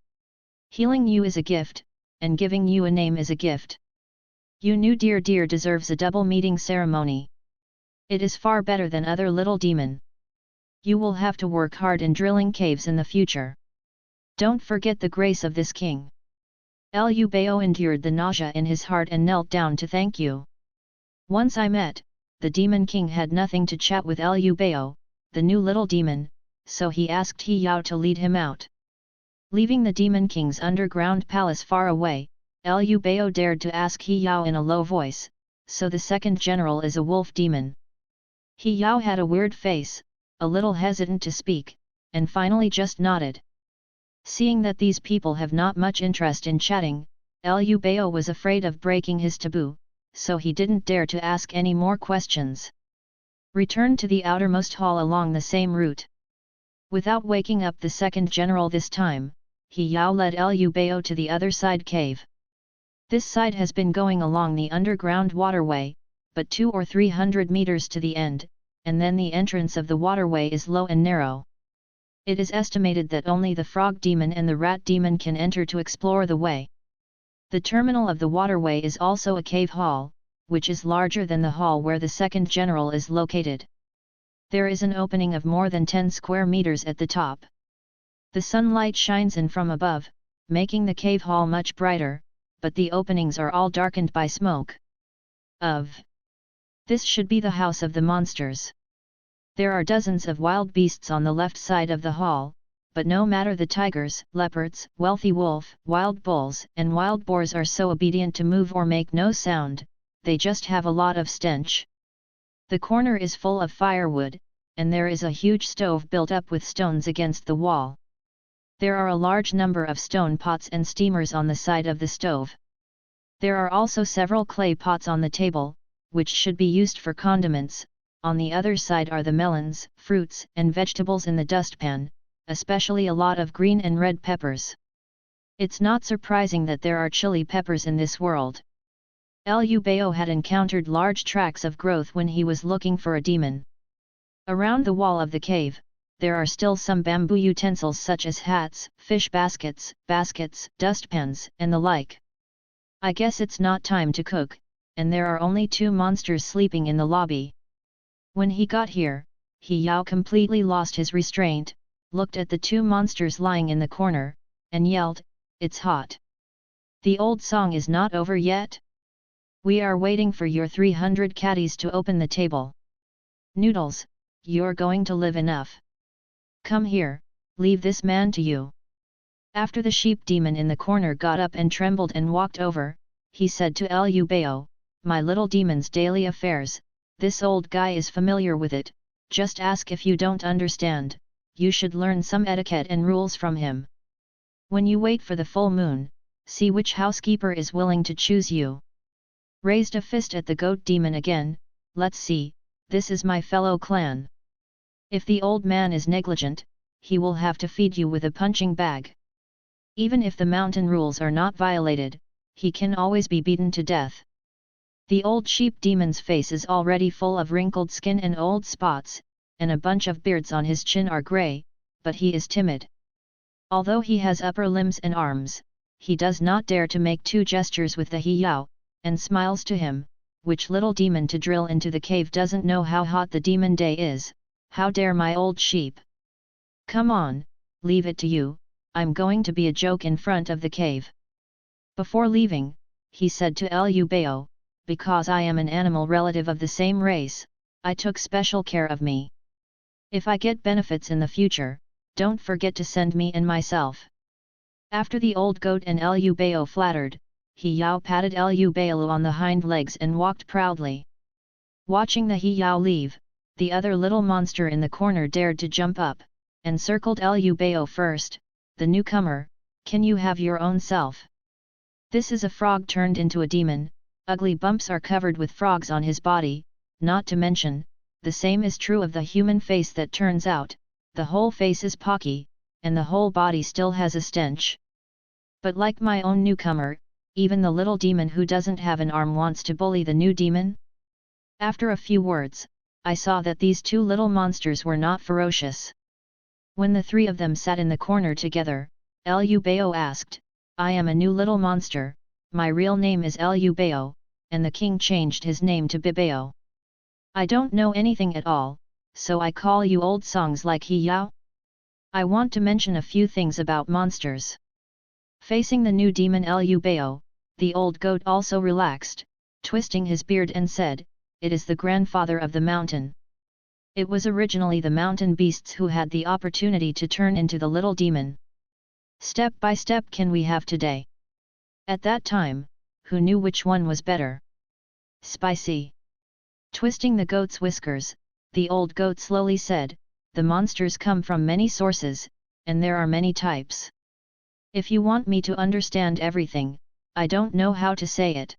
Healing you is a gift, and giving you a name is a gift. You knew Dear deserves a double meeting ceremony. It is far better than other little demon. You will have to work hard in drilling caves in the future. Don't forget the grace of this king. Liu Bao endured the nausea in his heart and knelt down to thank you. Once I met, the demon king had nothing to chat with Liu Bao, the new little demon, so he asked He Yao to lead him out. Leaving the demon king's underground palace far away, Liu Bao dared to ask He Yao in a low voice, so the second general is a wolf demon. He Yao had a weird face, a little hesitant to speak, and finally just nodded. Seeing that these people have not much interest in chatting, Liu Bao was afraid of breaking his taboo, so he didn't dare to ask any more questions. Returned to the outermost hall along the same route. Without waking up the second general this time, He Yao led Liu Bao to the other side cave. This side has been going along the underground waterway, but 200 or 300 meters to the end, and then the entrance of the waterway is low and narrow. It is estimated that only the frog demon and the rat demon can enter to explore the way. The terminal of the waterway is also a cave hall, which is larger than the hall where the second general is located. There is an opening of more than 10 square meters at the top. The sunlight shines in from above, making the cave hall much brighter, but the openings are all darkened by smoke. This should be the house of the monsters. There are dozens of wild beasts on the left side of the hall, but no matter the tigers, leopards, wealthy wolf, wild bulls and wild boars are so obedient to move or make no sound, they just have a lot of stench. The corner is full of firewood, and there is a huge stove built up with stones against the wall. There are a large number of stone pots and steamers on the side of the stove. There are also several clay pots on the table, which should be used for condiments. On the other side are the melons, fruits and vegetables in the dustpan, especially a lot of green and red peppers. It's not surprising that there are chili peppers in this world. Liu Bao had encountered large tracts of growth when he was looking for a demon. Around the wall of the cave, there are still some bamboo utensils such as hats, fish baskets, dustpans and the like. I guess it's not time to cook, and there are only 2 monsters sleeping in the lobby. When he got here, He Yao completely lost his restraint, looked at the 2 monsters lying in the corner, and yelled, "It's hot! The old song is not over yet? We are waiting for your 300 caddies to open the table. Noodles, you're going to live enough. Come here, leave this man to you." After the sheep demon in the corner got up and trembled and walked over, he said to Liu Bao, "My little demon's daily affairs, this old guy is familiar with it, just ask if you don't understand, you should learn some etiquette and rules from him. When you wait for the full moon, see which housekeeper is willing to choose you." Raised a fist at the goat demon again, "Let's see, this is my fellow clan. If the old man is negligent, he will have to feed you with a punching bag. Even if the mountain rules are not violated, he can always be beaten to death." The old sheep demon's face is already full of wrinkled skin and old spots, and a bunch of beards on his chin are grey, but he is timid. Although he has upper limbs and arms, he does not dare to make 2 gestures with the He Yao, and smiles to him, which little demon to drill into the cave doesn't know how hot the demon day is, how dare my old sheep? Come on, leave it to you, I'm going to be a joke in front of the cave. Before leaving, he said to Liu Bao, because I am an animal relative of the same race, I took special care of me. If I get benefits in the future, don't forget to send me and myself. After the old goat and Liu Bao flattered, He Yao patted Liu Bao on the hind legs and walked proudly. Watching the He Yao leave, the other little monster in the corner dared to jump up, and circled Liu Bao first. The newcomer, can you have your own self? This is a frog turned into a demon, ugly bumps are covered with frogs on his body, not to mention, the same is true of the human face that turns out, the whole face is pocky, and the whole body still has a stench. But like my own newcomer, even the little demon who doesn't have an arm wants to bully the new demon? After a few words, I saw that these two little monsters were not ferocious. When the three of them sat in the corner together, Liu Bao asked, I am a new little monster, my real name is Liu Bao, and the king changed his name to Bibao. I don't know anything at all, so I call you old songs like He Yao? I want to mention a few things about monsters. Facing the new demon Liu Bao, the old goat also relaxed, twisting his beard and said, it is the grandfather of the mountain. It was originally the mountain beasts who had the opportunity to turn into the little demon. Step by step can we have today? At that time, who knew which one was better? Spicy. Twisting the goat's whiskers, the old goat slowly said, the monsters come from many sources, and there are many types. If you want me to understand everything, I don't know how to say it.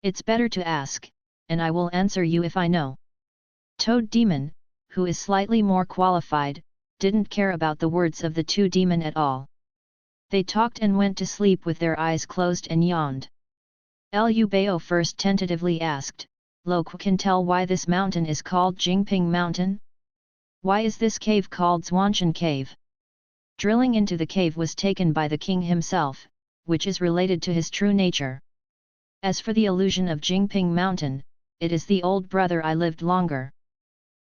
It's better to ask, and I will answer you if I know. Toad Demon, who is slightly more qualified, didn't care about the words of the two demon at all. They talked and went to sleep with their eyes closed and yawned. Liu Bao first tentatively asked, Lo can tell why this mountain is called Jingping Mountain? Why is this cave called Zhuanshan Cave? Drilling into the cave was taken by the king himself, which is related to his true nature. As for the illusion of Jingping Mountain, it is the old brother I lived longer.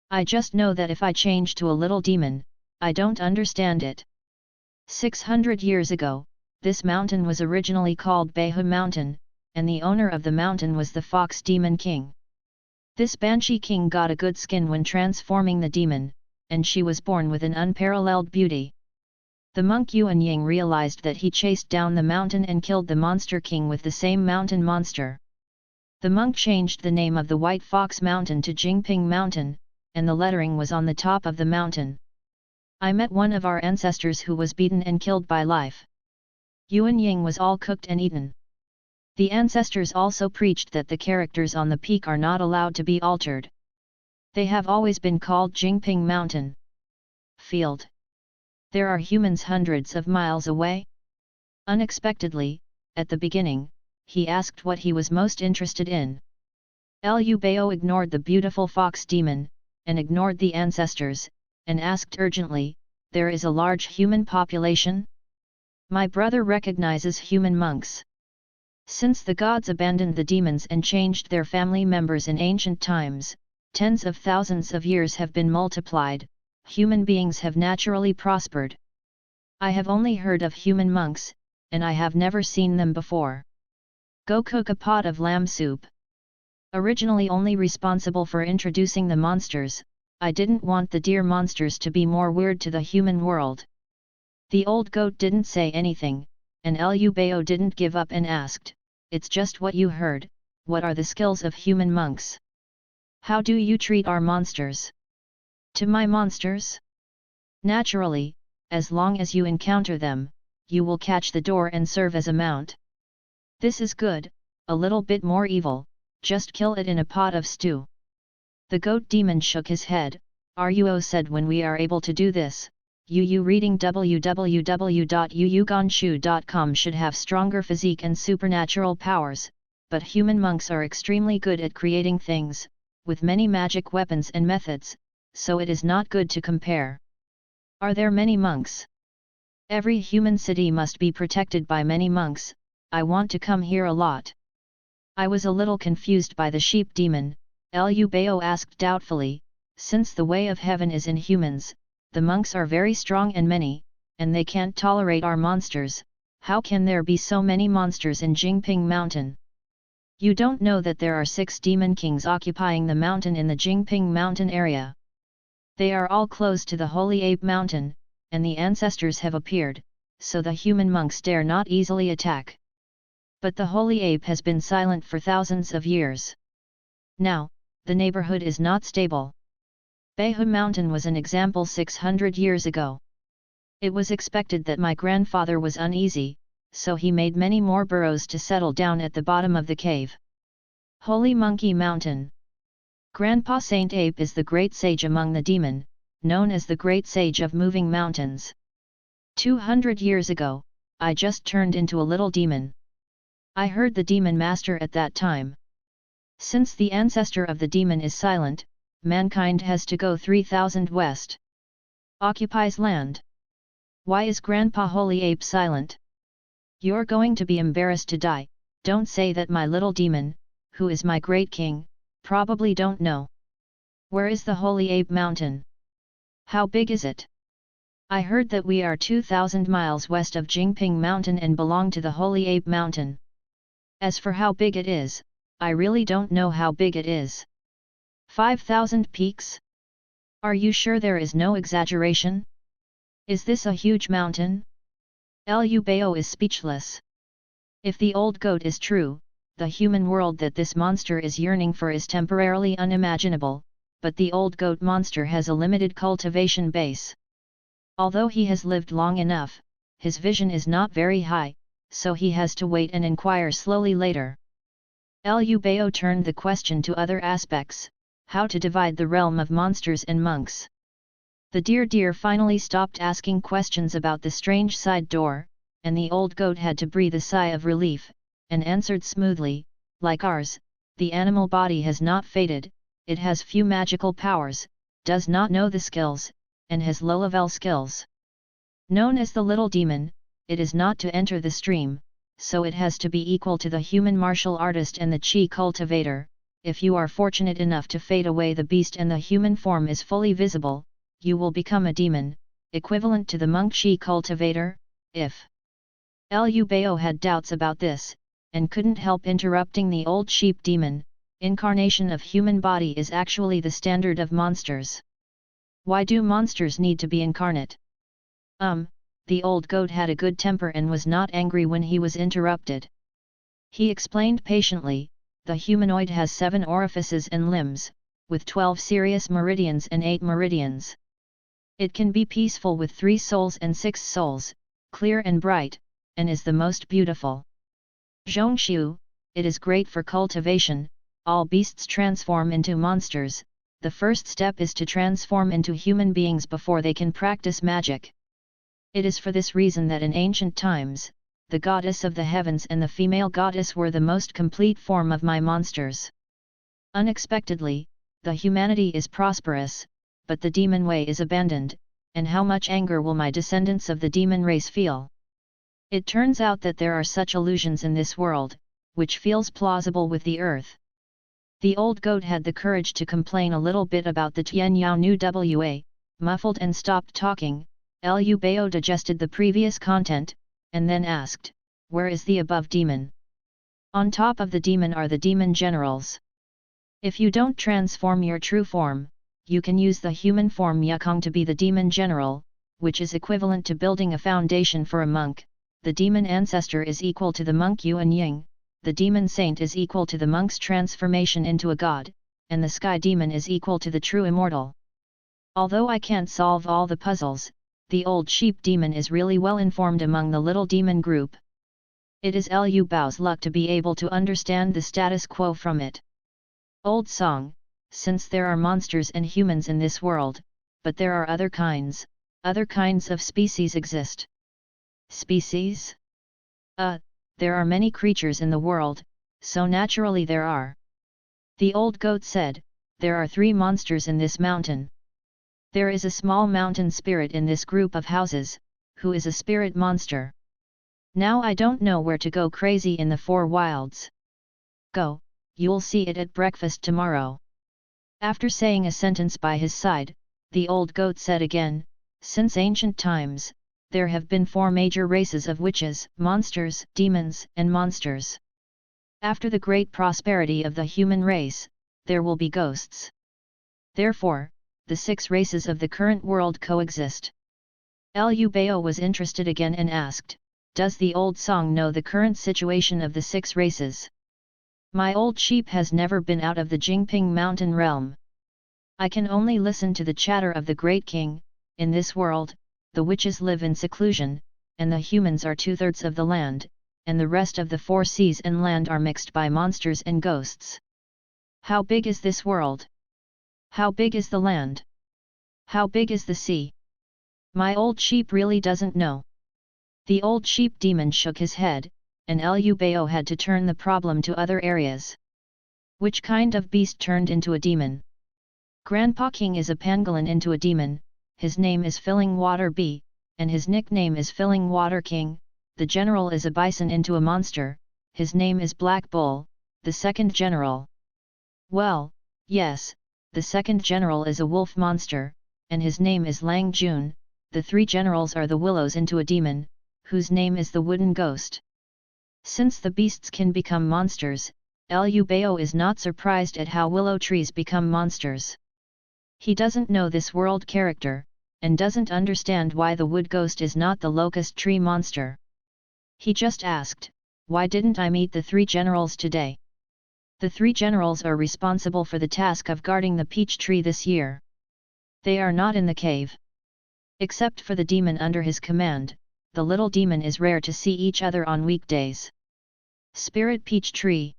I just know that if I change to a little demon, I don't understand it. 600 years ago, this mountain was originally called Beihu Mountain, and the owner of the mountain was the Fox Demon King. This Banshee King got a good skin when transforming the demon, and she was born with an unparalleled beauty. The monk Yuan Ying realized that he chased down the mountain and killed the monster king with the same mountain monster. The monk changed the name of the White Fox Mountain to Jingping Mountain, and the lettering was on the top of the mountain. I met one of our ancestors who was beaten and killed by life. Yuan Ying was all cooked and eaten. The ancestors also preached that the characters on the peak are not allowed to be altered. They have always been called Jingping Mountain. Field. There are humans hundreds of miles away? Unexpectedly, at the beginning, he asked what he was most interested in. Liu Bao ignored the beautiful fox demon, and ignored the ancestors, and asked urgently, there is a large human population? My brother recognizes human monks. Since the gods abandoned the demons and changed their family members in ancient times, tens of thousands of years have been multiplied, human beings have naturally prospered. I have only heard of human monks, and I have never seen them before. Go cook a pot of lamb soup. Originally only responsible for introducing the monsters, I didn't want the deer monsters to be more weird to the human world. The old goat didn't say anything, and Liu Bao didn't give up and asked, it's just what you heard, what are the skills of human monks? How do you treat our monsters? To my monsters? Naturally, as long as you encounter them, you will catch the door and serve as a mount. This is good, a little bit more evil, just kill it in a pot of stew. The goat demon shook his head, Ruo said when we are able to do this, Yu reading www.yuyuganshu.com should have stronger physique and supernatural powers, but human monks are extremely good at creating things, with many magic weapons and methods, so it is not good to compare. Are there many monks? Every human city must be protected by many monks, I want to come here a lot. I was a little confused by the sheep demon, Liu Bao asked doubtfully, since the way of heaven is in humans, the monks are very strong and many, and they can't tolerate our monsters, how can there be so many monsters in Jingping Mountain? You don't know that there are 6 demon kings occupying the mountain in the Jingping Mountain area. They are all close to the Holy Ape Mountain, and the ancestors have appeared, so the human monks dare not easily attack. But the Holy Ape has been silent for thousands of years. Now, the neighborhood is not stable. Beihu Mountain was an example 600 years ago. It was expected that my grandfather was uneasy, so he made many more burrows to settle down at the bottom of the cave. Holy Monkey Mountain. Grandpa Saint Ape is the great sage among the demon, known as the great sage of moving mountains. 200 years ago, I just turned into a little demon. I heard the demon master at that time. Since the ancestor of the demon is silent, mankind has to go 3000 west. Occupies land. Why is Grandpa Holy Ape silent? You're going to be embarrassed to die, don't say that my little demon, who is my great king, probably don't know. Where is the Holy Ape Mountain? How big is it? I heard that we are 2000 miles west of Jingping Mountain and belong to the Holy Ape Mountain. As for how big it is, I really don't know how big it is. 5000 peaks? Are you sure there is no exaggeration? Is this a huge mountain? Liu Bao is speechless. If the old goat is true, the human world that this monster is yearning for is temporarily unimaginable, but the old goat monster has a limited cultivation base. Although he has lived long enough, his vision is not very high, so he has to wait and inquire slowly later. Liu Bao turned the question to other aspects, how to divide the realm of monsters and monks. The deer finally stopped asking questions about the strange side door, and the old goat had to breathe a sigh of relief, and answered smoothly, like ours, the animal body has not faded, it has few magical powers, does not know the skills, and has low-level skills. Known as the little demon, it is not to enter the stream, so it has to be equal to the human martial artist and the chi cultivator. If you are fortunate enough to fade away the beast and the human form is fully visible, you will become a demon, equivalent to the monk chi cultivator. If Liu Bao had doubts about this, and couldn't help interrupting the old sheep demon, incarnation of human body is actually the standard of monsters. Why do monsters need to be incarnate? The old goat had a good temper and was not angry when he was interrupted. He explained patiently, the humanoid has 7 orifices and limbs, with 12 serious meridians and 8 meridians. It can be peaceful with 3 souls and 6 souls, clear and bright, and is the most beautiful. Zhongshu, it is great for cultivation, all beasts transform into monsters, the first step is to transform into human beings before they can practice magic. It is for this reason that in ancient times, the goddess of the heavens and the female goddess were the most complete form of my monsters. Unexpectedly, the humanity is prosperous, but the demon way is abandoned, and how much anger will my descendants of the demon race feel? It turns out that there are such illusions in this world, which feels plausible with the earth. The old goat had the courage to complain a little bit about the Tian Yao Nu Wa, muffled and stopped talking. Liu Bao digested the previous content, and then asked, where is the above demon? On top of the demon are the demon generals. If you don't transform your true form, you can use the human form Yukong to be the demon general, which is equivalent to building a foundation for a monk. The demon ancestor is equal to the monk Yuan Ying, the demon saint is equal to the monk's transformation into a god, and the sky demon is equal to the true immortal. Although I can't solve all the puzzles, the old sheep demon is really well informed among the little demon group. It is Liu Bao's luck to be able to understand the status quo from it. Old song, since there are monsters and humans in this world, but there are other kinds of species exist. Species? There are many creatures in the world, so naturally there are. The old goat said, there are 3 monsters in this mountain. There is a small mountain spirit in this group of houses, who is a spirit monster. Now I don't know where to go crazy in the 4 wilds. Go, you'll see it at breakfast tomorrow. After saying a sentence by his side, the old goat said again, since ancient times, there have been 4 major races of witches, monsters, demons, and monsters. After the great prosperity of the human race, there will be ghosts. Therefore, the 6 races of the current world coexist. Liu Bao was interested again and asked, does the old song know the current situation of the 6 races? My old sheep has never been out of the Jingping mountain realm. I can only listen to the chatter of the great king. In this world, the witches live in seclusion, and the humans are 2/3 of the land, and the rest of the 4 seas and land are mixed by monsters and ghosts. How big is this world? How big is the land? How big is the sea? My old sheep really doesn't know. The old sheep demon shook his head, and Liu Bao had to turn the problem to other areas. Which kind of beast turned into a demon? Grandpa King is a pangolin into a demon, his name is Filling Water Bee, and his nickname is Filling Water King. The general is a bison into a monster, his name is Black Bull, the second general. Well, yes, the second general is a wolf monster, and his name is Lang Jun. The 3 generals are the willows into a demon, whose name is the wooden ghost. Since the beasts can become monsters, Liu Bao is not surprised at how willow trees become monsters. He doesn't know this world character, and doesn't understand why the wood ghost is not the locust tree monster. He just asked, why didn't I meet the 3 generals today? The 3 generals are responsible for the task of guarding the peach tree this year. They are not in the cave. Except for the demon under his command, the little demon is rare to see each other on weekdays. Spirit Peach Tree.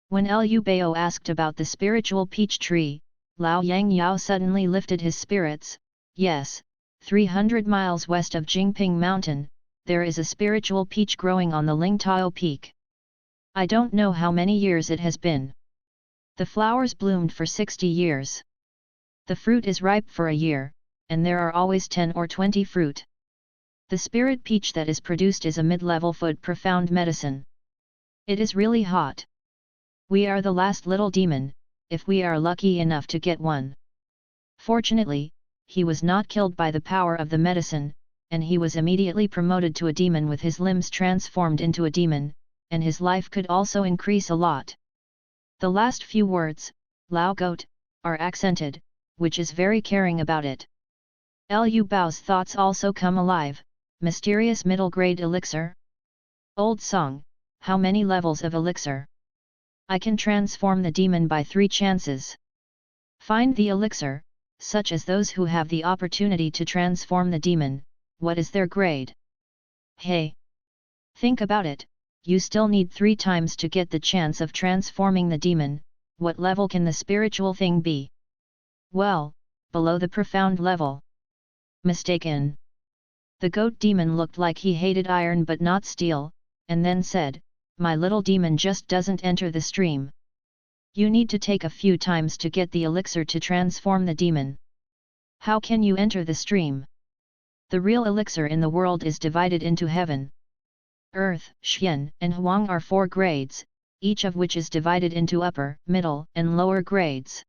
When Liu Bao asked about the spiritual peach tree, Lao Yang Yao suddenly lifted his spirits. Yes, 300 miles west of Jingping Mountain, there is a spiritual peach growing on the Lingtao Peak. I don't know how many years it has been. The flowers bloomed for 60 years. The fruit is ripe for a year, and there are always 10 or 20 fruit. The spirit peach that is produced is a mid-level food profound medicine. It is really hot. We are the last little demon, if we are lucky enough to get one. Fortunately, he was not killed by the power of the medicine, and he was immediately promoted to a demon with his limbs transformed into a demon, and his life could also increase a lot. The last few words, Lao Goat, are accented, which is very caring about it. Liu Bao's thoughts also come alive. Mysterious middle grade elixir? Old song, how many levels of elixir? I can transform the demon by 3 chances. Find the elixir, such as those who have the opportunity to transform the demon. What is their grade? Hey! Think about it, you still need 3 times to get the chance of transforming the demon. What level can the spiritual thing be? Well, below the profound level. Mistaken. The goat demon looked like he hated iron but not steel, and then said, my little demon just doesn't enter the stream. You need to take a few times to get the elixir to transform the demon. How can you enter the stream? The real elixir in the world is divided into heaven, earth, Xian, and Huang are 4 grades, each of which is divided into upper, middle, and lower grades.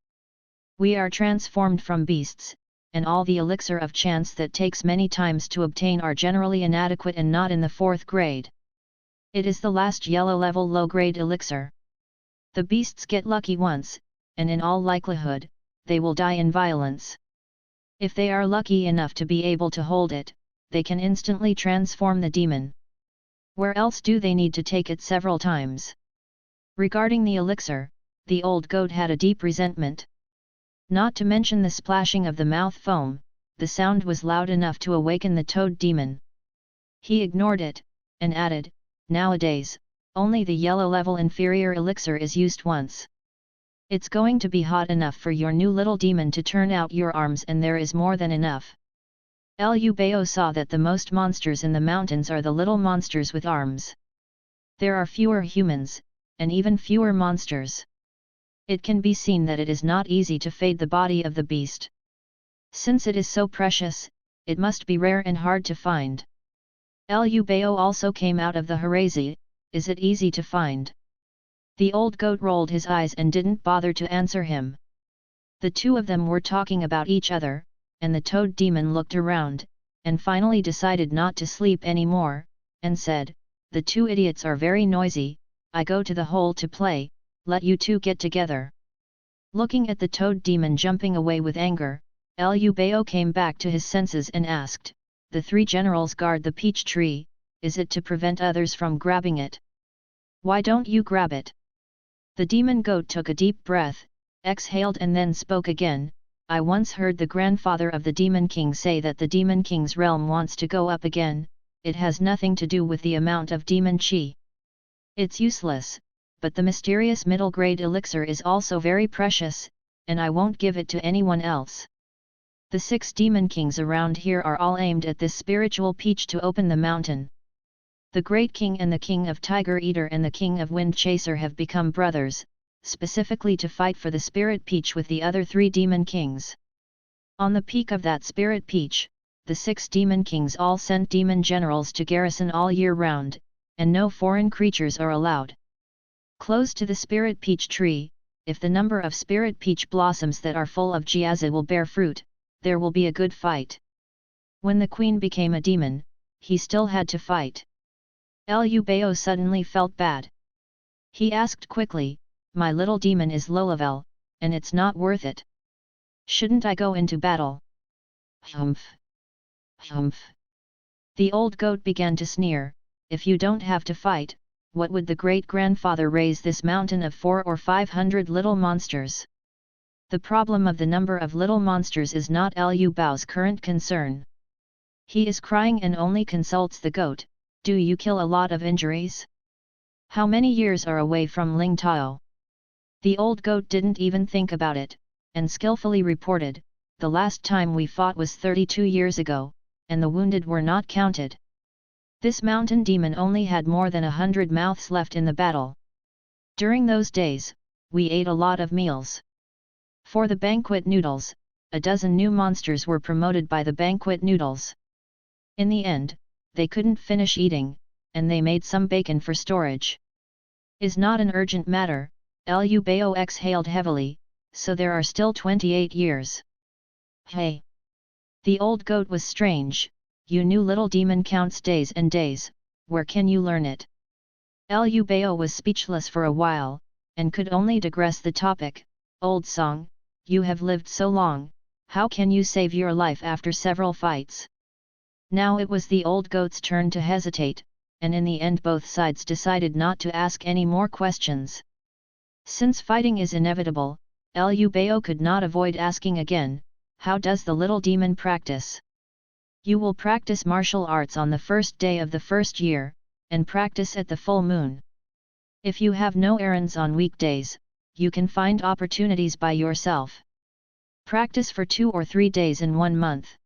We are transformed from beasts, and all the elixir of chance that takes many times to obtain are generally inadequate and not in the 4th grade. It is the last yellow level low grade elixir. The beasts get lucky once, and in all likelihood, they will die in violence. If they are lucky enough to be able to hold it, they can instantly transform the demon. Where else do they need to take it several times? Regarding the elixir, the old goat had a deep resentment. Not to mention the splashing of the mouth foam, the sound was loud enough to awaken the toad demon. He ignored it, and added, nowadays, only the yellow level inferior elixir is used once. It's going to be hot enough for your new little demon to turn out your arms, and there is more than enough. Liu Bao saw that the most monsters in the mountains are the little monsters with arms. There are fewer humans, and even fewer monsters. It can be seen that it is not easy to fade the body of the beast. Since it is so precious, it must be rare and hard to find. Liu Bao also came out of the Harazi. Is it easy to find? The old goat rolled his eyes and didn't bother to answer him. The two of them were talking about each other, and the toad demon looked around, and finally decided not to sleep anymore, and said, "The two idiots are very noisy, I go to the hole to play, let you two get together." Looking at the toad demon jumping away with anger, Liu Bao came back to his senses and asked, "The three generals guard the peach tree, is it to prevent others from grabbing it? Why don't you grab it?" The demon goat took a deep breath, exhaled and then spoke again, "I once heard the grandfather of the Demon King say that the Demon King's realm wants to go up again, it has nothing to do with the amount of demon chi. It's useless, but the mysterious middle grade elixir is also very precious, and I won't give it to anyone else. The 6 demon kings around here are all aimed at this spiritual peach to open the mountain. The Great King and the King of Tiger Eater and the King of Wind Chaser have become brothers, specifically to fight for the Spirit Peach with the other 3 Demon Kings. On the peak of that Spirit Peach, the 6 Demon Kings all sent demon generals to garrison all year round, and no foreign creatures are allowed. Close to the Spirit Peach tree, if the number of Spirit Peach blossoms that are full of jiazi will bear fruit, there will be a good fight." When the queen became a demon, he still had to fight. Liu Bao suddenly felt bad. He asked quickly, "My little demon is low level, and it's not worth it. Shouldn't I go into battle?" "Humph! Humph!" The old goat began to sneer, "If you don't have to fight, what would the great-grandfather raise this mountain of 400 or 500 little monsters? The problem of the number of little monsters is not Liu Bao's current concern. He is crying and only consults the goat, 'Do you kill a lot of injuries? How many years are away from Ling Tao?' The old goat didn't even think about it, and skillfully reported, 'The last time we fought was 32 years ago, and the wounded were not counted. This mountain demon only had more than 100 mouths left in the battle. During those days, we ate a lot of meals. For the banquet noodles, a dozen new monsters were promoted by the banquet noodles. In the end, they couldn't finish eating, and they made some bacon for storage. Is not an urgent matter.' Liu Bao exhaled heavily, 'So there are still 28 years. Hey! The old goat was strange, 'You new little demon counts days and days, where can you learn it?' Liu Bao was speechless for a while, and could only digress the topic, 'Old song, you have lived so long, how can you save your life after several fights?' Now it was the old goat's turn to hesitate, and in the end both sides decided not to ask any more questions. Since fighting is inevitable, Liu Bao could not avoid asking again, 'How does the little demon practice?' 'You will practice martial arts on the first day of the first year, and practice at the full moon. If you have no errands on weekdays, you can find opportunities by yourself. Practice for 2 or 3 days in 1 month.'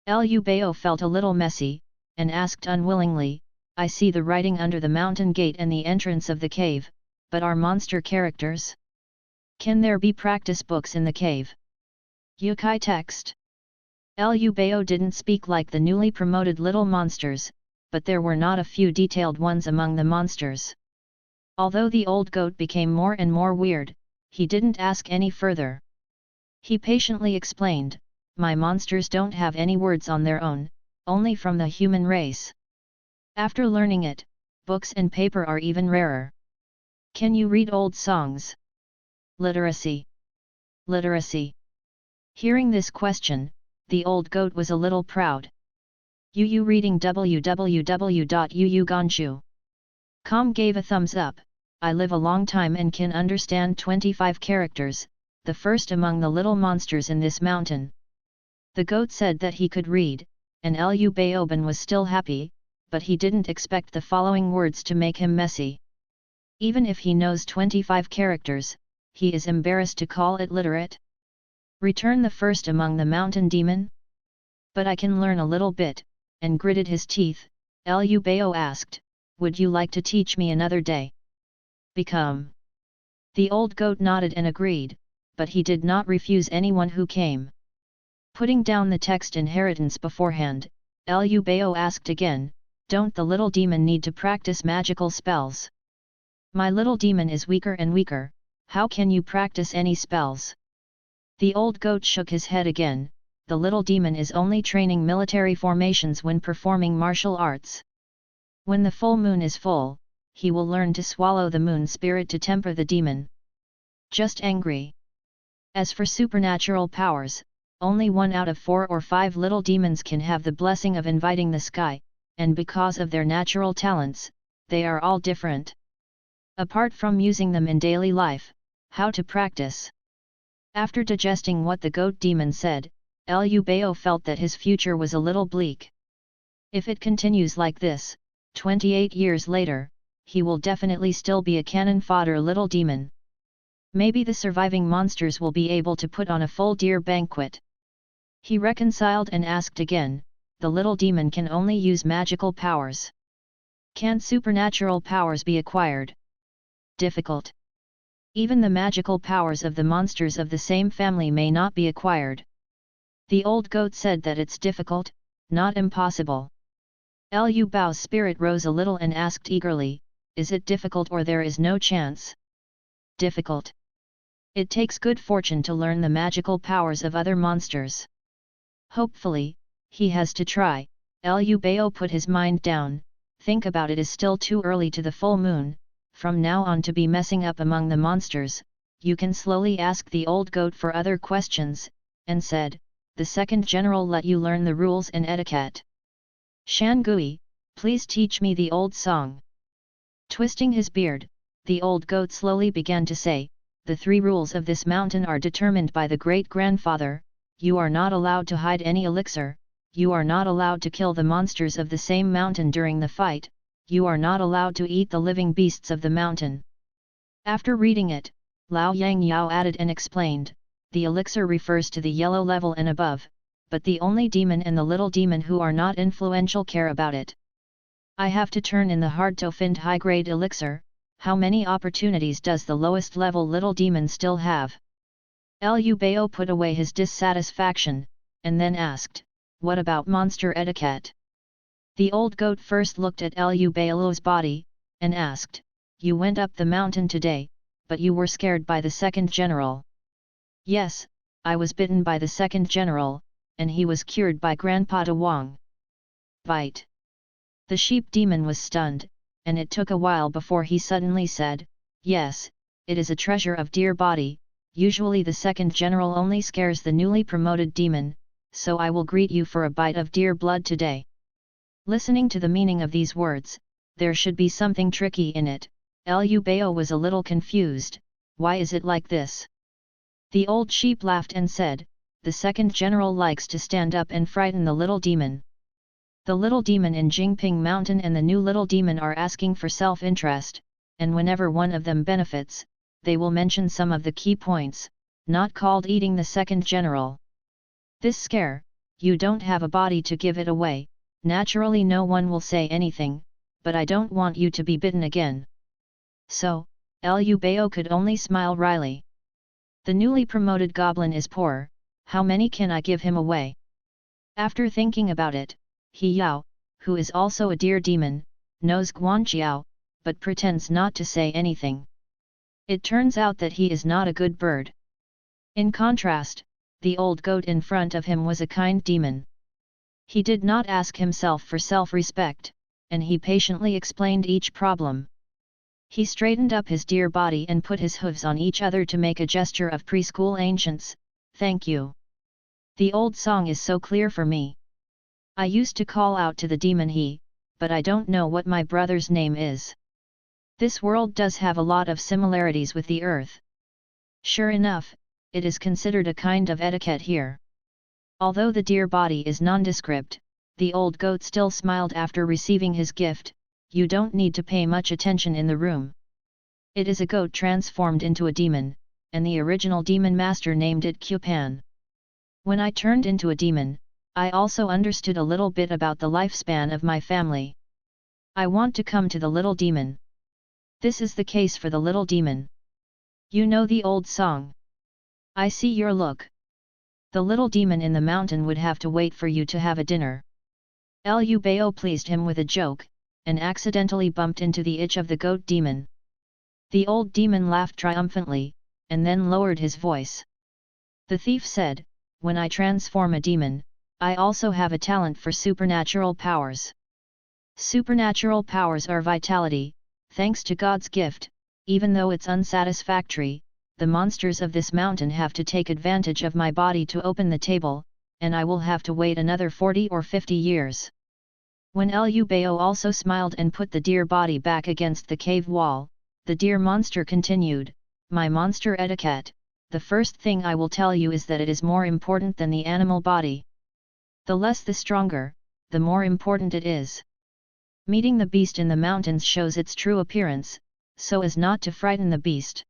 Liu Bao felt a little messy, and asked unwillingly, 'I see the writing under the mountain gate and the entrance of the cave, but are monster characters? Can there be practice books in the cave? Yukai text?' Liu Bao didn't speak like the newly promoted little monsters, but there were not a few detailed ones among the monsters. Although the old goat became more and more weird, he didn't ask any further. He patiently explained, 'My monsters don't have any words on their own, only from the human race. After learning it, books and paper are even rarer. Can you read old songs?' Literacy. Literacy. Hearing this question, the old goat was a little proud. Yu reading www.yuyuganshu.com gave a thumbs up. I live a long time and can understand 25 characters, the first among the little monsters in this mountain. The goat said that he could read, and Liu Baoban was still happy, but he didn't expect the following words to make him messy. Even if he knows 25 characters, he is embarrassed to call it literate. Return the first among the mountain demon? But I can learn a little bit, and gritted his teeth, Liu Bao asked, would you like to teach me another day? Become. The old goat nodded and agreed, but he did not refuse anyone who came. Putting down the text inheritance beforehand, Liu Bao asked again, don't the little demon need to practice magical spells? My little demon is weaker and weaker, how can you practice any spells? The old goat shook his head again. The little demon is only training military formations when performing martial arts. When the full moon is full, he will learn to swallow the moon spirit to temper the demon. Just angry. As for supernatural powers, only 1 out of 4 or 5 little demons can have the blessing of inviting the sky, and because of their natural talents, they are all different. Apart from using them in daily life, how to practice? After digesting what the goat demon said, Liu Bao felt that his future was a little bleak. If it continues like this, 28 years later, he will definitely still be a cannon fodder little demon. Maybe the surviving monsters will be able to put on a full deer banquet. He reconciled and asked again, the little demon can only use magical powers. Can supernatural powers be acquired? Difficult. Even the magical powers of the monsters of the same family may not be acquired. The old goat said that it's difficult, not impossible. Liu Bao's spirit rose a little and asked eagerly, is it difficult or there is no chance? Difficult. It takes good fortune to learn the magical powers of other monsters. Hopefully, he has to try. Liu Bao put his mind down, think about it is still too early to the full moon, from now on to be messing up among the monsters, you can slowly ask the old goat for other questions, and said, the second general let you learn the rules and etiquette. Shan Gui, please teach me the old song. Twisting his beard, the old goat slowly began to say, the 3 rules of this mountain are determined by the great-grandfather, you are not allowed to hide any elixir, you are not allowed to kill the monsters of the same mountain during the fight, you are not allowed to eat the living beasts of the mountain. After reading it, Lao Yang Yao added and explained, the elixir refers to the yellow level and above, but the only demon and the little demon who are not influential care about it. I have to turn in the hard to find high-grade elixir, how many opportunities does the lowest level little demon still have? Liu Bao put away his dissatisfaction, and then asked, what about monster etiquette? The old goat first looked at Liu Bao's body, and asked, you went up the mountain today, but you were scared by the second general. Yes, I was bitten by the second general, and he was cured by Grandpa De Wang. Bite. The sheep demon was stunned, and it took a while before he suddenly said, yes, it is a treasure of deer body, usually the second general only scares the newly promoted demon, so I will greet you for a bite of deer blood today. Listening to the meaning of these words, there should be something tricky in it. Liu Bao was a little confused, why is it like this? The old sheep laughed and said, the second general likes to stand up and frighten the little demon. The little demon in Jingping Mountain and the new little demon are asking for self-interest, and whenever one of them benefits, they will mention some of the key points, not called eating the second general. This scare, you don't have a body to give it away, naturally no one will say anything, but I don't want you to be bitten again. So, Liu Bao could only smile wryly. The newly promoted goblin is poor, how many can I give him away? After thinking about it, He Yao, who is also a deer demon, knows Guanqiao, but pretends not to say anything. It turns out that he is not a good bird. In contrast, the old goat in front of him was a kind demon. He did not ask himself for self-respect, and he patiently explained each problem. He straightened up his deer body and put his hooves on each other to make a gesture of preschool ancients, thank you. The old song is so clear for me. I used to call out to the demon he, but I don't know what my brother's name is. This world does have a lot of similarities with the earth. Sure enough, it is considered a kind of etiquette here. Although the deer body is nondescript, the old goat still smiled after receiving his gift, you don't need to pay much attention in the room. It is a goat transformed into a demon, and the original demon master named it Qupan. When I turned into a demon, I also understood a little bit about the lifespan of my family. I want to come to the little demon. This is the case for the little demon. You know the old song. I see your look. The little demon in the mountain would have to wait for you to have a dinner. Liu Bao pleased him with a joke, and accidentally bumped into the itch of the goat demon. The old demon laughed triumphantly, and then lowered his voice. The thief said, "When I transform a demon, I also have a talent for supernatural powers. Supernatural powers are vitality, thanks to God's gift. Even though it's unsatisfactory, the monsters of this mountain have to take advantage of my body to open the table, and I will have to wait another 40 or 50 years. When Liu Bao also smiled and put the deer body back against the cave wall, the deer monster continued, "My monster etiquette, the first thing I will tell you is that it is more important than the animal body. The less the stronger, the more important it is. Meeting the beast in the mountains shows its true appearance, so as not to frighten the beast.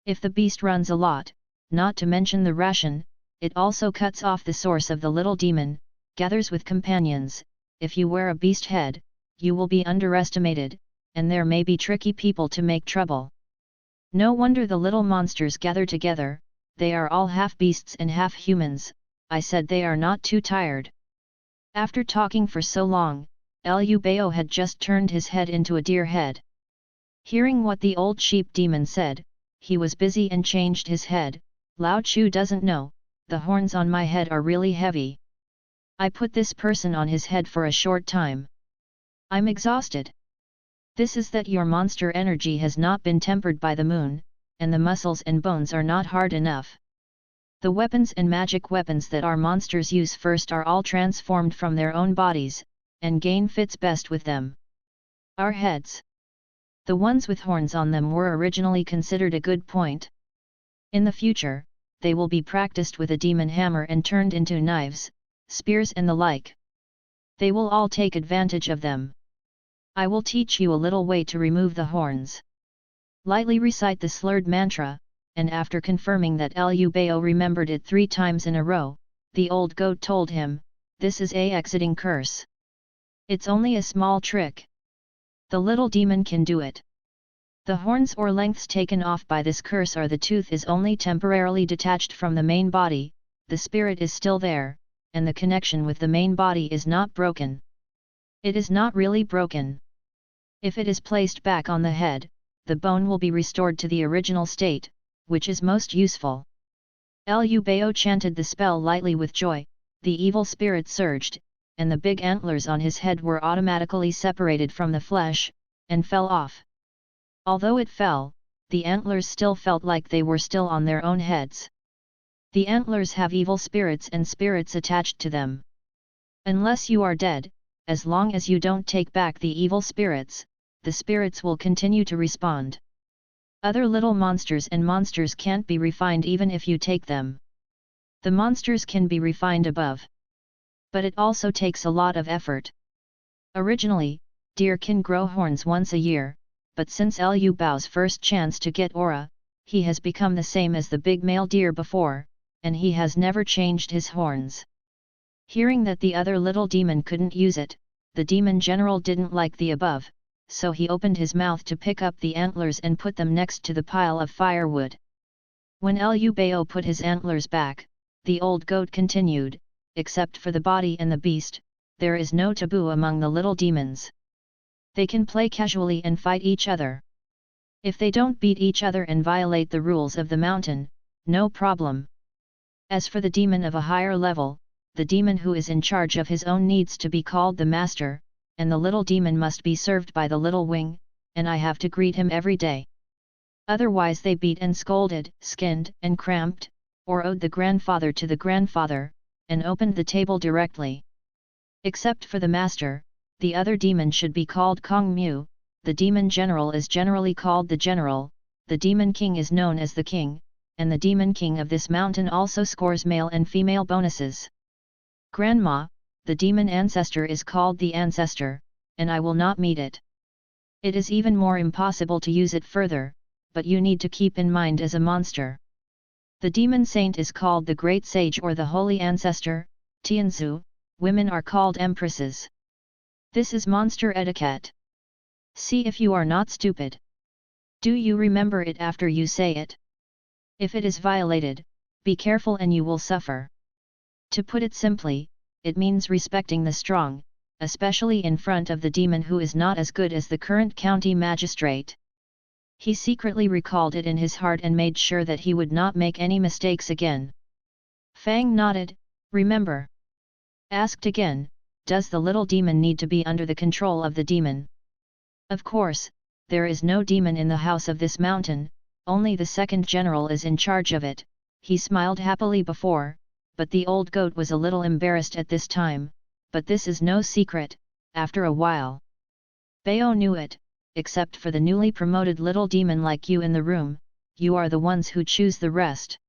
If the beast runs a lot, not to mention the ration, it also cuts off the source of the little demon, gathers with companions. If you wear a beast head, you will be underestimated, and there may be tricky people to make trouble. No wonder the little monsters gather together, they are all half beasts and half humans. I said they are not too tired." After talking for so long, Liu Bao had just turned his head into a deer head. Hearing what the old sheep demon said, he was busy and changed his head. "Lao Chu doesn't know, the horns on my head are really heavy. I put this person on his head for a short time. I'm exhausted. This is that your monster energy has not been tempered by the moon, and the muscles and bones are not hard enough. The weapons and magic weapons that our monsters use first are all transformed from their own bodies, and gain fits best with them. Our heads. The ones with horns on them were originally considered a good point. In the future, they will be practiced with a demon hammer and turned into knives, spears and the like. They will all take advantage of them. I will teach you a little way to remove the horns. Lightly recite the slurred mantra, and after confirming that Liu Bao remembered it 3 times in a row, the old goat told him, "This is a exiting curse. It's only a small trick. The little demon can do it. The horns or lengths taken off by this curse are the tooth is only temporarily detached from the main body, the spirit is still there, and the connection with the main body is not broken. It is not really broken. If it is placed back on the head, the bone will be restored to the original state, which is most useful." Liu Bao chanted the spell lightly with joy, the evil spirit surged, and the big antlers on his head were automatically separated from the flesh, and fell off. Although it fell, the antlers still felt like they were still on their own heads. The antlers have evil spirits and spirits attached to them. Unless you are dead, as long as you don't take back the evil spirits, the spirits will continue to respond. Other little monsters and monsters can't be refined even if you take them. The monsters can be refined above. But it also takes a lot of effort. Originally, deer can grow horns once a year, but since Liu Bao's first chance to get aura, he has become the same as the big male deer before, and he has never changed his horns. Hearing that the other little demon couldn't use it, the demon general didn't like the above, so he opened his mouth to pick up the antlers and put them next to the pile of firewood. When Liu Bao put his antlers back, the old goat continued, "Except for the body and the beast, there is no taboo among the little demons. They can play casually and fight each other. If they don't beat each other and violate the rules of the mountain, no problem. As for the demon of a higher level, the demon who is in charge of his own needs to be called the master, and the little demon must be served by the little wing, and I have to greet him every day. Otherwise they beat and scolded, skinned and cramped, or owed the grandfather to the grandfather, and opened the table directly. Except for the master, the other demon should be called Kong Mu, the demon general is generally called the general, the demon king is known as the king, and the demon king of this mountain also scores male and female bonuses. Grandma, the demon ancestor is called the ancestor, and I will not meet it. It is even more impossible to use it further, but you need to keep in mind as a monster. The demon saint is called the great sage or the holy ancestor, Tianzu, women are called empresses. This is monster etiquette. See if you are not stupid. Do you remember it after you say it? If it is violated, be careful and you will suffer. To put it simply, it means respecting the strong, especially in front of the demon who is not as good as the current county magistrate. He secretly recalled it in his heart and made sure that he would not make any mistakes again. Fang nodded, remember. Asked again, does the little demon need to be under the control of the demon? Of course, there is no demon in the house of this mountain, only the second general is in charge of it. He smiled happily before, but the old goat was a little embarrassed at this time, but this is no secret, after a while. Bao knew it, except for the newly promoted little demon like you in the room, you are the ones who choose the rest.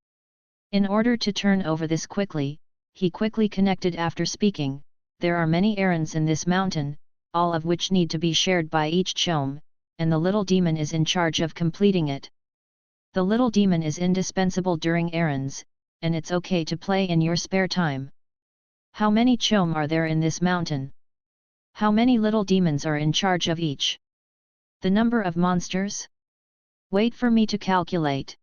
In order to turn over this quickly, he quickly connected after speaking, there are many errands in this mountain, all of which need to be shared by each chome, and the little demon is in charge of completing it. The little demon is indispensable during errands, and it's okay to play in your spare time. How many chome are there in this mountain? How many little demons are in charge of each? The number of monsters? Wait for me to calculate.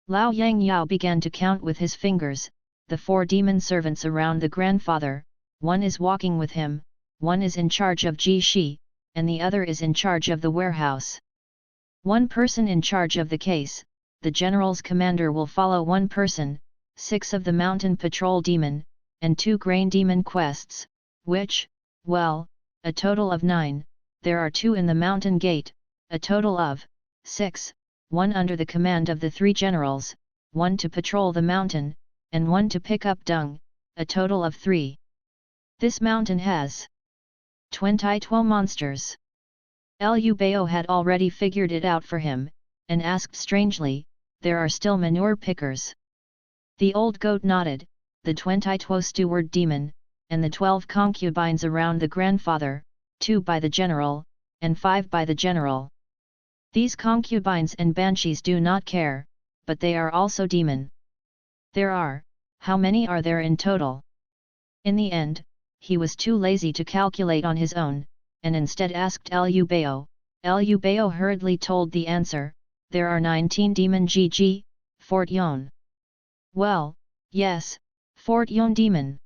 Lao Yang Yao began to count with his fingers, the 4 demon servants around the grandfather, one is walking with him, one is in charge of Ji Shi, and the other is in charge of the warehouse. One person in charge of the case, the general's commander will follow one person, 6 of the mountain patrol demon, and 2 grain demon quests, which, well, a total of 9, there are 2 in the mountain gate, a total of 6, 1 under the command of the 3 generals, 1 to patrol the mountain, and 1 to pick up dung, a total of 3. This mountain has 22 monsters. Lu Bao had already figured it out for him, and asked strangely, there are still manure pickers. The old goat nodded, the 22 steward demon, and the 12 concubines around the grandfather, 2 by the general, and 5 by the general. These concubines and banshees do not care, but they are also demon. There are, how many are there in total? In the end, he was too lazy to calculate on his own, and instead asked Lu Bao. Lu Bao hurriedly told the answer, there are 19 demon GG, Fort Yon. Well, yes, Fort Yon demon.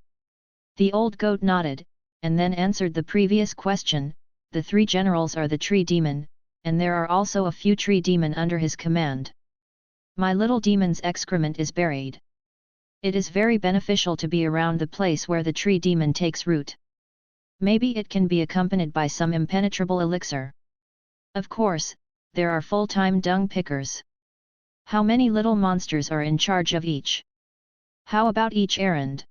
The old goat nodded, and then answered the previous question, the 3 generals are the tree demon, and there are also a few tree demon under his command. My little demon's excrement is buried. It is very beneficial to be around the place where the tree demon takes root. Maybe it can be accompanied by some impenetrable elixir. Of course, there are full-time dung pickers. How many little monsters are in charge of each? How about each errand?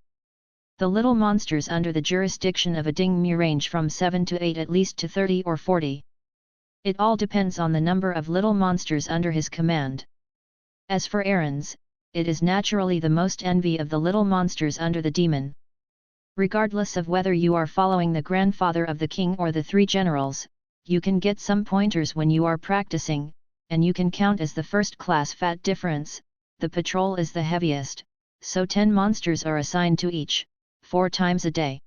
The little monsters under the jurisdiction of a ding mu range from 7 to 8 at least to 30 or 40. It all depends on the number of little monsters under his command. As for errands, it is naturally the most envy of the little monsters under the demon. Regardless of whether you are following the grandfather of the king or the 3 generals, you can get some pointers when you are practicing, and you can count as the first class fat difference, the patrol is the heaviest, so 10 monsters are assigned to each, 4 times a day.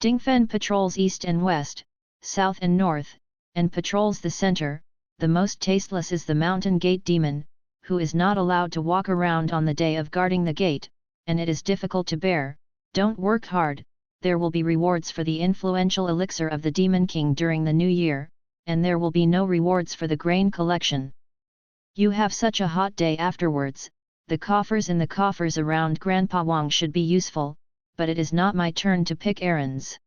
Dingfen patrols east and west, south and north, and patrols the center. The most tasteless is the mountain gate demon, who is not allowed to walk around on the day of guarding the gate, and it is difficult to bear. Don't work hard, there will be rewards for the influential elixir of the Demon King during the new year, and there will be no rewards for the grain collection. You have such a hot day afterwards, the coffers in the coffers around Grandpa Wang should be useful, but it is not my turn to pick errands.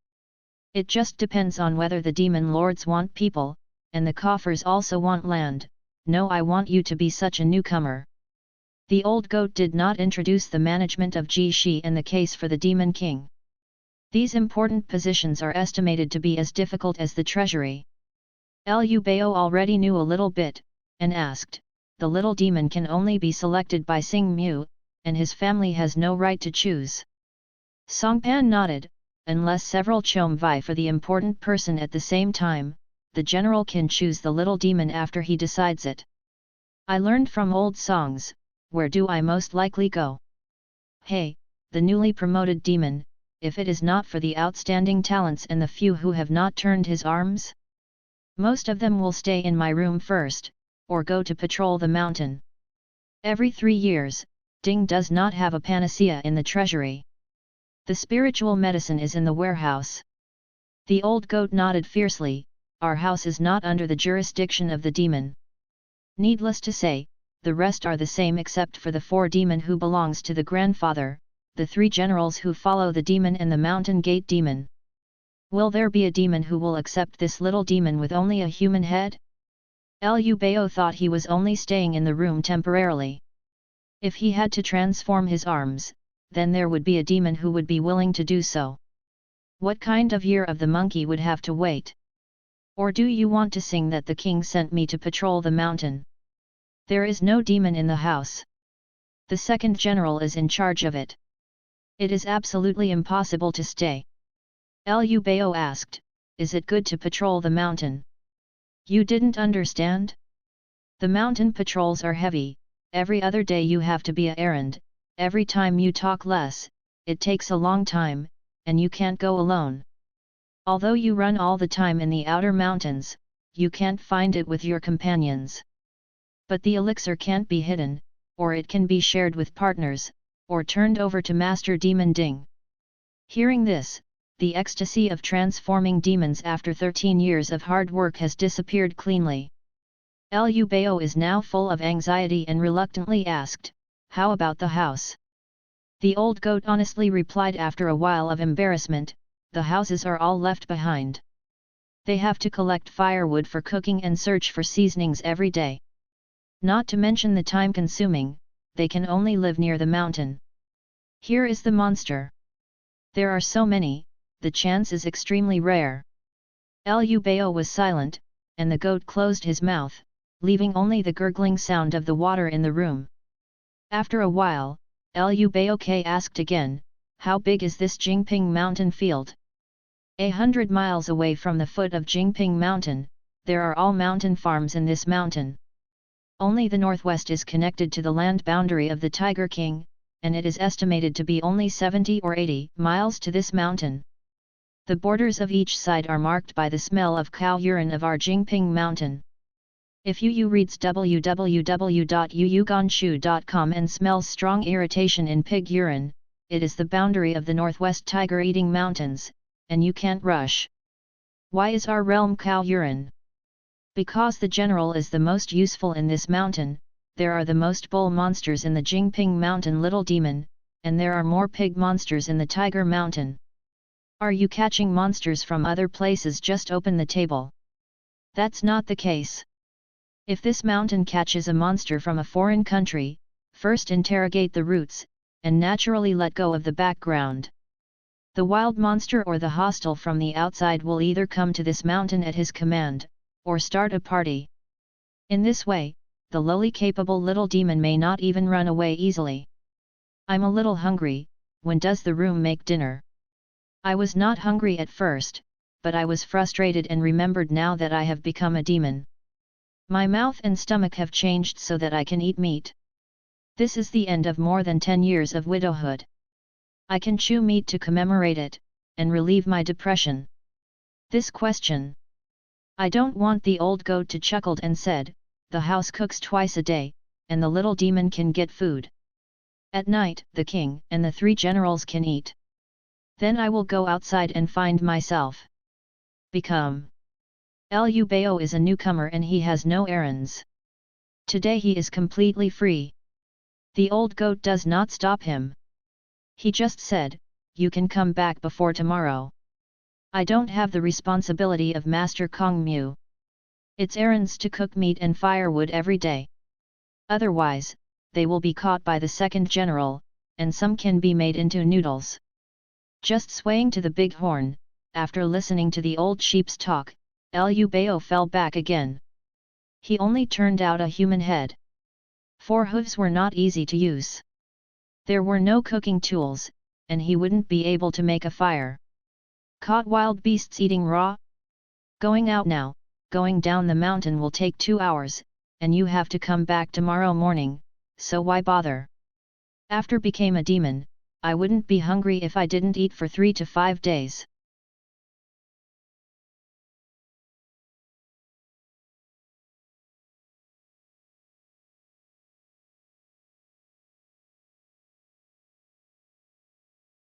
It just depends on whether the demon lords want people, and the coffers also want land. No, I want you to be such a newcomer. The old goat did not introduce the management of Ji Shi and the case for the Demon King. These important positions are estimated to be as difficult as the treasury. Lu Bao already knew a little bit, and asked, the little demon can only be selected by Sing Mu, and his family has no right to choose. Songpan nodded, unless several chome vie for the important person at the same time, the general can choose the little demon after he decides it. I learned from old songs, where do I most likely go? Hey, the newly promoted demon, if it is not for the outstanding talents and the few who have not turned his arms? Most of them will stay in my room first, or go to patrol the mountain. Every 3 years, Ding does not have a panacea in the treasury. The spiritual medicine is in the warehouse. The old goat nodded fiercely, our house is not under the jurisdiction of the demon. Needless to say, the rest are the same except for the 4 demon who belongs to the grandfather, the 3 generals who follow the demon and the mountain gate demon. Will there be a demon who will accept this little demon with only a human head? Liu Bao thought he was only staying in the room temporarily. If he had to transform his arms, then there would be a demon who would be willing to do so. What kind of year of the monkey would have to wait? Or do you want to sing that the king sent me to patrol the mountain? There is no demon in the house. The second general is in charge of it. It is absolutely impossible to stay. Liu Bao asked, is it good to patrol the mountain? You didn't understand? The mountain patrols are heavy, every other day you have to be a errand, every time you talk less, it takes a long time, and you can't go alone. Although you run all the time in the outer mountains, you can't find it with your companions. But the elixir can't be hidden, or it can be shared with partners, or turned over to Master Demon Ding. Hearing this, the ecstasy of transforming demons after 13 years of hard work has disappeared cleanly. Liu Bao is now full of anxiety and reluctantly asked, how about the house? The old goat honestly replied after a while of embarrassment, the houses are all left behind. They have to collect firewood for cooking and search for seasonings every day. Not to mention the time consuming, they can only live near the mountain. Here is the monster. There are so many, the chance is extremely rare. Liu Bao was silent, and the goat closed his mouth, leaving only the gurgling sound of the water in the room. After a while, Liu Bao asked again, how big is this Jingping mountain field? 100 miles away from the foot of Jingping mountain, there are all mountain farms in this mountain. Only the northwest is connected to the land boundary of the Tiger King, and it is estimated to be only 70 or 80 miles to this mountain. The borders of each side are marked by the smell of cow urine of our Jingping mountain. If you reads www.yuyuganshu.com and smells strong irritation in pig urine, it is the boundary of the northwest tiger-eating mountains, and you can't rush. Why is our realm cow urine? Because the general is the most useful in this mountain, there are the most bull monsters in the Jingping mountain little demon, and there are more pig monsters in the tiger mountain. Are you catching monsters from other places? Just open the table. That's not the case. If this mountain catches a monster from a foreign country, first interrogate the roots, and naturally let go of the background. The wild monster or the hostile from the outside will either come to this mountain at his command, or start a party. In this way, the lowly capable little demon may not even run away easily. I'm a little hungry, when does the room make dinner? I was not hungry at first, but I was frustrated and remembered now that I have become a demon. My mouth and stomach have changed so that I can eat meat. This is the end of more than 10 years of widowhood. I can chew meat to commemorate it, and relieve my depression. This question. I don't want. The old goat to chuckled and said, the house cooks twice a day, and the little demon can get food. At night, the king and the 3 generals can eat. Then I will go outside and find myself. Become. Liu Bao is a newcomer and he has no errands. Today he is completely free. The old goat does not stop him. He just said, you can come back before tomorrow. I don't have the responsibility of Master Kong Mu. It's errands to cook meat and firewood every day. Otherwise, they will be caught by the second general, and some can be made into noodles. Just swaying to the big horn, after listening to the old sheep's talk, Liu Bao fell back again. He only turned out a human head. 4 hooves were not easy to use. There were no cooking tools, and he wouldn't be able to make a fire. Caught wild beasts eating raw? Going out now, going down the mountain will take 2 hours, and you have to come back tomorrow morning, so why bother? After became a demon, I wouldn't be hungry if I didn't eat for 3 to 5 days.